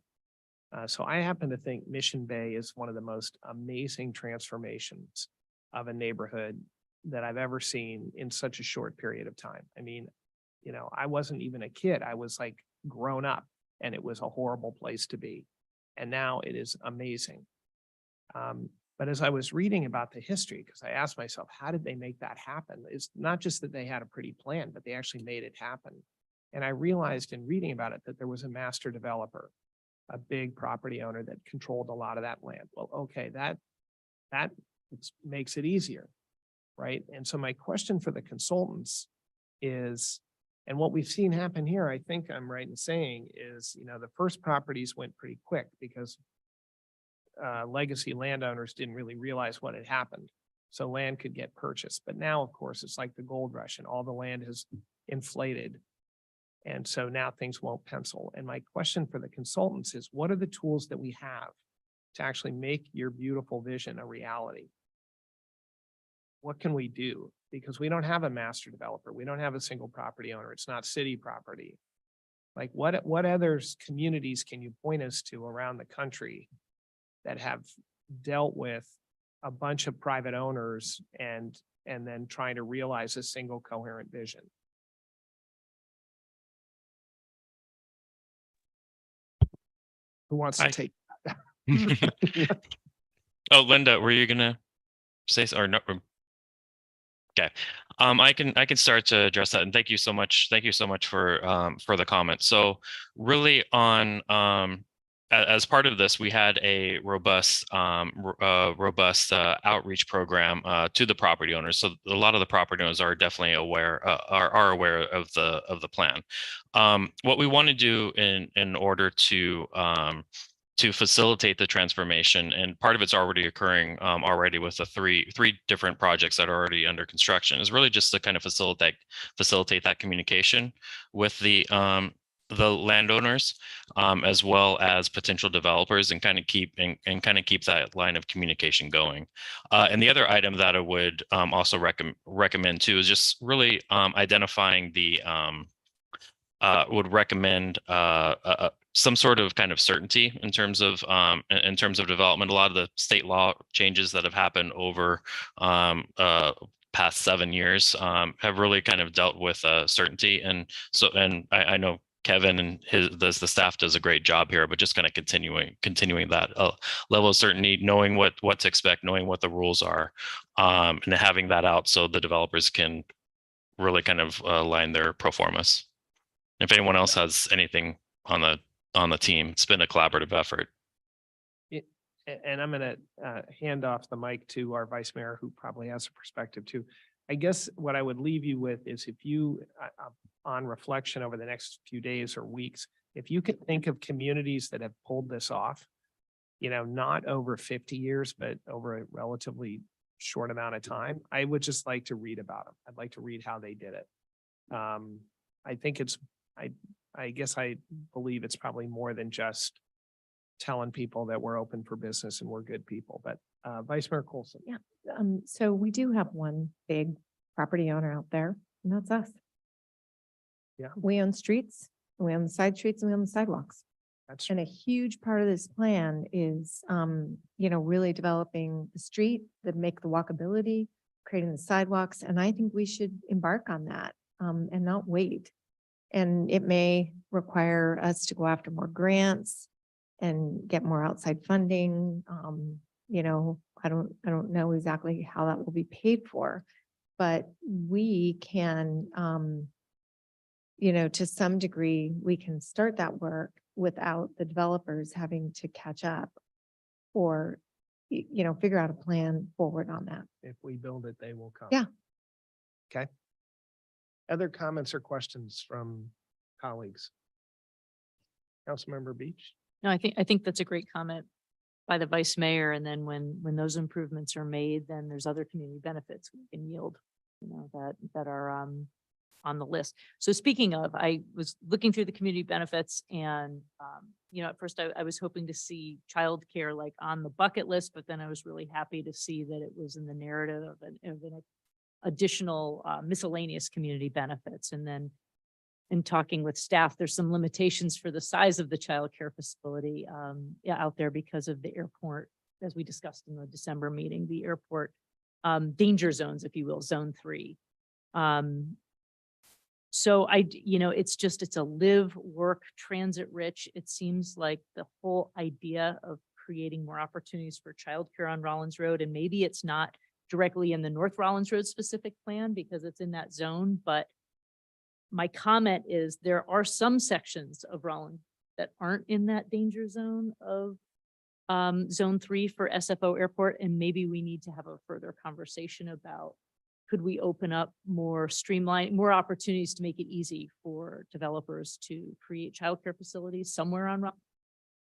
So I happen to think Mission Bay is one of the most amazing transformations of a neighborhood that I've ever seen in such a short period of time. I mean, you know, I wasn't even a kid. I was like grown up, and it was a horrible place to be. And now it is amazing. But as I was reading about the history, because I asked myself, how did they make that happen? It's not just that they had a pretty plan, but they actually made it happen. And I realized in reading about it that there was a master developer, a big property owner that controlled a lot of that land. Well, okay, that makes it easier, right? And so my question for the consultants is, and what we've seen happen here, I think I'm right in saying is, the first properties went pretty quick because legacy landowners didn't really realize what had happened. So land could get purchased. But now, of course, it's like the gold rush and all the land has inflated. And so now things won't pencil. And my question for the consultants is, what are the tools that we have to actually make your beautiful vision a reality? What can we do? Because we don't have a master developer. We don't have a single property owner. It's not city property. Like what other communities can you point us to around the country that have dealt with a bunch of private owners and then trying to realize a single coherent vision? Who wants to take? Oh, Linda, were you gonna say or no? Okay. I can start to address that, and thank you so much. Thank you so much for the comment. So really on as part of this, we had a robust outreach program to the property owners. So a lot of the property owners are definitely aware are aware of the plan. What we want to do in order to facilitate the transformation, and part of it's already occurring already with the three different projects that are already under construction, is really just to kind of facilitate that communication with the landowners as well as potential developers, and kind of keep that line of communication going. And the other item that I would also recommend too is just really identifying the would recommend some sort of kind of certainty in terms of development. A lot of the state law changes that have happened over past 7 years have really kind of dealt with certainty. And so, and I know Kevin and the staff does a great job here, but just kind of continuing that level of certainty, knowing what to expect, knowing what the rules are, and having that out so the developers can really kind of line their pro formas. If anyone else has anything on the team, it's been a collaborative effort. And I'm going to hand off the mic to our vice mayor, who probably has a perspective too. I guess what I would leave you with is, if you, on reflection over the next few days or weeks, if you could think of communities that have pulled this off, not over 50 years, but over a relatively short amount of time, I would just like to read about them. I'd like to read how they did it. I think I guess I believe it's probably more than just telling people that we're open for business and we're good people, but Vice Mayor Coulson. Yeah. So we do have one big property owner out there, and that's us. Yeah. We own streets, we own the side streets, and we own the sidewalks. And a huge part of this plan is, really developing the street that make the walkability, creating the sidewalks. And I think we should embark on that and not wait. And it may require us to go after more grants and get more outside funding. I don't know exactly how that will be paid for, but we can, to some degree, we can start that work without the developers having to catch up or, figure out a plan forward on that. If we build it, they will come. Yeah. Okay. Other comments or questions from colleagues? Councilmember Beach? No, I think that's a great comment by the vice mayor. And then when those improvements are made, then there's other community benefits we can yield, that are on the list. So speaking of, I was looking through the community benefits, and at first I was hoping to see childcare like on the bucket list, but then I was really happy to see that it was in the narrative of an additional miscellaneous community benefits. And then in talking with staff, there's some limitations for the size of the childcare facility out there because of the airport, as we discussed in the December meeting, the airport danger zones, if you will, zone 3. So it's a live, work, transit rich. It seems like the whole idea of creating more opportunities for childcare on Rollins Road. And maybe it's not directly in the North Rollins Road specific plan because it's in that zone, but my comment is there are some sections of Rollins that aren't in that danger zone of zone 3 for SFO airport. And maybe we need to have a further conversation about, could we open up more more opportunities to make it easy for developers to create childcare facilities somewhere on Rollins,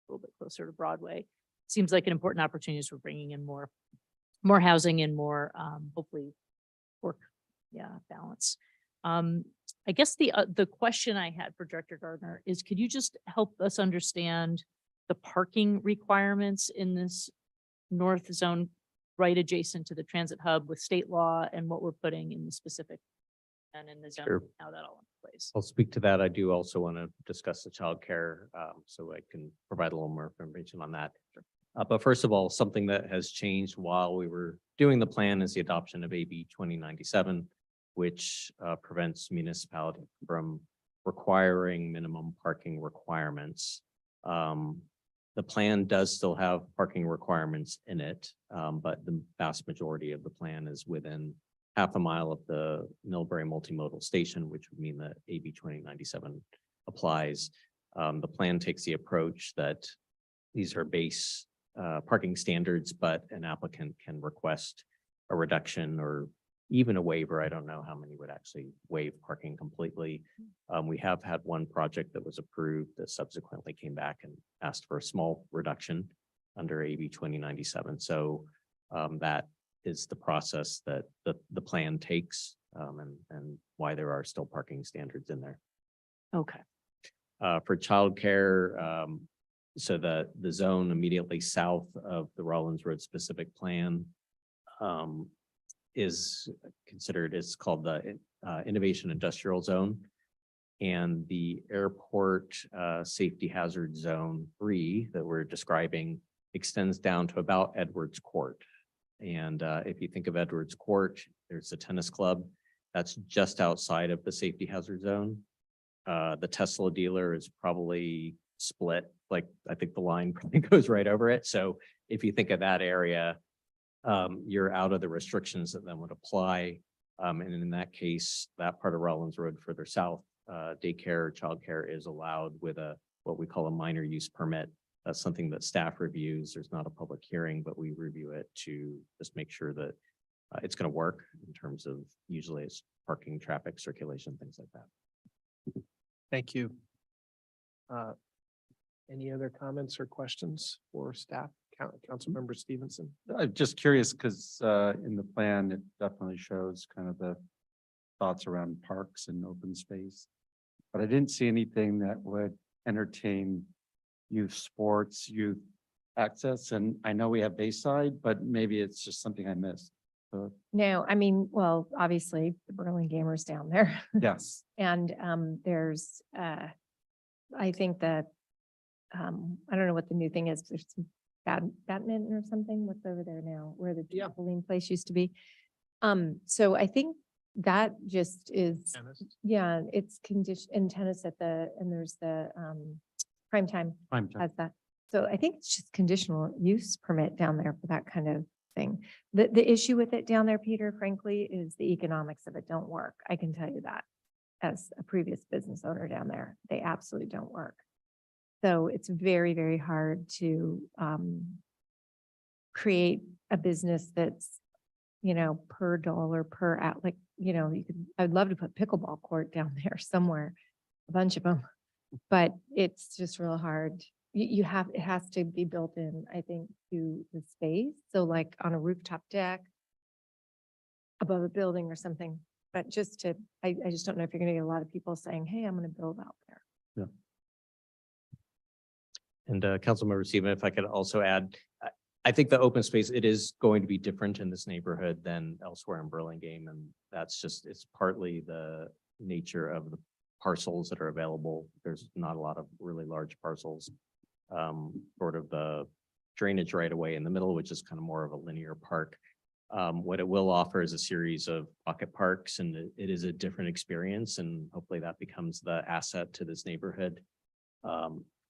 a little bit closer to Broadway. Seems like an important opportunity for bringing in more housing and more, hopefully work, balance. I guess the question I had for Director Gardner is, could you just help us understand the parking requirements in this north zone right adjacent to the transit hub with state law and what we're putting in the specific and in the zone, Sure. how that all plays? I'll speak to that. I do also want to discuss the childcare, so I can provide a little more information on that. But first of all, something that has changed while we were doing the plan is the adoption of AB 2097, which prevents municipality from requiring minimum parking requirements. The plan does still have parking requirements in it, but the vast majority of the plan is within half a mile of the Millbury Multimodal Station, which would mean that AB 2097 applies. The plan takes the approach that these are base parking standards, but an applicant can request a reduction or even a waiver. I don't know how many would actually waive parking completely. We have had one project that was approved that subsequently came back and asked for a small reduction under AB 2097. So that is the process that the plan takes, and why there are still parking standards in there. Okay. For childcare, so the zone immediately south of the Rollins Road specific plan is considered, it's called the Innovation Industrial Zone. And the airport safety hazard zone 3 that we're describing extends down to about Edwards Court. And if you think of Edwards Court, there's a tennis club that's just outside of the safety hazard zone. The Tesla dealer is probably split, like I think the line probably goes right over it. So if you think of that area, you're out of the restrictions that then would apply. And in that case, that part of Rollins Road further south, daycare, childcare is allowed with what we call a minor use permit. That's something that staff reviews. There's not a public hearing, but we review it to just make sure that it's going to work in terms of, usually it's parking, traffic, circulation, things like that. Thank you. Any other comments or questions for staff? Councilmember Stevenson. I'm just curious because in the plan, it definitely shows kind of the thoughts around parks and open space. But I didn't see anything that would entertain youth sports, youth access. And I know we have Bayside, but maybe it's just something I missed. So, No, I mean, well, obviously the Burlingame down there. yes. And there's, I think that, I don't know what the new thing is. There's some badminton or something. What's over there now, where the trampoline place used to be. So I think that just is, Tennis. yeah, it's condition and tennis and there's the prime time has that. So I think it's just conditional use permit down there for that kind of thing. The issue with it down there, Peter, frankly, is the economics of it don't work. I can tell you that as a previous business owner down there, they absolutely don't work. So it's very, very hard to create a business that's, per dollar per out, like, I'd love to put pickleball court down there somewhere, a bunch of them, but it's just real hard. It has to be built in, I think, to the space. So like on a rooftop deck above a building or something, but I just don't know if you're going to get a lot of people saying, hey, I'm going to build out there. Yeah. And Councilmember Stephen, if I could also add, I think the open space, it is going to be different in this neighborhood than elsewhere in Burlingame. And that's just, it's partly the nature of the parcels that are available. There's not a lot of really large parcels, sort of the drainage right away in the middle, which is kind of more of a linear park. What it will offer is a series of pocket parks, and it is a different experience. And hopefully that becomes the asset to this neighborhood.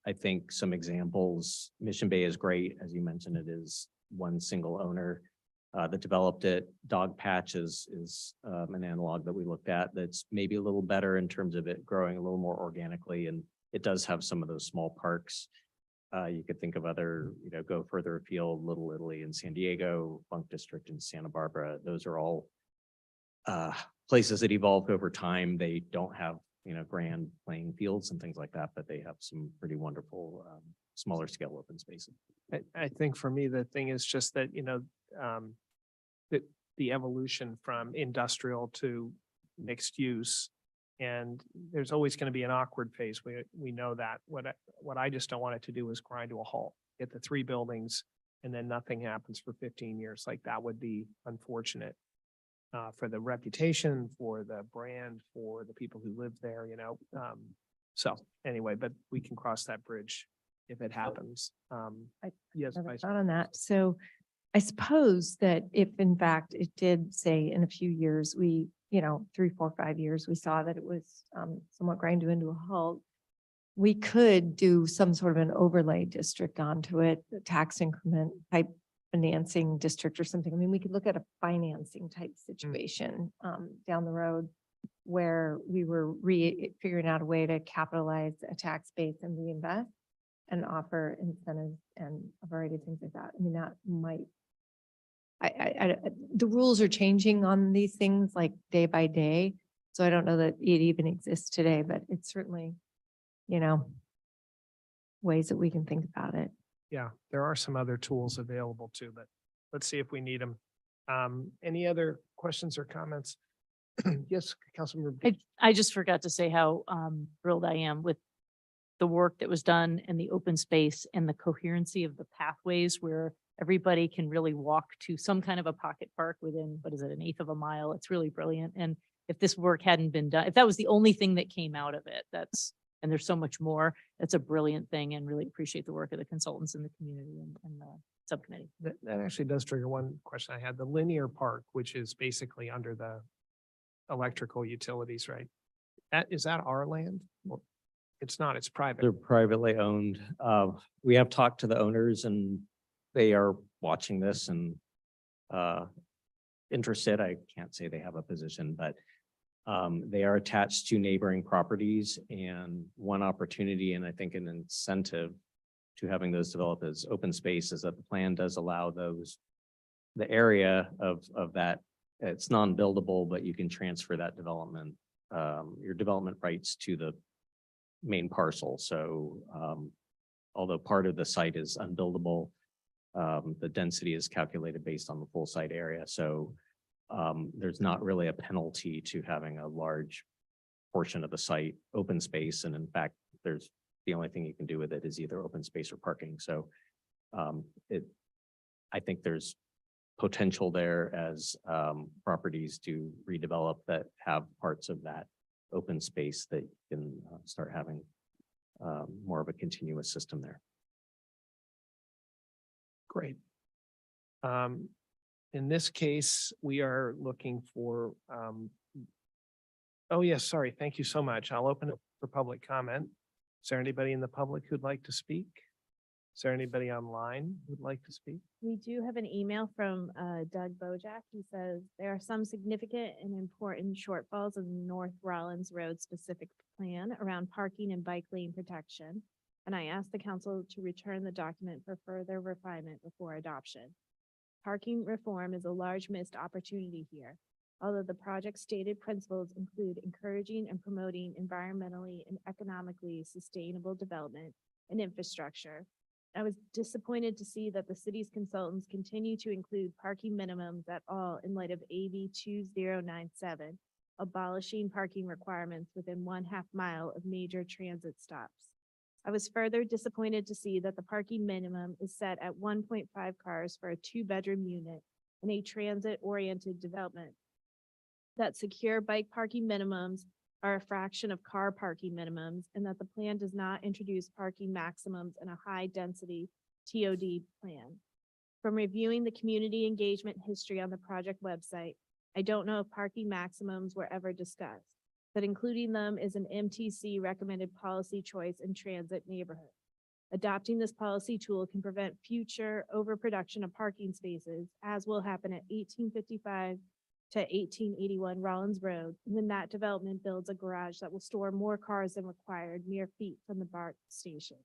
I think some examples, Mission Bay is great. As you mentioned, it is one single owner that developed it. Dog Patch is an analog that we looked at that's maybe a little better in terms of it growing a little more organically. And it does have some of those small parks. You could think of other, go further afield, Little Italy in San Diego, Funk District in Santa Barbara. Those are all places that evolved over time. They don't have, grand playing fields and things like that, but they have some pretty wonderful smaller scale open spaces. I think for me, the thing is just that, that the evolution from industrial to mixed use. And there's always going to be an awkward phase. We know that. What I just don't want it to do is grind to a halt, get the 3 buildings, and then nothing happens for 15 years. Like that would be unfortunate for the reputation, for the brand, for the people who live there, So anyway, but we can cross that bridge if it happens. Yes, Another Vice thought on that. So I suppose that if in fact it did say in a few years, we, 3, 4, 5 years, we saw that it was somewhat grind to into a halt, we could do some sort of an overlay district onto it, a tax increment type financing district or something. I mean, we could look at a financing type situation down the road where we were figuring out a way to capitalize a tax base and reinvest and offer incentives and a variety of things like that. I mean, that might, the rules are changing on these things like day by day. So I don't know that it even exists today, but it's certainly, ways that we can think about it. Yeah, there are some other tools available too, but let's see if we need them. Any other questions or comments? Yes, Councilmember. I just forgot to say how thrilled I am with the work that was done in the open space and the coherency of the pathways where everybody can really walk to some kind of a pocket park within, what is it, 1/8 of a mile. It's really brilliant. And if this work hadn't been done, if that was the only thing that came out of it, and there's so much more, that's a brilliant thing, and really appreciate the work of the consultants in the community and the subcommittee. That actually does trigger one question I had. The linear park, which is basically under the electrical utilities, right? Is that our land? Well, it's not, it's private. They're privately owned. We have talked to the owners and they are watching this and interested. I can't say they have a position, but they are attached to neighboring properties, and one opportunity and I think an incentive to having those develop as open space is that the plan does allow the area of that, it's non-buildable, but you can transfer that development, your development rights to the main parcel. So although part of the site is unbuildable, the density is calculated based on the full site area. So there's not really a penalty to having a large portion of the site open space. And in fact, the only thing you can do with it is either open space or parking. So I think there's potential there as properties do redevelop that have parts of that open space that you can start having more of a continuous system there. Great. In this case, we are looking for, oh yes, sorry. Thank you so much. I'll open it for public comment. Is there anybody in the public who'd like to speak? Is there anybody online who'd like to speak? We do have an email from Doug Bojack. He says there are some significant and important shortfalls in the North Rollins Road specific plan around parking and bike lane protection. And I asked the council to return the document for further refinement before adoption. Parking reform is a large missed opportunity here. Although the project's stated principles include encouraging and promoting environmentally and economically sustainable development and infrastructure, I was disappointed to see that the city's consultants continue to include parking minimums at all in light of AB 2097, abolishing parking requirements within 1/2 mile of major transit stops. I was further disappointed to see that the parking minimum is set at 1.5 cars for a 2-bedroom unit in a transit-oriented development. That secure bike parking minimums are a fraction of car parking minimums, and that the plan does not introduce parking maximums in a high-density TOD plan. From reviewing the community engagement history on the project website, I don't know if parking maximums were ever discussed, but including them is an MTC recommended policy choice in transit neighborhoods. Adopting this policy tool can prevent future overproduction of parking spaces, as will happen at 1855 to 1881 Rollins Road, when that development builds a garage that will store more cars than required mere feet from the BART station.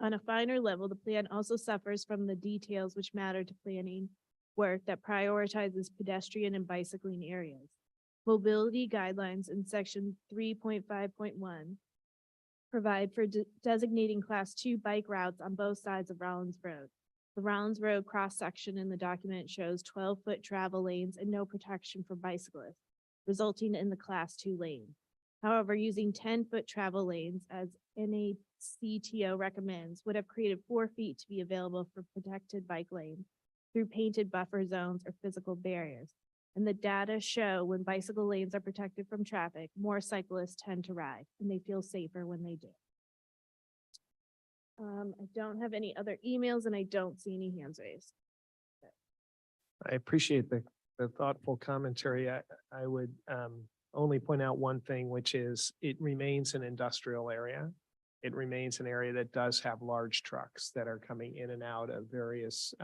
On a finer level, the plan also suffers from the details which matter to planning work that prioritizes pedestrian and bicycling areas. Mobility guidelines in section 3.5.1 provide for designating class 2 bike routes on both sides of Rollins Road. The Rollins Road cross-section in the document shows 12-foot travel lanes and no protection for bicyclists, resulting in the class 2 lane. However, using 10-foot travel lanes, as NACTO recommends, would have created 4 feet to be available for protected bike lanes through painted buffer zones or physical barriers. And the data show when bicycle lanes are protected from traffic, more cyclists tend to ride, and they feel safer when they do. I don't have any other emails, and I don't see any hands raised. I appreciate the thoughtful commentary. I would only point out one thing, which is it remains an industrial area. It remains an area that does have large trucks that are coming in and out of various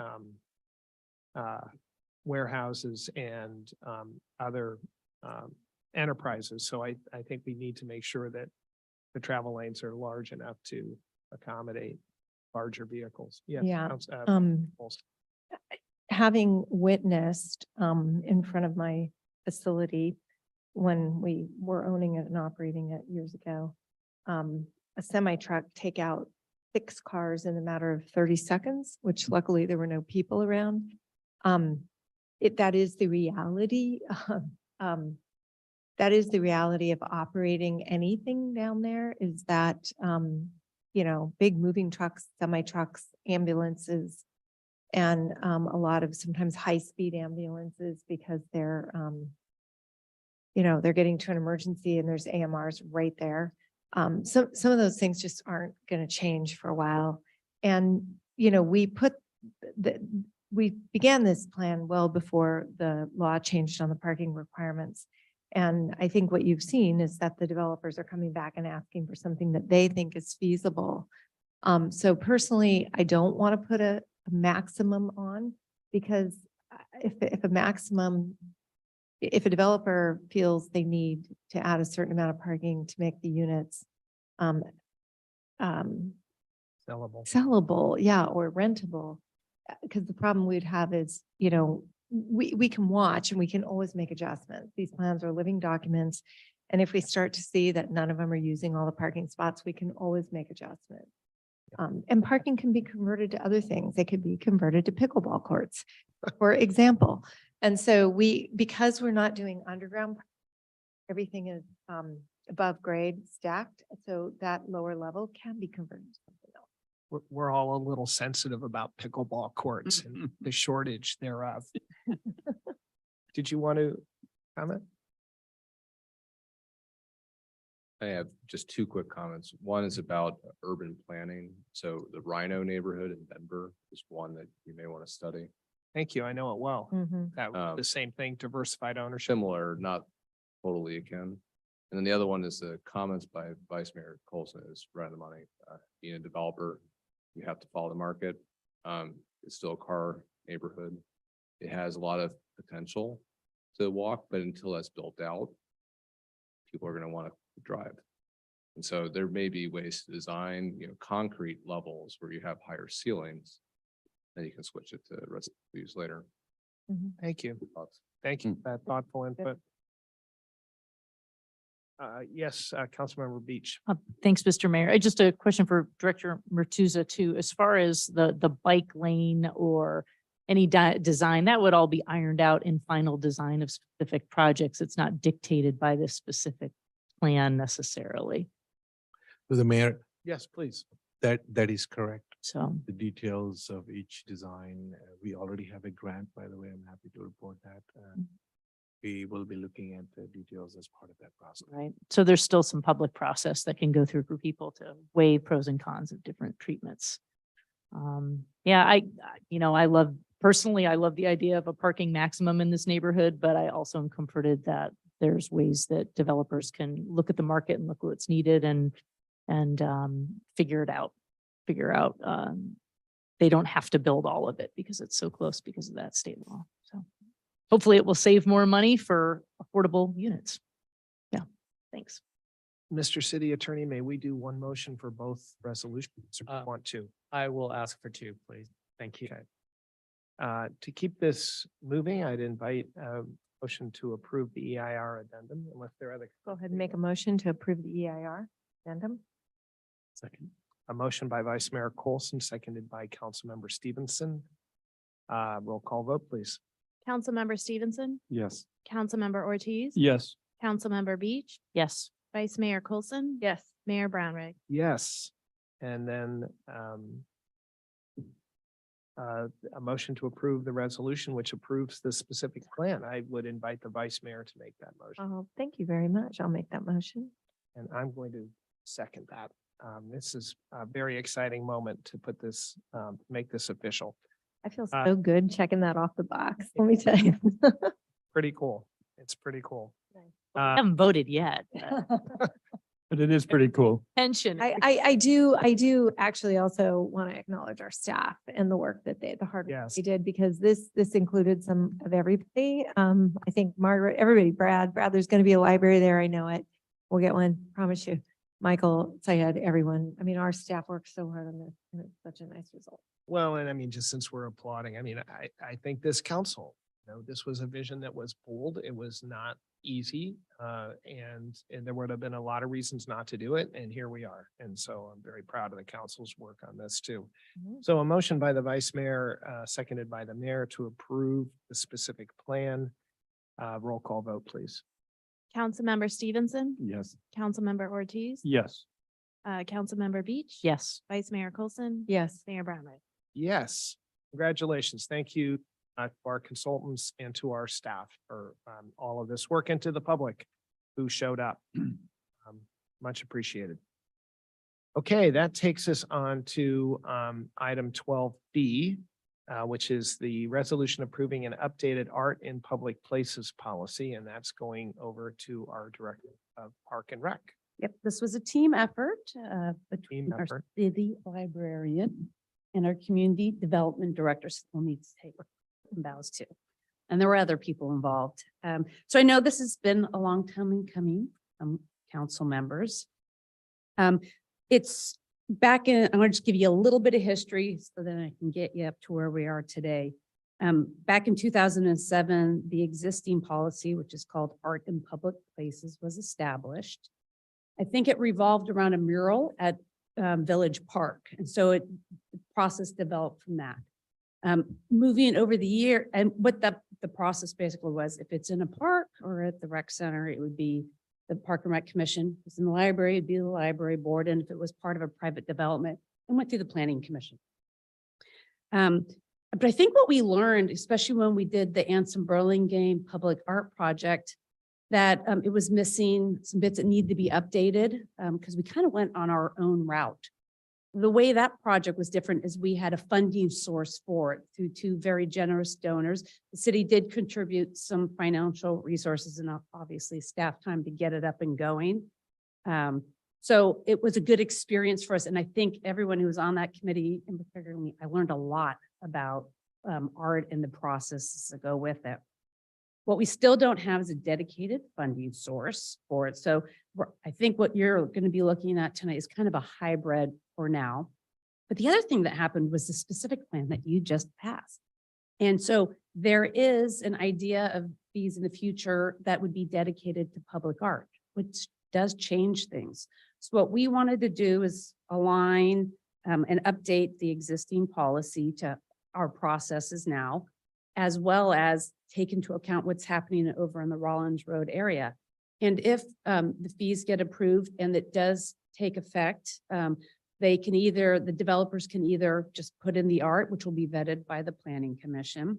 warehouses and other enterprises. So I think we need to make sure that the travel lanes are large enough to accommodate larger vehicles. Yes. Yeah, Olson. Having witnessed in front of my facility when we were owning it and operating it years ago, a semi truck take out 6 cars in a matter of 30 seconds, which luckily there were no people around. That is the reality. That is the reality of operating anything down there, is that, big moving trucks, semi trucks, ambulances, and a lot of sometimes high-speed ambulances, because they're, they're getting to an emergency and there's AMRs right there. Some of those things just aren't going to change for a while. And, we began this plan well before the law changed on the parking requirements. And I think what you've seen is that the developers are coming back and asking for something that they think is feasible. So personally, I don't want to put a maximum on, because if a developer feels they need to add a certain amount of parking to make the units sellable, yeah, or rentable, because the problem we'd have is, we can watch and we can always make adjustments. These plans are living documents. And if we start to see that none of them are using all the parking spots, we can always make adjustments. And parking can be converted to other things. They could be converted to pickleball courts, for example. And so because we're not doing underground, everything is above grade stacked. So that lower level can be converted to something else. We're all a little sensitive about pickleball courts and the shortage thereof. Did you want to comment? I have just 2 quick comments. One is about urban planning. So the Rhino neighborhood in Denver is one that you may want to study. Thank you. I know it well. Mhm. That was the same thing, diversified ownership. Similar, not totally akin. And then the other one is the comments by Vice Mayor Colson is right on the money. Being a developer, you have to follow the market. It's still a car neighborhood. It has a lot of potential to walk, but until that's built out, people are going to want to drive. And so there may be ways to design, concrete levels where you have higher ceilings. Then you can switch it to residential use later. Thank you. Thank you for that thoughtful input. Yes, Councilmember Beach. Thanks, Mr. Mayor. Just a question for Director Mertuzza too. As far as the bike lane or any design, that would all be ironed out in final design of specific projects. It's not dictated by this specific plan necessarily. To the mayor, Yes, please. that is correct. So The details of each design, we already have a grant, by the way. I'm happy to report that. We will be looking at the details as part of that process. right. So there's still some public process that can go through for people to weigh pros and cons of different treatments. Personally, I love the idea of a parking maximum in this neighborhood, but I also am comforted that there's ways that developers can look at the market and look what's needed and figure it out. figure out, they don't have to build all of it because it's so close because of that state law. So hopefully it will save more money for affordable units. Yeah, thanks. Mr. City Attorney, may we do one motion for both resolutions or want to? I will ask for two, please. Thank you. Okay. To keep this moving, I'd invite a motion to approve the EIR addendum unless there are other. Go ahead and make a motion to approve the EIR addendum. Second. A motion by Vice Mayor Coulson, seconded by Councilmember Stevenson. Roll call vote, please. Councilmember Stevenson, Yes. Councilmember Ortiz. Yes. Councilmember Beach, Yes. Vice Mayor Coulson. Yes. Mayor Brownrigg. Yes. And then a motion to approve the resolution which approves the specific plan. I would invite the Vice Mayor to make that motion. Oh, thank you very much. I'll make that motion. And I'm going to second that. This is a very exciting moment to put this, make this official. I feel so good checking that off the box. Let me tell you. Pretty cool. It's pretty cool. I haven't voted yet. But it is pretty cool. Pension. I do actually also want to acknowledge our staff and the work that the hard work Yes. they did, because this included some of everybody. I think Margaret, everybody, Brad, there's going to be a library there. I know it. We'll get one, promise you. Michael, Syed, everyone. I mean, our staff worked so hard on this, and it's such a nice result. Well, and I mean, just since we're applauding, I mean, I think this council, this was a vision that was bold. It was not easy. And there would have been a lot of reasons not to do it. And here we are. And so I'm very proud of the council's work on this too. So a motion by the Vice Mayor, seconded by the Mayor to approve the specific plan. Roll call vote, please. Councilmember Stevenson, Yes. Councilmember Ortiz. Yes. Councilmember Beach. Yes. Vice Mayor Coulson. Yes. Mayor Brownrigg. Yes, congratulations. Thank you to our consultants and to our staff for all of this work, and to the public who showed up. Much appreciated. Okay, that takes us on to item 12B, which is the resolution approving an updated art in public places policy, and that's going over to our Director of Park and Rec. Yep, this was a team effort Team between our effort. city librarian and our community development director. So we'll need to take some bows too. And there were other people involved. So I know this has been a long time in coming, council members. It's back in, I'm going to just give you a little bit of history so then I can get you up to where we are today. Back in 2007, the existing policy, which is called Art in Public Places, was established. I think it revolved around a mural at Village Park. And so the process developed from that. Moving over the year, and what the process basically was, if it's in a park or at the rec center, it would be the Park and Rec Commission. If it's in the library, it'd be the library board. And if it was part of a private development, it went through the planning commission. But I think what we learned, especially when we did the Anson Burlingame Public Art Project, that it was missing some bits that need to be updated because we kind of went on our own route. The way that project was different is we had a funding source for it through two very generous donors. The city did contribute some financial resources and obviously staff time to get it up and going. So it was a good experience for us. And I think everyone who was on that committee, and particularly I learned a lot about art and the processes that go with it. What we still don't have is a dedicated funding source for it. So I think what you're going to be looking at tonight is kind of a hybrid for now. But the other thing that happened was the specific plan that you just passed. And so there is an idea of fees in the future that would be dedicated to public art, which does change things. So what we wanted to do is align and update the existing policy to our processes now, as well as take into account what's happening over in the Rollins Road area. And if the fees get approved and it does take effect, the developers can either just put in the art, which will be vetted by the planning commission,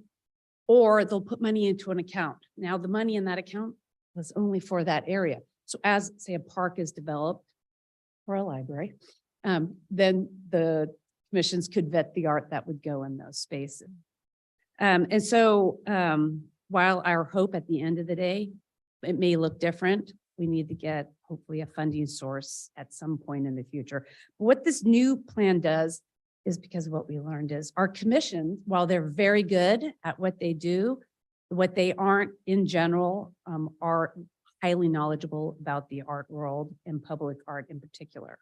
or they'll put money into an account. Now the money in that account was only for that area. So as say a park is developed or a library, then the commissions could vet the art that would go in those spaces. And so while our hope at the end of the day, it may look different, we need to get hopefully a funding source at some point in the future. What this new plan does is, because of what we learned, is our commissions, while they're very good at what they do, what they aren't in general, are highly knowledgeable about the art world and public art in particular.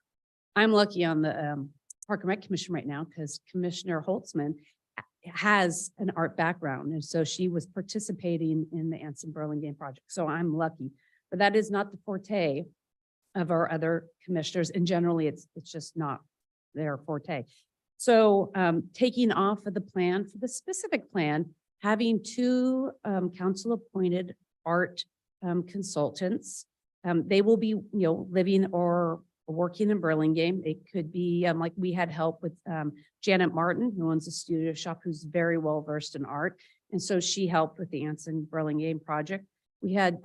I'm lucky on the Park and Rec Commission right now because Commissioner Holtzman has an art background. And so she was participating in the Anson Burlingame project. So I'm lucky, but that is not the forte of our other commissioners. And generally it's just not their forte. So taking off of the plan for the specific plan, having two council appointed art consultants, they will be, living or working in Burlingame. It could be like we had help with Janet Martin, who owns a studio shop, who's very well versed in art. And so she helped with the Anson Burlingame project. We had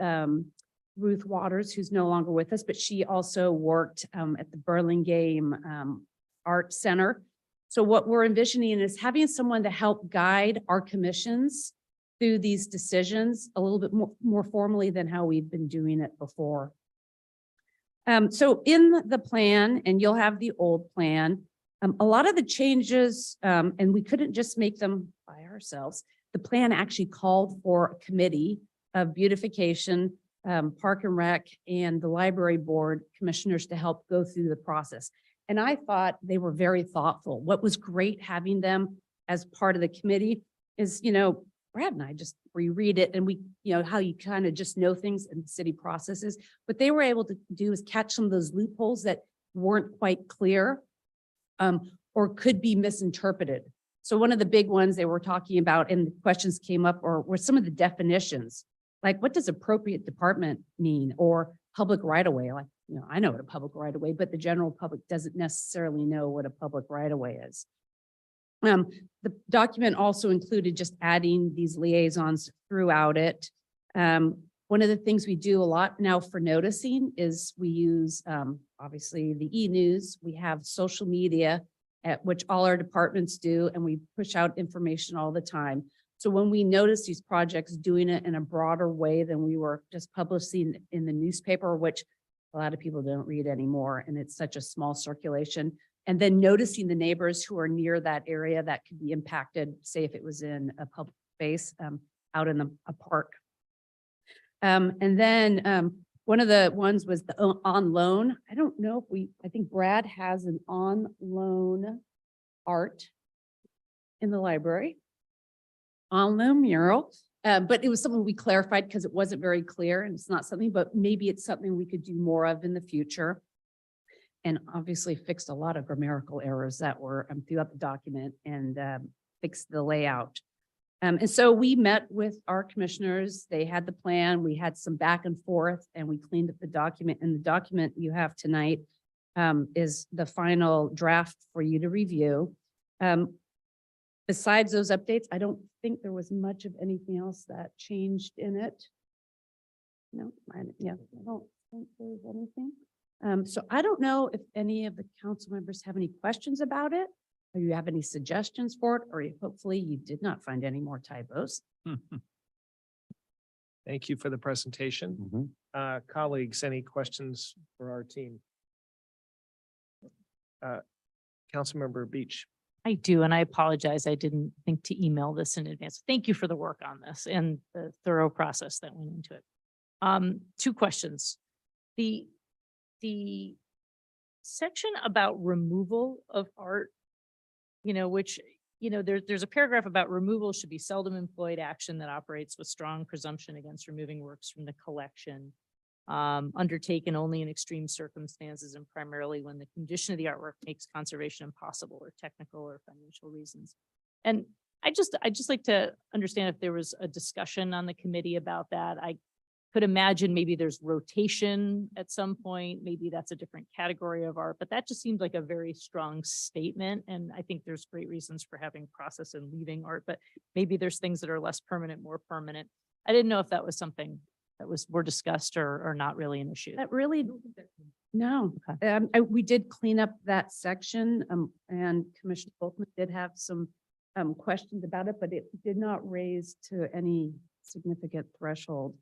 Ruth Waters, who's no longer with us, but she also worked at the Burlingame Art Center. So what we're envisioning is having someone to help guide our commissions through these decisions a little bit more formally than how we've been doing it before. So in the plan, and you'll have the old plan, a lot of the changes, and we couldn't just make them by ourselves. The plan actually called for a committee of beautification, Park and Rec, and the library board commissioners to help go through the process. And I thought they were very thoughtful. What was great having them as part of the committee is, Brad and I just reread it and we, how you kind of just know things in city processes. What they were able to do is catch some of those loopholes that weren't quite clear or could be misinterpreted. So one of the big ones they were talking about and the questions came up were some of the definitions. Like, what does appropriate department mean? Or public right-of-way? Like, I know what a public right-of-way, but the general public doesn't necessarily know what a public right-of-way is. The document also included just adding these liaisons throughout it. One of the things we do a lot now for noticing is we use, obviously, the e-news. We have social media, at which all our departments do, and we push out information all the time. So when we notice these projects doing it in a broader way than we were just publishing in the newspaper, which a lot of people don't read anymore, and it's such a small circulation. And then noticing the neighbors who are near that area that could be impacted, say if it was in a public space out in a park. And then one of the ones was the on loan. I don't know if I think Brad has an on loan art in the library. On loan mural. But it was something we clarified because it wasn't very clear and it's not something, but maybe it's something we could do more of in the future. And obviously fixed a lot of grammatical errors that were throughout the document and fixed the layout. And so we met with our commissioners. They had the plan. We had some back and forth and we cleaned up the document. And the document you have tonight is the final draft for you to review. Besides those updates, I don't think there was much of anything else that changed in it. No, I don't think there's anything. So I don't know if any of the council members have any questions about it, or you have any suggestions for it, or hopefully you did not find any more typos. Thank you for the presentation. Colleagues, any questions for our team? Councilmember Beach. I do, and I apologize. I didn't think to email this in advance. Thank you for the work on this and the thorough process that went into it. Two questions. The section about removal of art, which, there's a paragraph about removal should be seldom employed action that operates with strong presumption against removing works from the collection, undertaken only in extreme circumstances and primarily when the condition of the artwork makes conservation impossible or technical or financial reasons. And I'd just like to understand if there was a discussion on the committee about that. I could imagine maybe there's rotation at some point. Maybe that's a different category of art, but that just seems like a very strong statement. And I think there's great reasons for having process and leaving art, but maybe there's things that are less permanent, more permanent. I didn't know if that was something that were discussed or not really an issue. That really, no. We did clean up that section and Commissioner Boltman did have some questions about it, but it did not raise to any significant threshold.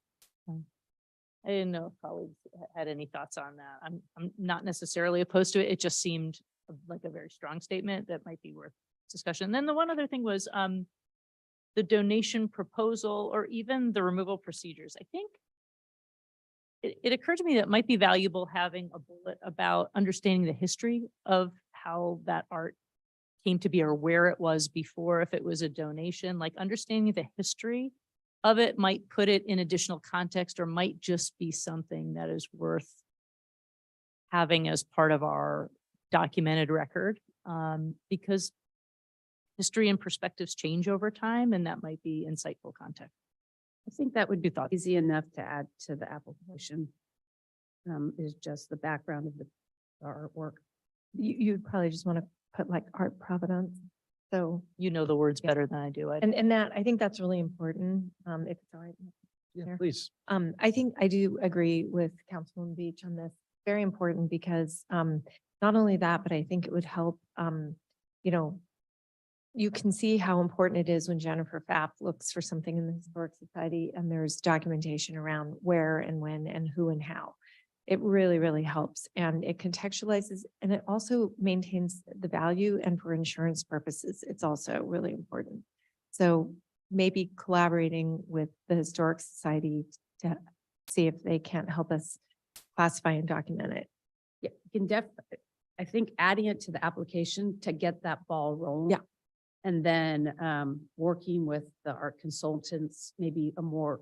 I didn't know if colleagues had any thoughts on that. I'm not necessarily opposed to it. It just seemed like a very strong statement that might be worth discussion. Then the one other thing was the donation proposal or even the removal procedures. I think it occurred to me that it might be valuable having a bullet about understanding the history of how that art came to be or where it was before, if it was a donation, like understanding the history of it might put it in additional context or might just be something that is worth having as part of our documented record, because history and perspectives change over time, and that might be insightful context. I think that would be easy enough to add to the application. Is just the background of the artwork. You'd probably just want to put like art provenance. So, You know the words better than I do. and that, I think that's really important, if it's all right. Yeah, Sure. please. I think I do agree with Councilman Beach on this. Very important because, not only that, but I think it would help, you know, you can see how important it is when Jennifer Pfaff looks for something in the Historic Society and there's documentation around where and when and who and how. It really, really helps and it contextualizes and it also maintains the value, and for insurance purposes, it's also really important. So maybe collaborating with the Historic Society to see if they can't help us classify and document it. Yeah, you can I think adding it to the application to get that ball rolling. Yeah. And then working with the art consultants, maybe a more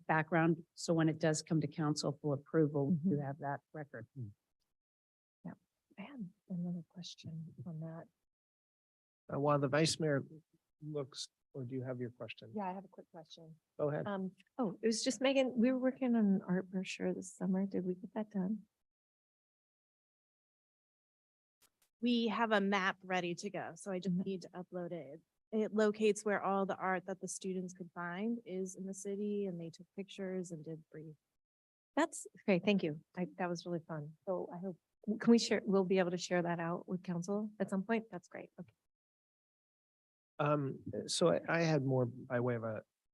background. So when it does come to council for approval, you have that record. Yeah, I had another question on that. While the vice mayor looks, or do you have your question? Yeah, I have a quick question. Go ahead. Oh, it was just Megan, we were working on an art brochure this summer. Did we get that done? We have a map ready to go, so I just need to upload it. It locates where all the art that the students could find is in the city, and they took pictures and did brief. That's great. Thank you. That was really fun. So I hope, can we share, we'll be able to share that out with council at some point? That's great. Okay. So I had more by way of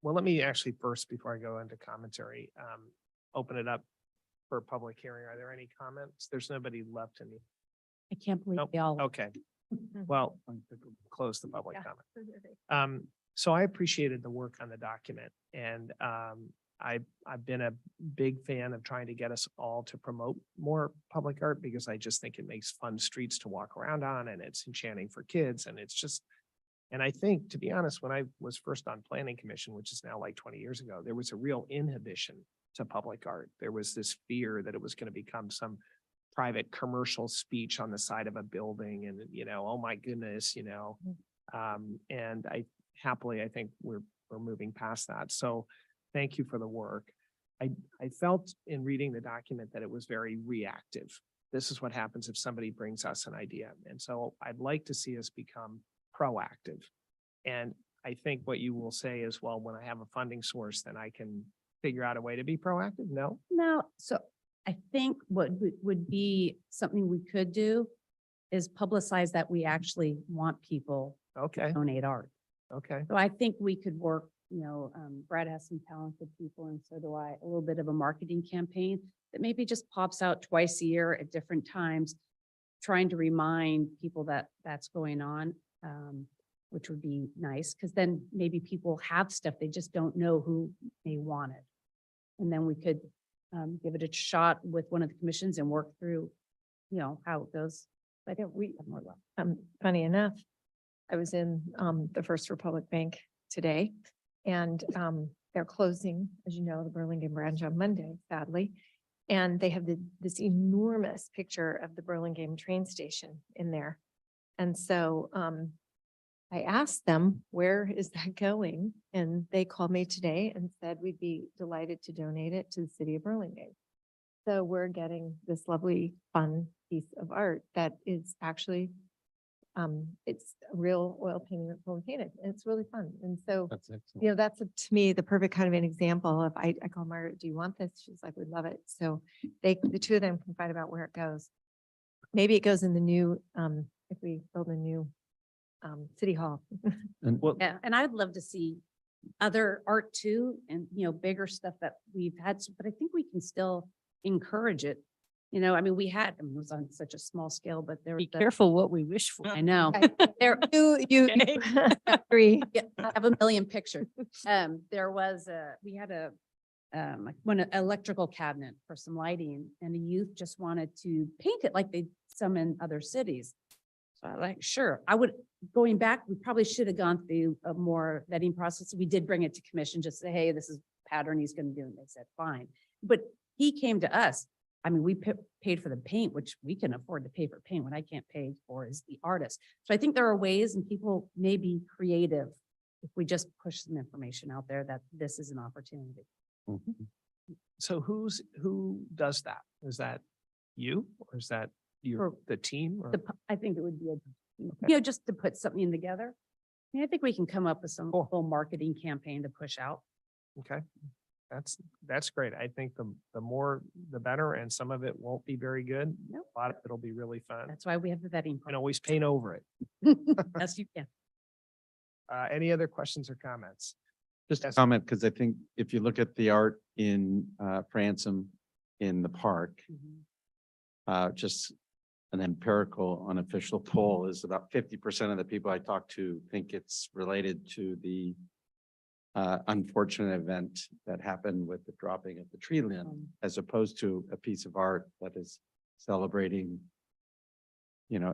well, let me actually first, before I go into commentary, open it up for a public hearing. Are there any comments? There's nobody left in the. I can't believe Nope. they all. Okay, well, close the public comment. So I appreciated the work on the document and I've been a big fan of trying to get us all to promote more public art because I just think it makes fun streets to walk around on and it's enchanting for kids and it's just, and I think, to be honest, when I was first on planning commission, which is now like 20 years ago, there was a real inhibition to public art. There was this fear that it was going to become some private commercial speech on the side of a building and, oh my goodness, and I think we're moving past that. So thank you for the work. I felt in reading the document that it was very reactive. This is what happens if somebody brings us an idea. And so I'd like to see us become proactive. And I think what you will say is, well, when I have a funding source, then I can figure out a way to be proactive. No? No, so I think what would be something we could do is publicize that we actually want people Okay. to donate art. Okay. So I think we could work, Brad has some talented people and so do I, a little bit of a marketing campaign that maybe just pops out twice a year at different times, trying to remind people that that's going on, which would be nice because then maybe people have stuff, they just don't know who may want it. And then we could give it a shot with one of the commissions and work through, how it goes. But we have more luck. Funny enough, I was in the First Republic Bank today and they're closing, as you know, the Burlingame branch on Monday, sadly. And they have this enormous picture of the Burlingame train station in there. And so I asked them, where is that going? And they called me today and said, we'd be delighted to donate it to the city of Burlingame. So we're getting this lovely, fun piece of art that is actually, it's a real oil painting that's home painted. And it's really fun. And so, That's excellent. that's to me, the perfect kind of an example of, I called Margaret, do you want this? She's like, we'd love it. So the two of them can fight about where it goes. Maybe it goes in the new, if we build a new city hall. And Yeah, and I'd love to see other art too, and, bigger stuff that we've had, but I think we can still encourage it. I mean, it was on such a small scale, but there. Be careful what we wish for. I know. There, you Okay. agree. Yeah, I have a million pictures. We had an electrical cabinet for some lighting, and a youth just wanted to paint it like some in other cities. So I sure, going back, we probably should have gone through a more vetting process. We did bring it to commission, just say, hey, this is pattern he's gonna do, and they said, fine. But he came to us. I mean, we paid for the paint, which we can afford to pay for paint. What I can't pay for is the artist. So I think there are ways, and people may be creative if we just push some information out there that this is an opportunity. So who does that? Is that you or is that the team? Or? I think it would be just to put something together. I think we can come up with some full marketing campaign to push out. Okay. That's great. I think the more, the better, and some of it won't be very good. Nope. A lot of it'll be really fun. That's why we have the vetting. You can always paint over it. Yes, you can. Any other questions or comments? Just a Yes. comment, because I think if you look at the art in Fransom in the park, just an empirical unofficial poll is about 50% of the people I talk to think it's related to the unfortunate event that happened with the dropping of the tree limb, as opposed to a piece of art that is celebrating,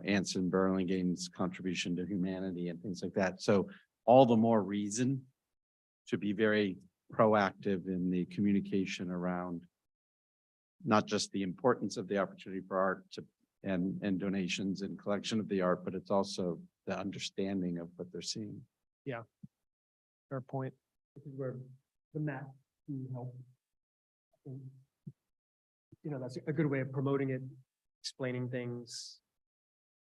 Anson Burlingame's contribution to humanity and things like that. So all the more reason to be very proactive in the communication around not just the importance of the opportunity for art and donations and collection of the art, but it's also the understanding of what they're seeing. Yeah. Fair point. This is where the map can help. That's a good way of promoting it, explaining things.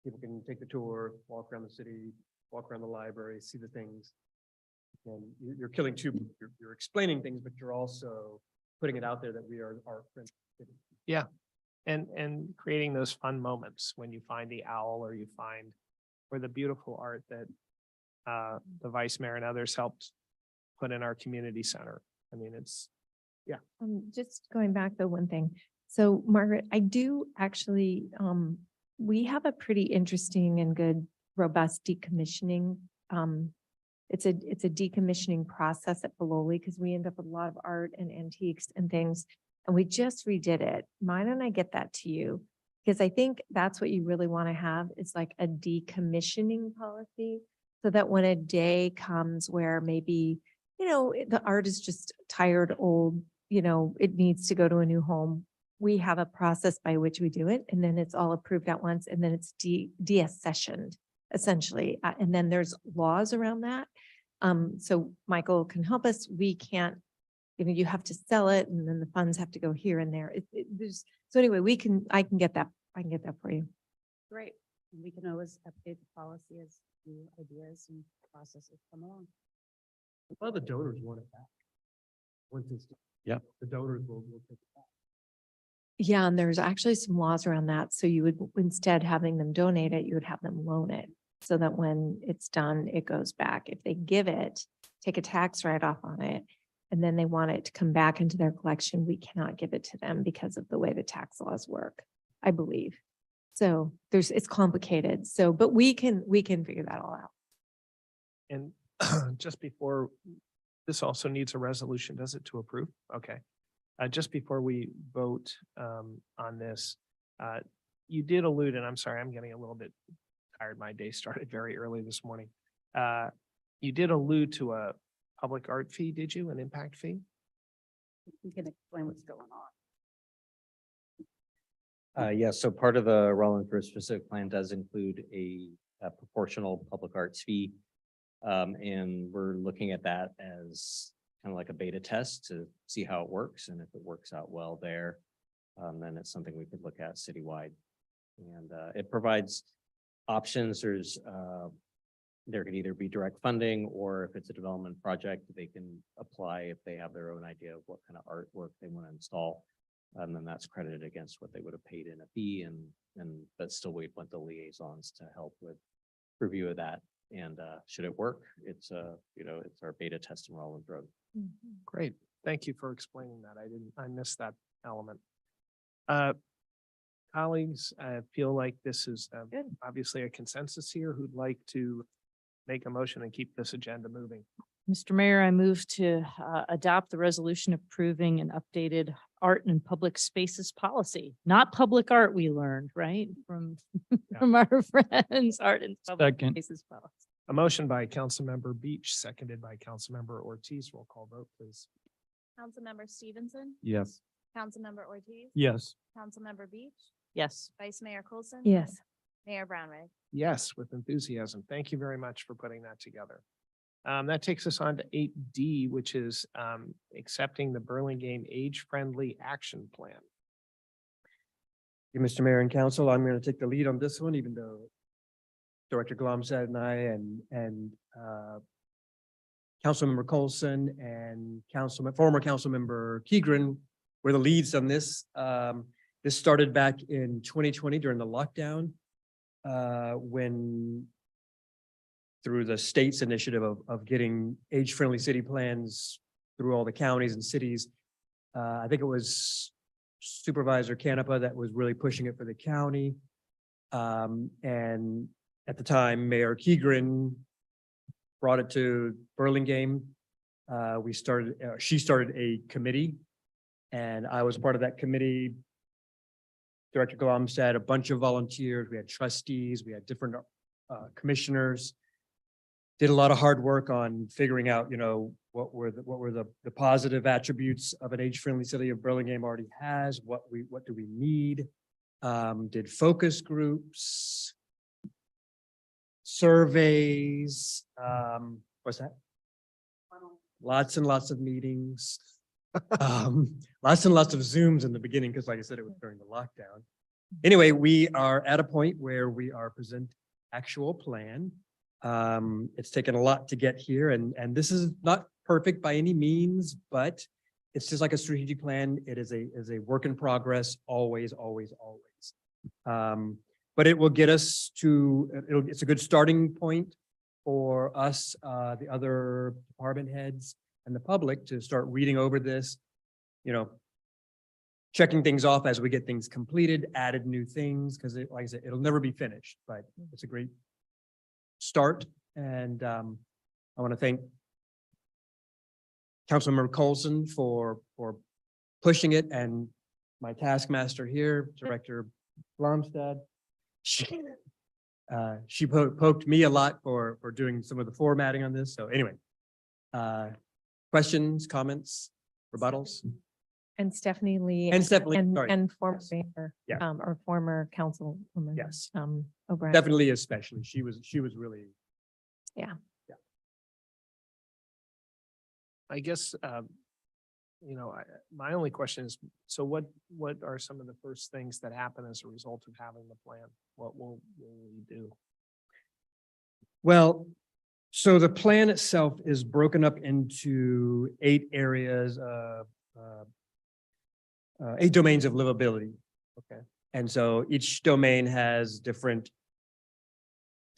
People can take the tour, walk around the city, walk around the library, see the things. And you're killing two. You're explaining things, but you're also putting it out there that we are art friendly. Yeah. And creating those fun moments when you find the owl or the beautiful art that the vice mayor and others helped put in our community center. I mean, Just going back though, one thing. So Margaret, I do actually, we have a pretty interesting and good, robust decommissioning. It's a decommissioning process at Bololi because we end up with a lot of art and antiques and things. And we just redid it. Why don't I get that to you? Because I think that's what you really want to have is like a decommissioning policy. So that when a day comes where maybe, the art is just tired, old, it needs to go to a new home. We have a process by which we do it, and then it's all approved at once, and then it's deaccessioned essentially. And then there's laws around that. So Michael can help us. We can't, you have to sell it, and then the funds have to go here and there. So anyway, I can get that. I can get that for you. Great. We can always update the policy as new ideas and processes come along. A lot of the donors want it back. Once it's, the donors will take it back. Yeah, and there's actually some laws around that. So you would, instead having them donate it, you would have them loan it. So that when it's done, it goes back. If they give it, take a tax write-off on it, and then they want it to come back into their collection, we cannot give it to them because of the way the tax laws work, I believe. So it's complicated. So, but we can figure that all out. and just before, this also needs a resolution, does it, to approve? Okay. Just before we vote on this, you did allude, and I'm sorry, I'm getting a little bit tired. My day started very early this morning. You did allude to a public art fee, did you? An impact fee? You can explain what's going on. Yeah, so part of the Rollin First Specific Plan does include a proportional public arts fee. And we're looking at that as kind of like a beta test to see how it works. And if it works out well there, then it's something we could look at citywide. And it provides options. There could either be direct funding, or if it's a development project, they can apply if they have their own idea of what kind of artwork they want to install. And then that's credited against what they would have paid in a fee, but still we want the liaisons to help with review of that And should it work, it's it's our beta test enrollment drug. Great. Thank you for explaining that. I missed that element. Colleagues, I feel like this is obviously a consensus here. Who'd like to make a motion and keep this agenda moving? Mr. Mayor, I move to adopt the resolution approving an updated art and public spaces policy. Not public art, we learned, right? From our friends, art and public Second. spaces policy. A motion by Councilmember Beach, seconded by Councilmember Ortiz. Roll call vote, please. Councilmember Stevenson, Yes. Councilmember Ortiz. Yes. Councilmember Beach, Yes. Vice Mayor Coulson. Yes. Mayor Brownrigg. Yes, with enthusiasm. Thank you very much for putting that together. That takes us on to 8D, which is accepting the Burlingame Age-Friendly Action Plan. Mr. Mayor and Council, I'm going to take the lead on this one, even though Director Glomstad and I and Councilmember Colson and former Councilmember Keegren were the leads on this. This started back in 2020 during the lockdown, when through the state's initiative of getting age-friendly city plans through all the counties and cities. I think it was Supervisor Canepa that was really pushing it for the county. And at the time, Mayor Keegren brought it to Burlingame. She started a committee, and I was part of that committee. Director Glomstad, a bunch of volunteers, we had trustees, we had different commissioners. Did a lot of hard work on figuring out, what were the positive attributes of an age-friendly city of Burlingame already has, what do we need? Did focus groups, surveys, what's that? Lots and lots of meetings. Lots and lots of Zooms in the beginning, because like I said, it was during the lockdown. Anyway, we are at a point where we are presenting actual plan. It's taken a lot to get here, and this is not perfect by any means, but it's just like a strategic plan. It is a work in progress, always. But it will get us to, it's a good starting point for us, the other department heads and the public to start reading over this, checking things off as we get things completed, added new things, because like I said, it'll never be finished, but it's a great start. And I want to thank Councilmember Colson for pushing it, and my taskmaster here, Director Blomstad. She poked me a lot for doing some of the formatting on this. So anyway, questions, comments, rebuttals? And Stephanie Lee. And Stephanie, sorry. And former mayor, Yeah. or former councilwoman. Yes. O'Brien. Definitely, especially. She was really. Yeah. I guess, my only question is, so what are some of the first things that happen as a result of having the plan? What will we do? Well, so the plan itself is broken up into 8 areas, 8 domains of livability. Okay. And so each domain has different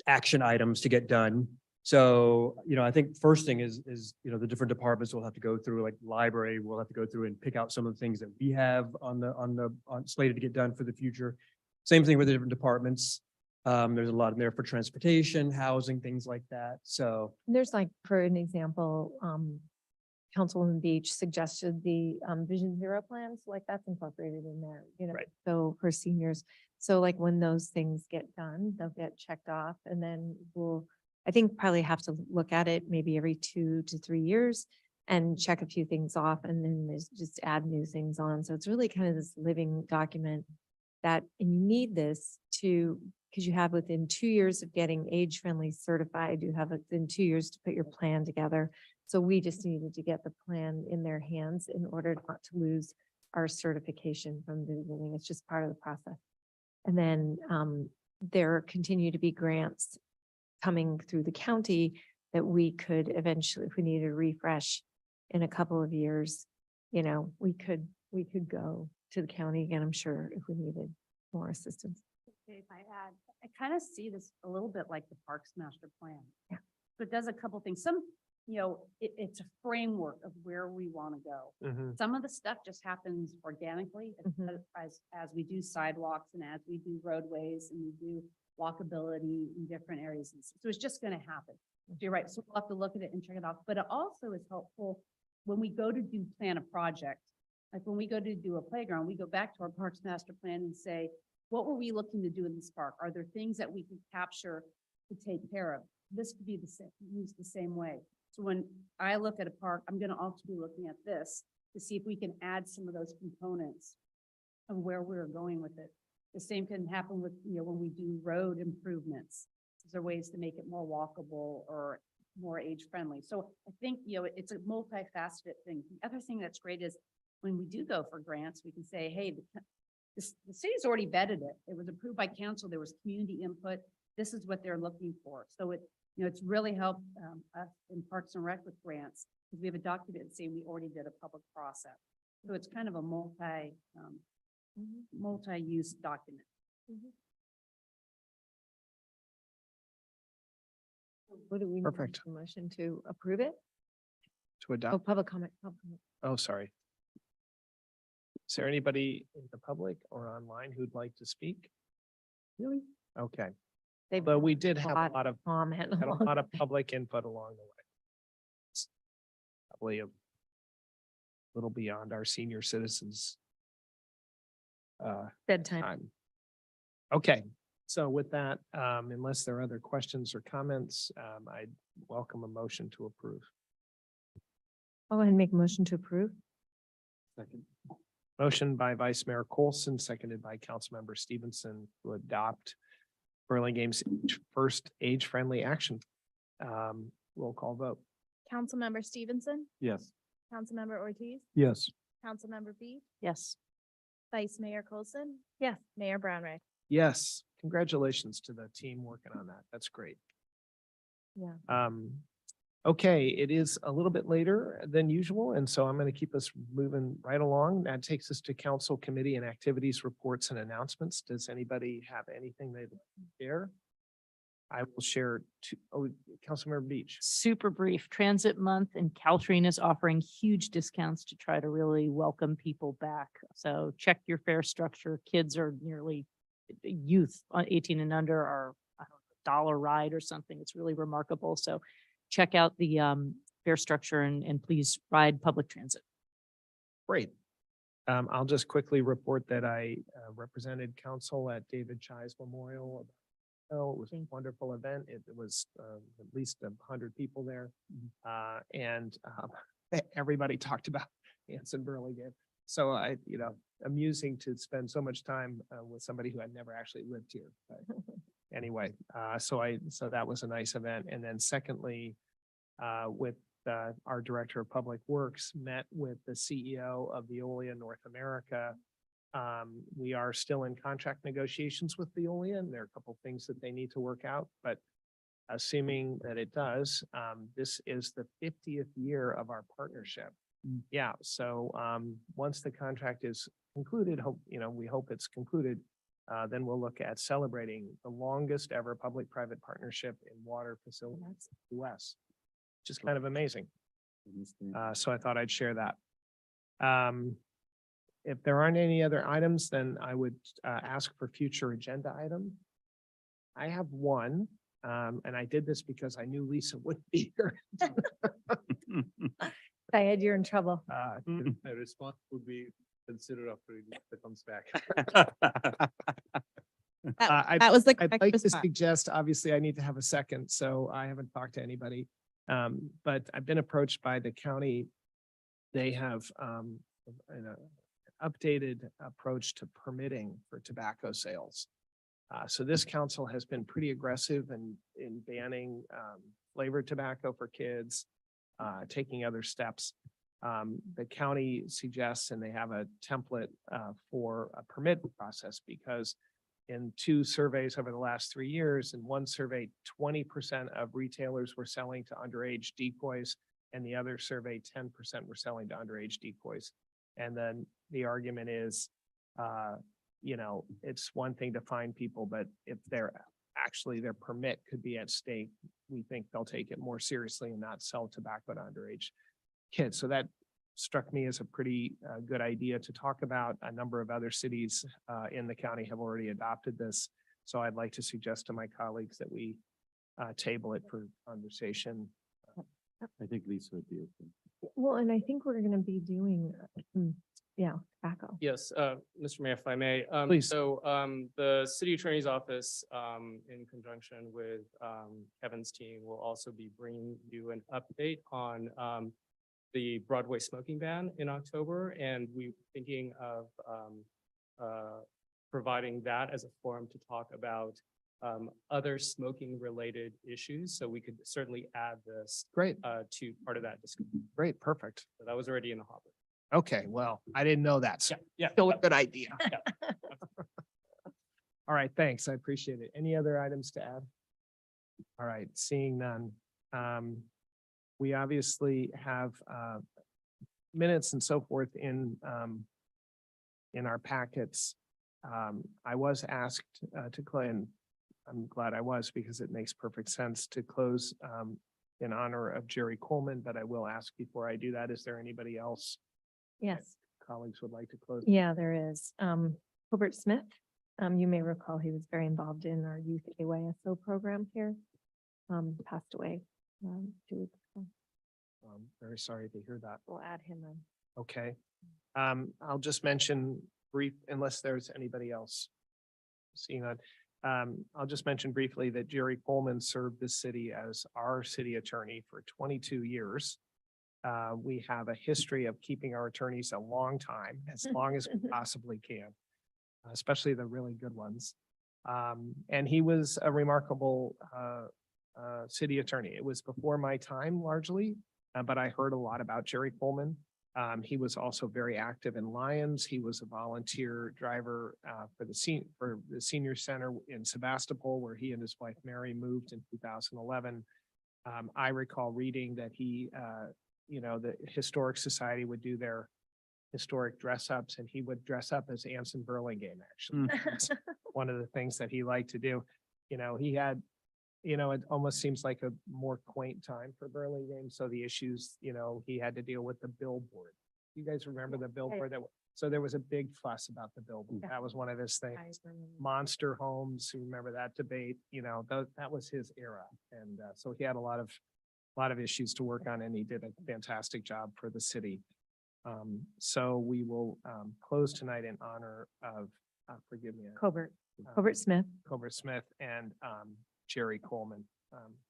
action items to get done. So, I think first thing is, the different departments will have to go through, like library, we'll have to go through and pick out some of the things that we have on slated to get done for the future. Same thing with the different departments. There's a lot in there for transportation, housing, things like that. So There's like, for an example, Councilwoman Beach suggested the Vision Zero plans, like that's incorporated in there, Right. So for seniors. So like when those things get done, they'll get checked off, and then I think probably have to look at it maybe every 2 to 3 years and check a few things off, and then there's just add new things on. So it's really kind of this living document and you need this because you have within 2 years of getting age-friendly certified, you have within 2 years to put your plan together. So we just needed to get the plan in their hands in order not to lose our certification from the beginning. It's just part of the process. And then there continue to be grants coming through the county that we could eventually, if we needed a refresh in a couple of years, we could go to the county again, I'm sure, if we needed more assistance. If I add, I kind of see this a little bit like the Parks Master Plan. Yeah. But it does a couple things. Some, it's a framework of where we want to go. Mhm. Some of the stuff just happens organically as we do sidewalks and as we do roadways and we do walkability in different areas. And so it's just going to happen. You're right. So we'll have to look at it and check it off. But it also is helpful when we go to plan a project. Like when we go to do a playground, we go back to our Parks Master Plan and say, what were we looking to do in this park? Are there things that we could capture to take care of? This could be the same, used the same way. So when I look at a park, I'm going to also be looking at this to see if we can add some of those components of where we're going with it. The same can happen with, when we do road improvements. Is there ways to make it more walkable or more age friendly? So I think, it's a multifaceted thing. The other thing that's great is when we do go for grants, we can say, hey, the city's already vetted it. It was approved by council. There was community input. This is what they're looking for. So it's really helped us in Parks and Rec with grants because we have a document saying we already did a public process. So it's kind of a multi-use document. What do we? need? Perfect. A motion to approve it? To Oh, adopt. public comment. Oh, sorry. Is there anybody in the public or online who'd like to speak? Really? Okay. But we did have a lot of comment. had a lot of public input along the way. It's probably a little beyond our senior citizens. Bedtime. Time. Okay, so with that, unless there are other questions or comments, I'd welcome a motion to approve. I'll go ahead and make a motion to approve. Second. Motion by Vice Mayor Coulson, seconded by Councilmember Stevenson to adopt Burlingame's first age-friendly action. Roll call vote. Councilmember Stevenson, Yes. Councilmember Ortiz, Yes. Councilmember Bede, Yes. Vice Mayor Coulson. Yes. Mayor Brownrigg. Yes, congratulations to the team working on that. That's great. Yeah. Okay, it is a little bit later than usual, and so I'm going to keep us moving right along. That takes us to council committee and activities, reports and announcements. Does anybody have anything they'd like to share? I will share Councilmember Beach. Super brief. Transit Month and Caltrain is offering huge discounts to try to really welcome people back. So check your fare structure. Kids are nearly youth 18 and under are I don't know, $1 ride or something. It's really remarkable. So check out the fare structure and please ride public transit. Great. I'll just quickly report that I represented council at David Chai's Memorial. It was a wonderful event. It was at least 100 people there. And everybody talked about Anson Burlingame. So amusing to spend so much time with somebody who had never actually lived here. But anyway, so that was a nice event. And then secondly, with our Director of Public Works met with the CEO of Veolia North America. We are still in contract negotiations with Veolia, and there are a couple of things that they need to work out, but assuming that it does, this is the 50th year of our partnership. Yeah, so once the contract is concluded, we hope it's concluded, then we'll look at celebrating the longest ever public-private partnership in water facilities in the US, which is kind of amazing. So I thought I'd share that. If there aren't any other items, then I would ask for future agenda item. I have one, and I did this because I knew Lisa would be here. Syed, you're in trouble. My response would be consider after it comes back. That was the I'd correct like to response. suggest, obviously, I need to have a second, so I haven't talked to anybody. But I've been approached by the county. They have an updated approach to permitting for tobacco sales. So this council has been pretty aggressive in banning flavored tobacco for kids, taking other steps. The county suggests, and they have a template for a permit process, because in 2 surveys over the last 3 years, in one survey, 20% of retailers were selling to underage decoys, and the other survey, 10% were selling to underage decoys. And then the argument is you know, it's one thing to find people, but if they're actually their permit could be at stake, we think they'll take it more seriously and not sell tobacco to underage kids. So that struck me as a pretty good idea to talk about. A number of other cities in the county have already adopted this. So I'd like to suggest to my colleagues that we table it for conversation. I think Lisa would be open. Well, and I think we're gonna be doing, tobacco. Yes, Mr. Mayor, if I may. Please. So the city attorney's office, in conjunction with Kevin's team, will also be bringing you an update on the Broadway smoking ban in October. And we're thinking of providing that as a forum to talk about other smoking related issues. So we could certainly add this Great, to part of that discussion. great, perfect. So that was already in the hopper. Okay, well, I didn't know that. So Yeah. still a good idea. All right, thanks. I appreciate it. Any other items to add? All right, seeing none. We obviously have minutes and so forth in our packets. I was asked to close, and I'm glad I was because it makes perfect sense to close in honor of Jerry Coleman, but I will ask before I do that, is there anybody else Yes. colleagues would like to close? Yeah, there is. Hobart Smith, you may recall he was very involved in our youth AYSO program here. Passed away 2 weeks ago. Very sorry to hear that. We'll add him in. Okay. I'll just mention brief, unless there's anybody else. Seeing that, I'll just mention briefly that Jerry Coleman served the city as our city attorney for 22 years. We have a history of keeping our attorneys a long time, as long as we possibly can, especially the really good ones. And he was a remarkable city attorney. It was before my time largely, but I heard a lot about Jerry Coleman. He was also very active in Lions. He was a volunteer driver for the senior center in Sebastopol, where he and his wife Mary moved in 2011. I recall reading that he, the Historic Society would do their historic dress ups, and he would dress up as Anson Burlingame. Actually, That's one of the things that he liked to do. He had. It almost seems like a more quaint time for Burlingame. So the issues, he had to deal with the billboard. You guys remember the billboard so there was a big fuss about the billboard. Yeah. That was one of his things. remember. Monster homes, you remember that debate, that was his era. And so he had a lot of issues to work on, and he did a fantastic job for the city. So we will close tonight in honor of, forgive me. Hobart Smith. Hobart Smith and Jerry Coleman.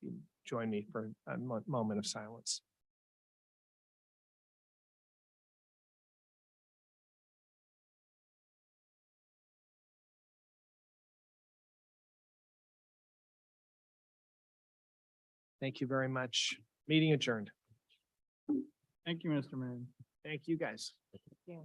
You join me for a moment of silence. Thank you very much. Meeting adjourned. Thank you, Mr. Mayor. Thank you, guys. Yeah.